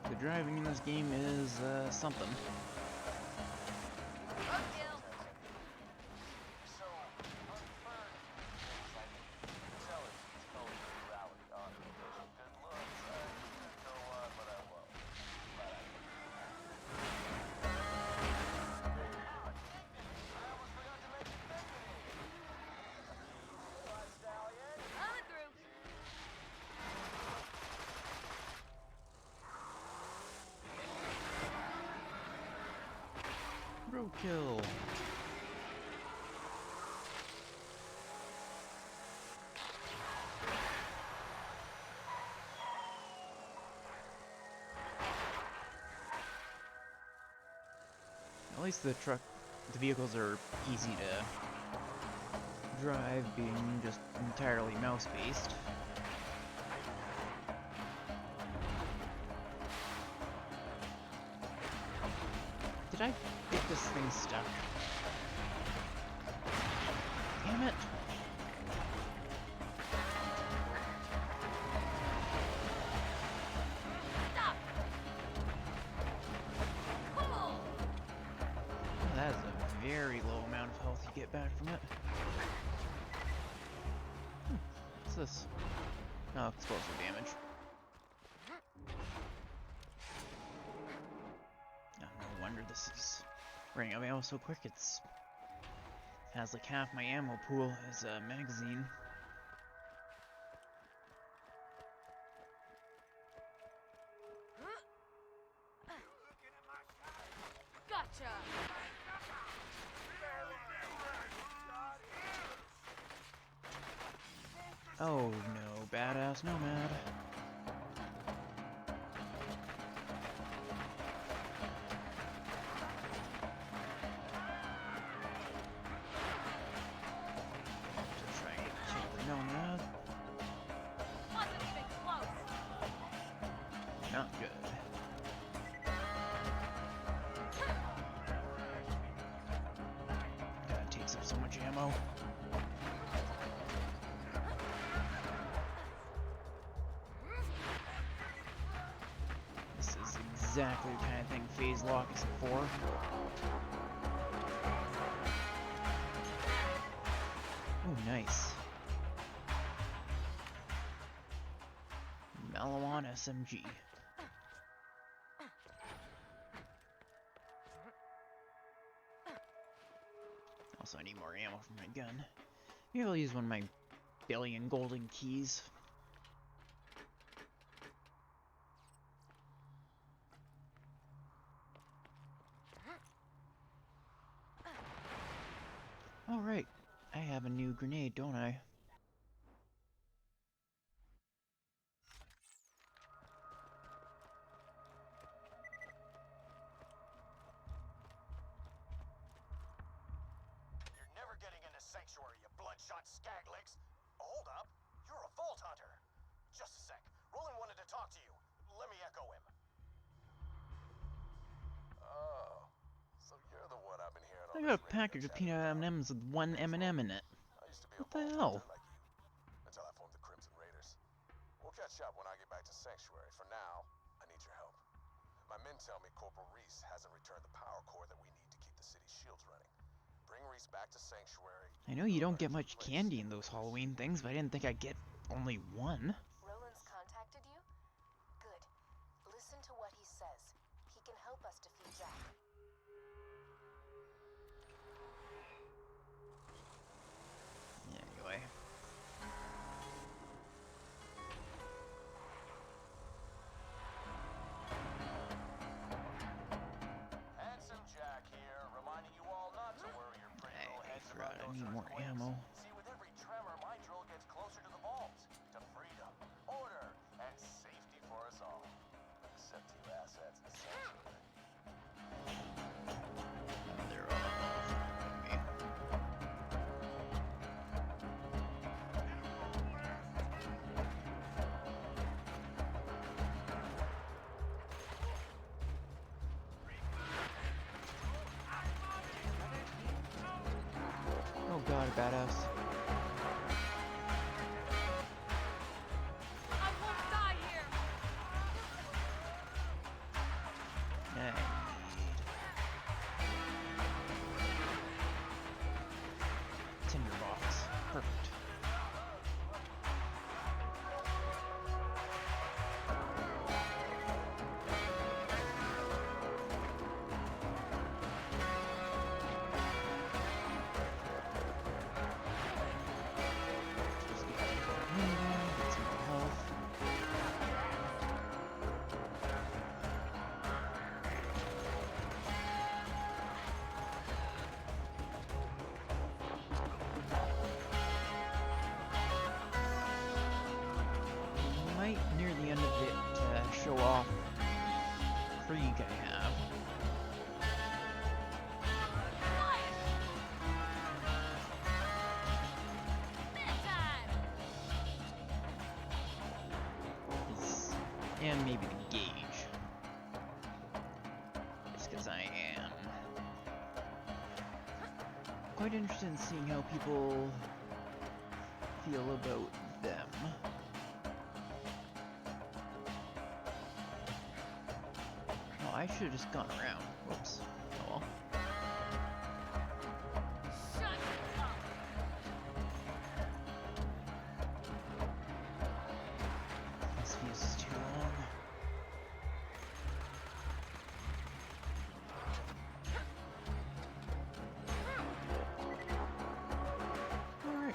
The driving in this game is something. Hero kill. At least the vehicles are easy to drive, being just entirely mouse-based. Did I get this thing stuck? Damn it! That is a very low amount of health you get back from it. What's this? Oh, explosive damage. Oh, no wonder this is running out of ammo so quick. It's has like half my ammo pool as a magazine. Gotcha! Oh no, badass nomad. To try and kill the nomad. Wasn't even close! Not good. God, it takes up so much ammo. This is exactly the kind of thing phase lock is for. Oh, nice. Malawan SMG. Also, I need more ammo for my gun. Maybe I'll use one of my billion golden keys. Alright, I have a new grenade, don't I? You're never getting into Sanctuary, you bloodshot skaglicks. Hold up. You're a Vault Hunter. Just a sec. Roland wanted to talk to you. Let me echo him. Oh. So you're the one I've been hearing I got a package of peanut M&Ms with one M&M in it. I used to be What a the Vault hell? Hunter like you. Until I formed the Crimson Raiders. We'll catch up when I get back to Sanctuary. For now, I need your help. My men tell me Corporal Reese hasn't returned the power core that we need to keep the city's shields running. Bring Reese back to Sanctuary. I know you don't get much candy in those Halloween things, but I didn't think I'd get only one. Roland's contacted you? Good. Listen to what he says. He can help us defeat Jack. Anyway. Handsome Jack here, reminding you all not to worry your pretty Hey, little heads forgot about I those need more earthquakes. ammo. See, with every tremor, my drill gets closer to the vault, to freedom, order, and safety for us all. Except you assets in Sanctuary. They're all me. Oh god, a badass. I won't die here! I need tinderbox. Perfect. think I have. And maybe the gauge. Just because I am quite interested in seeing how people feel about them. Oh, I should have just gone around. Whoops. Oh well. This fuse is too long. Alright.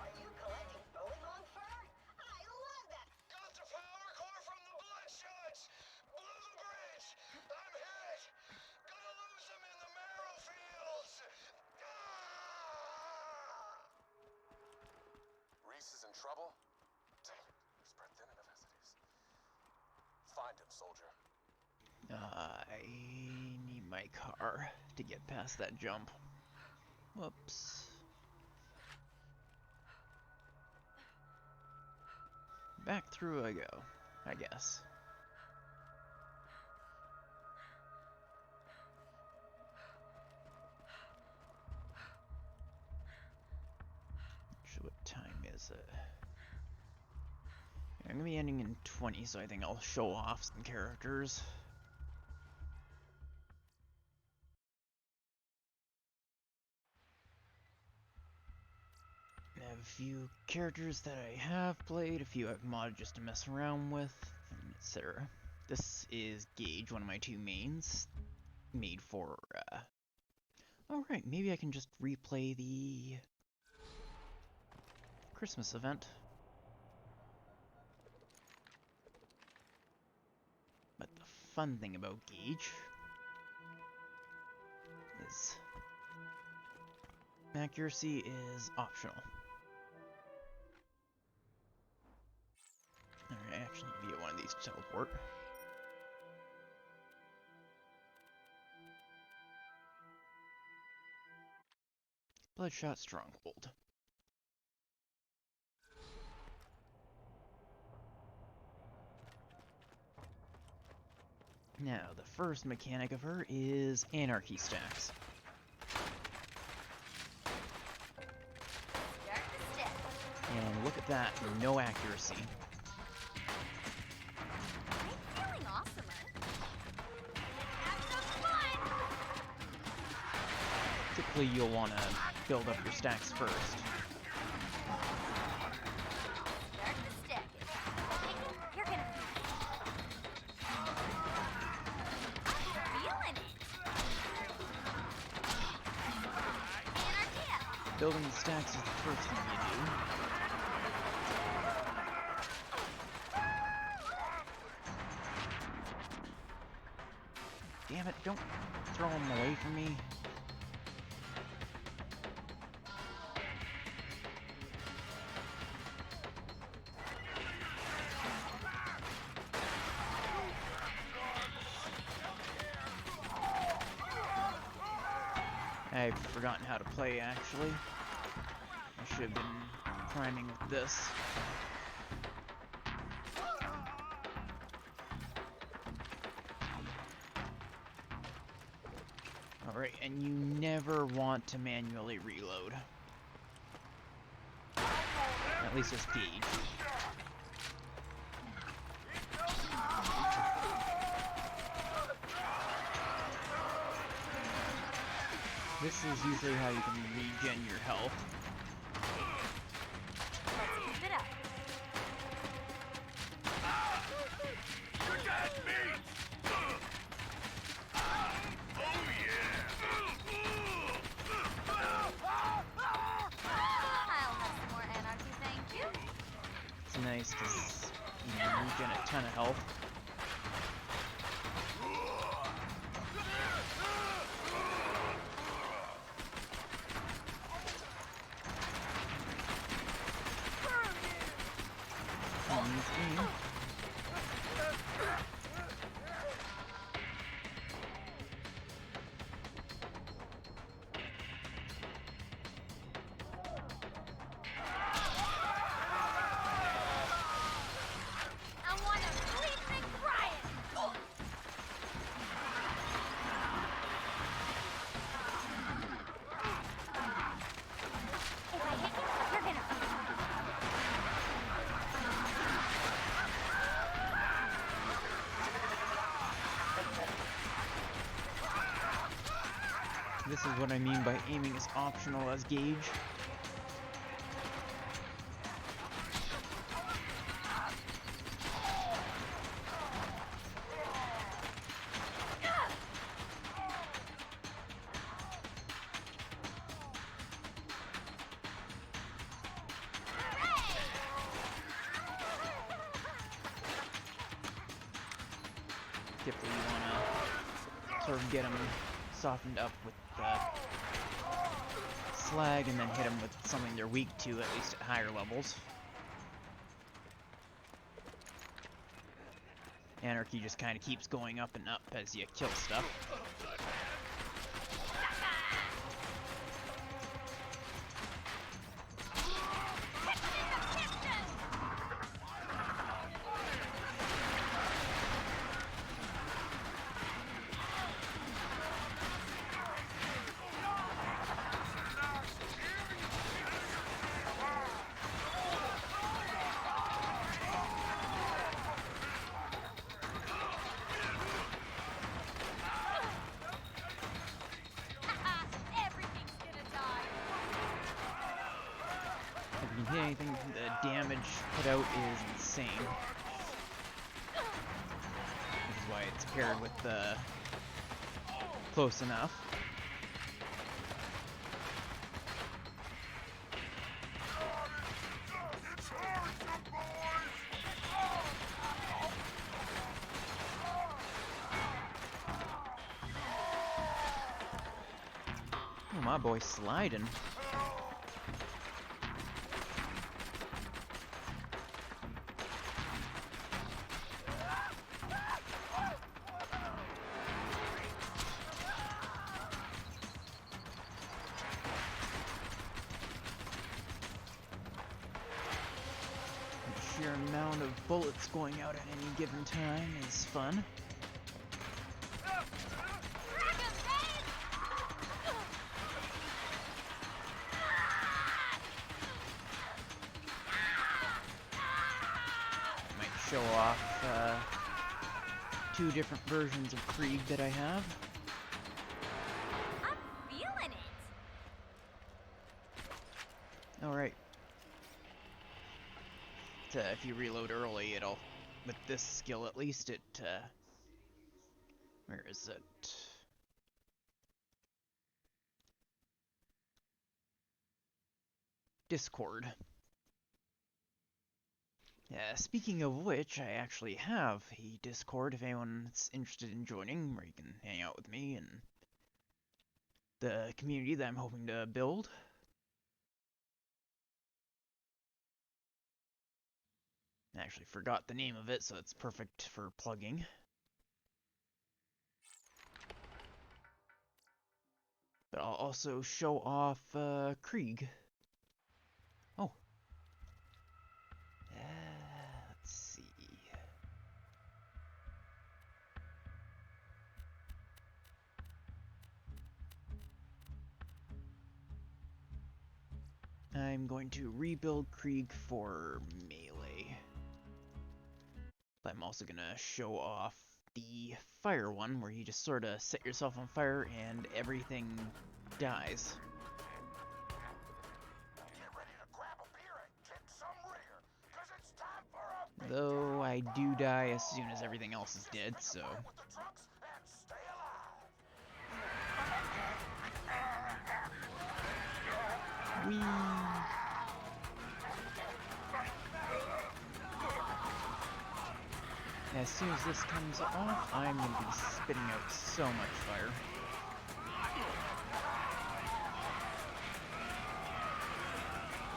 Are you collecting Bowling fur? I love that! Got the power core from the Bloodshots! Blew the bridge! I'm hit! Gonna lose them in the marrow fields! Ah! Reese is in trouble? Dang it, spread thin enough as it is. Find him, soldier. I need my car to get past that jump. Whoops. Back through I go, I guess. Actually, what time is it? I'm gonna be ending in 20, so I think I'll show off some characters. I have a few characters that I have played, a few I've modded just to mess around with, etc. This is Gage, one of my two mains, made for, alright, maybe I can just replay the Christmas event. But the fun thing about Gage is accuracy is optional. Alright, I actually need to get one of these to teleport. Bloodshot Stronghold. Now, the first mechanic of her is anarchy stacks. And look at that, no accuracy. I'm feeling awesomer. Have some fun! Typically, you'll want to build up your stacks first. Start the stick. You're gonna I'm feeling it. Anarchia. Building the stacks is the first thing you do. Damn it, don't throw them away from me. I've forgotten how to play, actually. I should have been priming with this. Alright, and you never want to manually reload. At least as Gage. This is usually how you can regen your health. Let's keep it up. You're dead meat! Oh I'll have some more anarchy, thank you. It's nice because you can regen a ton of health. This is what I mean by aiming is optional as gauge. Typically you want to sort of get them softened up with slag and then hit them with something they're weak to, at least at higher levels. Anarchy just kind of keeps going up and up as you kill stuff. If you can hit anything, the damage put out is insane. This is why it's paired with the close enough. Oh, my boy's sliding. The sheer amount of bullets going out at any given time is fun. Show off two different versions of Krieg that I have. I'm feeling it. Alright. If you reload early, it'll, with this skill at least, where is it? Discord. Speaking of which, I actually have a Discord if anyone's interested in joining, where you can hang out with me and the community that I'm hoping to build. I actually forgot the name of it, so it's perfect for plugging. But I'll also show off Krieg. Oh. Let's see. I'm going to rebuild Krieg for melee. But I'm also going to show off the fire one, where you just sort of set yourself on fire and everything dies. Though I do die as soon as everything else is dead, so... Whee! As soon as this comes off, I'm going to be spitting out so much fire.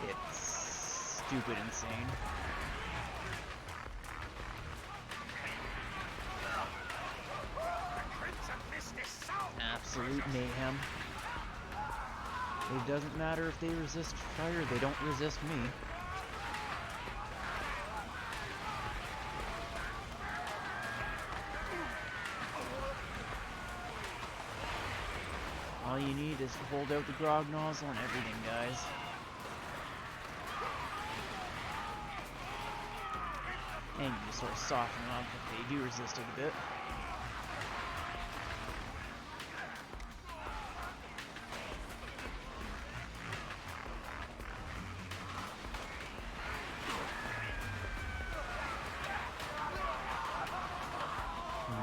It's stupid insane. Absolute mayhem. It doesn't matter if they resist fire, they don't resist me. All you need is to hold out the grog nozzle and everything dies. And you just sort of soften them up if they do resist it a bit.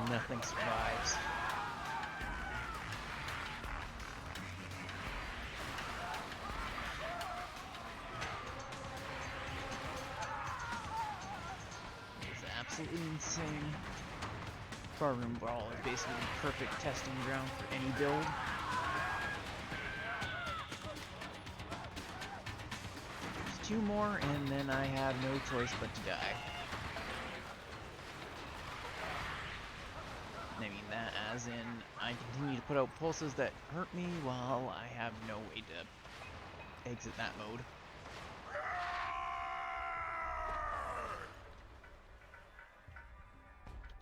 Nothing survives. It's absolutely insane. Barroom Brawl is basically the perfect testing ground for any build. There's 2 more, and then I have no choice but to die. I mean that as in, I continue to put out pulses that hurt me while I have no way to exit that mode.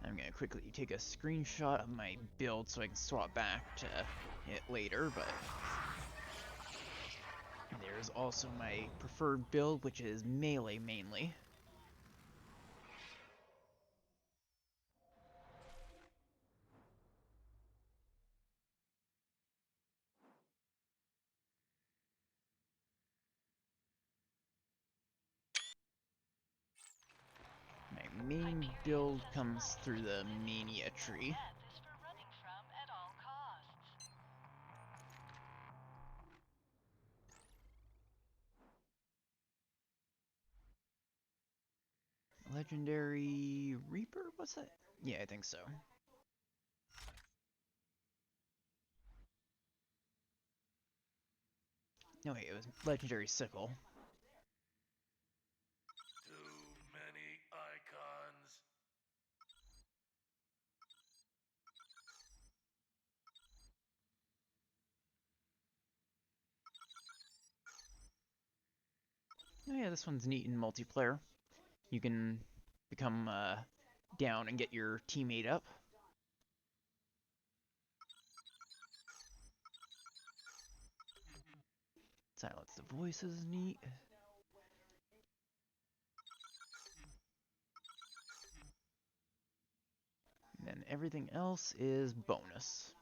I'm gonna quickly take a screenshot of my build so I can swap back to it later, but there's also my preferred build, which is melee mainly. My main build comes through the mania tree. Legendary Reaper? What's that? Yeah, I think so. No, wait, it was Legendary Sickle. Too many icons. Oh yeah, this one's neat in multiplayer. You can become down and get your teammate up. Silence the voices is neat. And then everything else is bonus.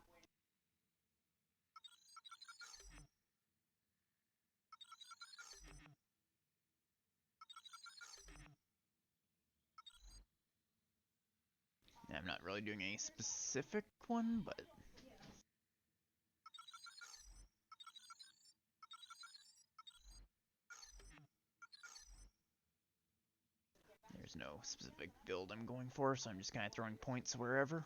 I'm not really doing any specific one, but there's no specific build I'm going for, so I'm just kind of throwing points wherever.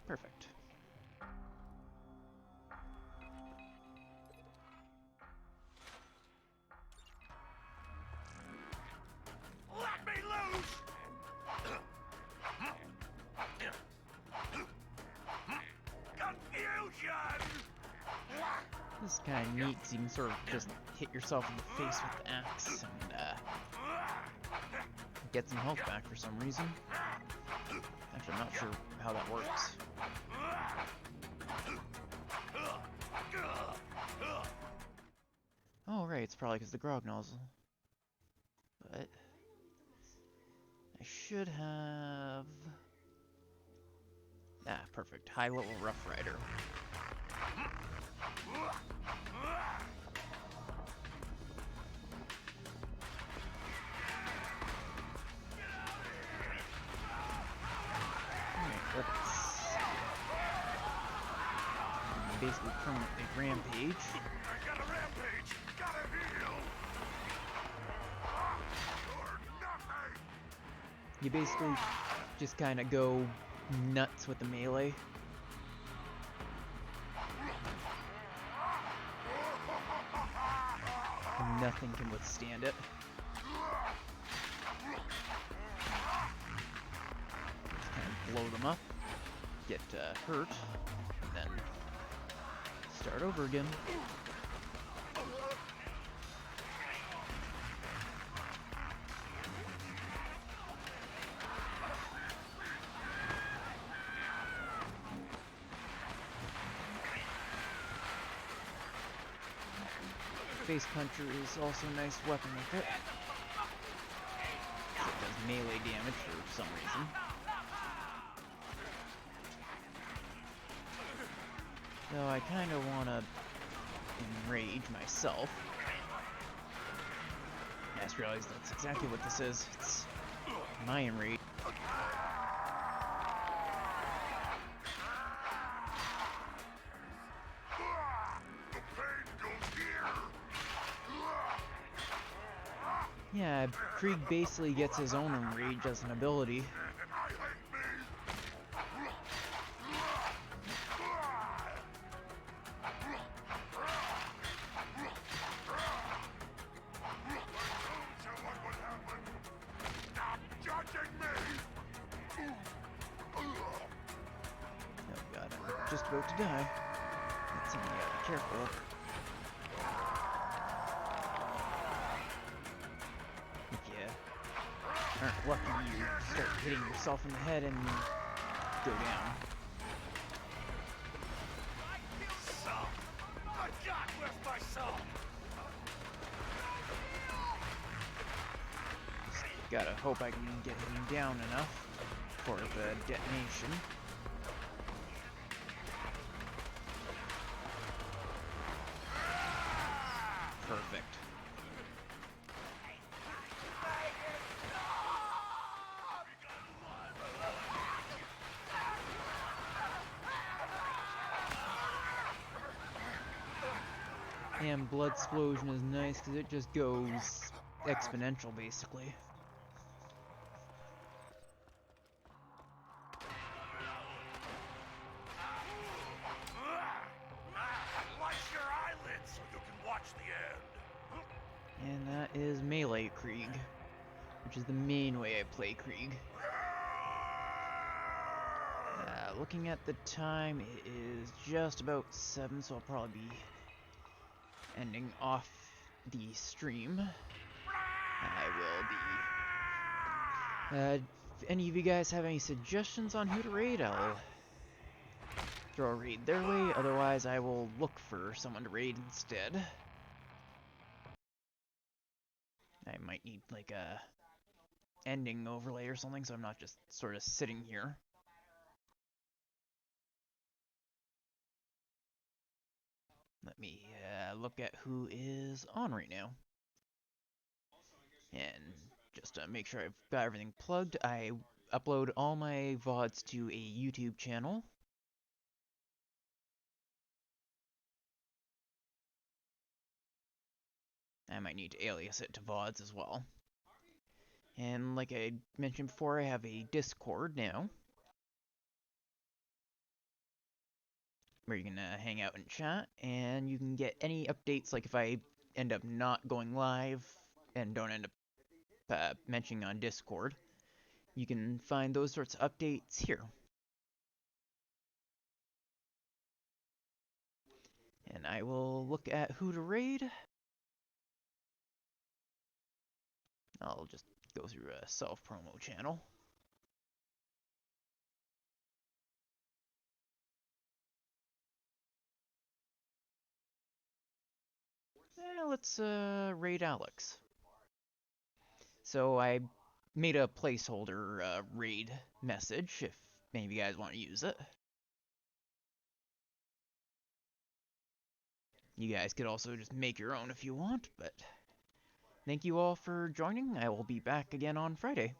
Perfect. Let me loose! Confusion! This is kind of neat because you can sort of just hit yourself in the face with the axe and get some health back for some reason. Actually, I'm not sure how that works. Oh, right, it's probably because the grog nozzle. But I should have... Ah, perfect. High-level Rough Rider. Alright, let's... basically permanently rampage. I got a rampage! Gotta heal! Or nothing! You basically just kind of go nuts with the melee. Nothing can withstand it. Just kind of blow them up, get hurt, and then start over again. Face Puncher is also a nice weapon with it. It does melee damage for some reason. Though I kind of want to enrage myself. I just realized that's exactly what this is. It's my enrage. Yeah, Krieg basically gets his own enrage as an ability. Oh god, I'm just about to die. That's something I gotta be careful of. If you aren't lucky, you start hitting yourself in the head and go down. Just gotta hope I can get him down enough for the detonation. Perfect. And blood explosion is nice because it just goes exponential basically. Light your eyelids so you can watch the end. And that is melee Krieg, which is the main way I play Krieg. Looking at the time, it is just about 7, so I'll probably be ending off the stream. I will be. If any of you guys have any suggestions on who to raid, I'll throw a raid their way. Otherwise, I will look for someone to raid instead. I might need like a ending overlay or something, so I'm not just sort of sitting here. Let me look at who is on right now. And just to make sure I've got everything plugged, I upload all my VODs to a YouTube channel. I might need to alias it to VODs as well. And like I mentioned before, I have a Discord now, where you can hang out and chat, and you can get any updates, like if I end up not going live and don't end up mentioning on Discord, you can find those sorts of updates here. And I will look at who to raid. I'll just go through a self-promo channel. Let's raid Alex. So I made a placeholder raid message if any of you guys want to use it. You guys could also just make your own if you want, but thank you all for joining. I will be back again on Friday.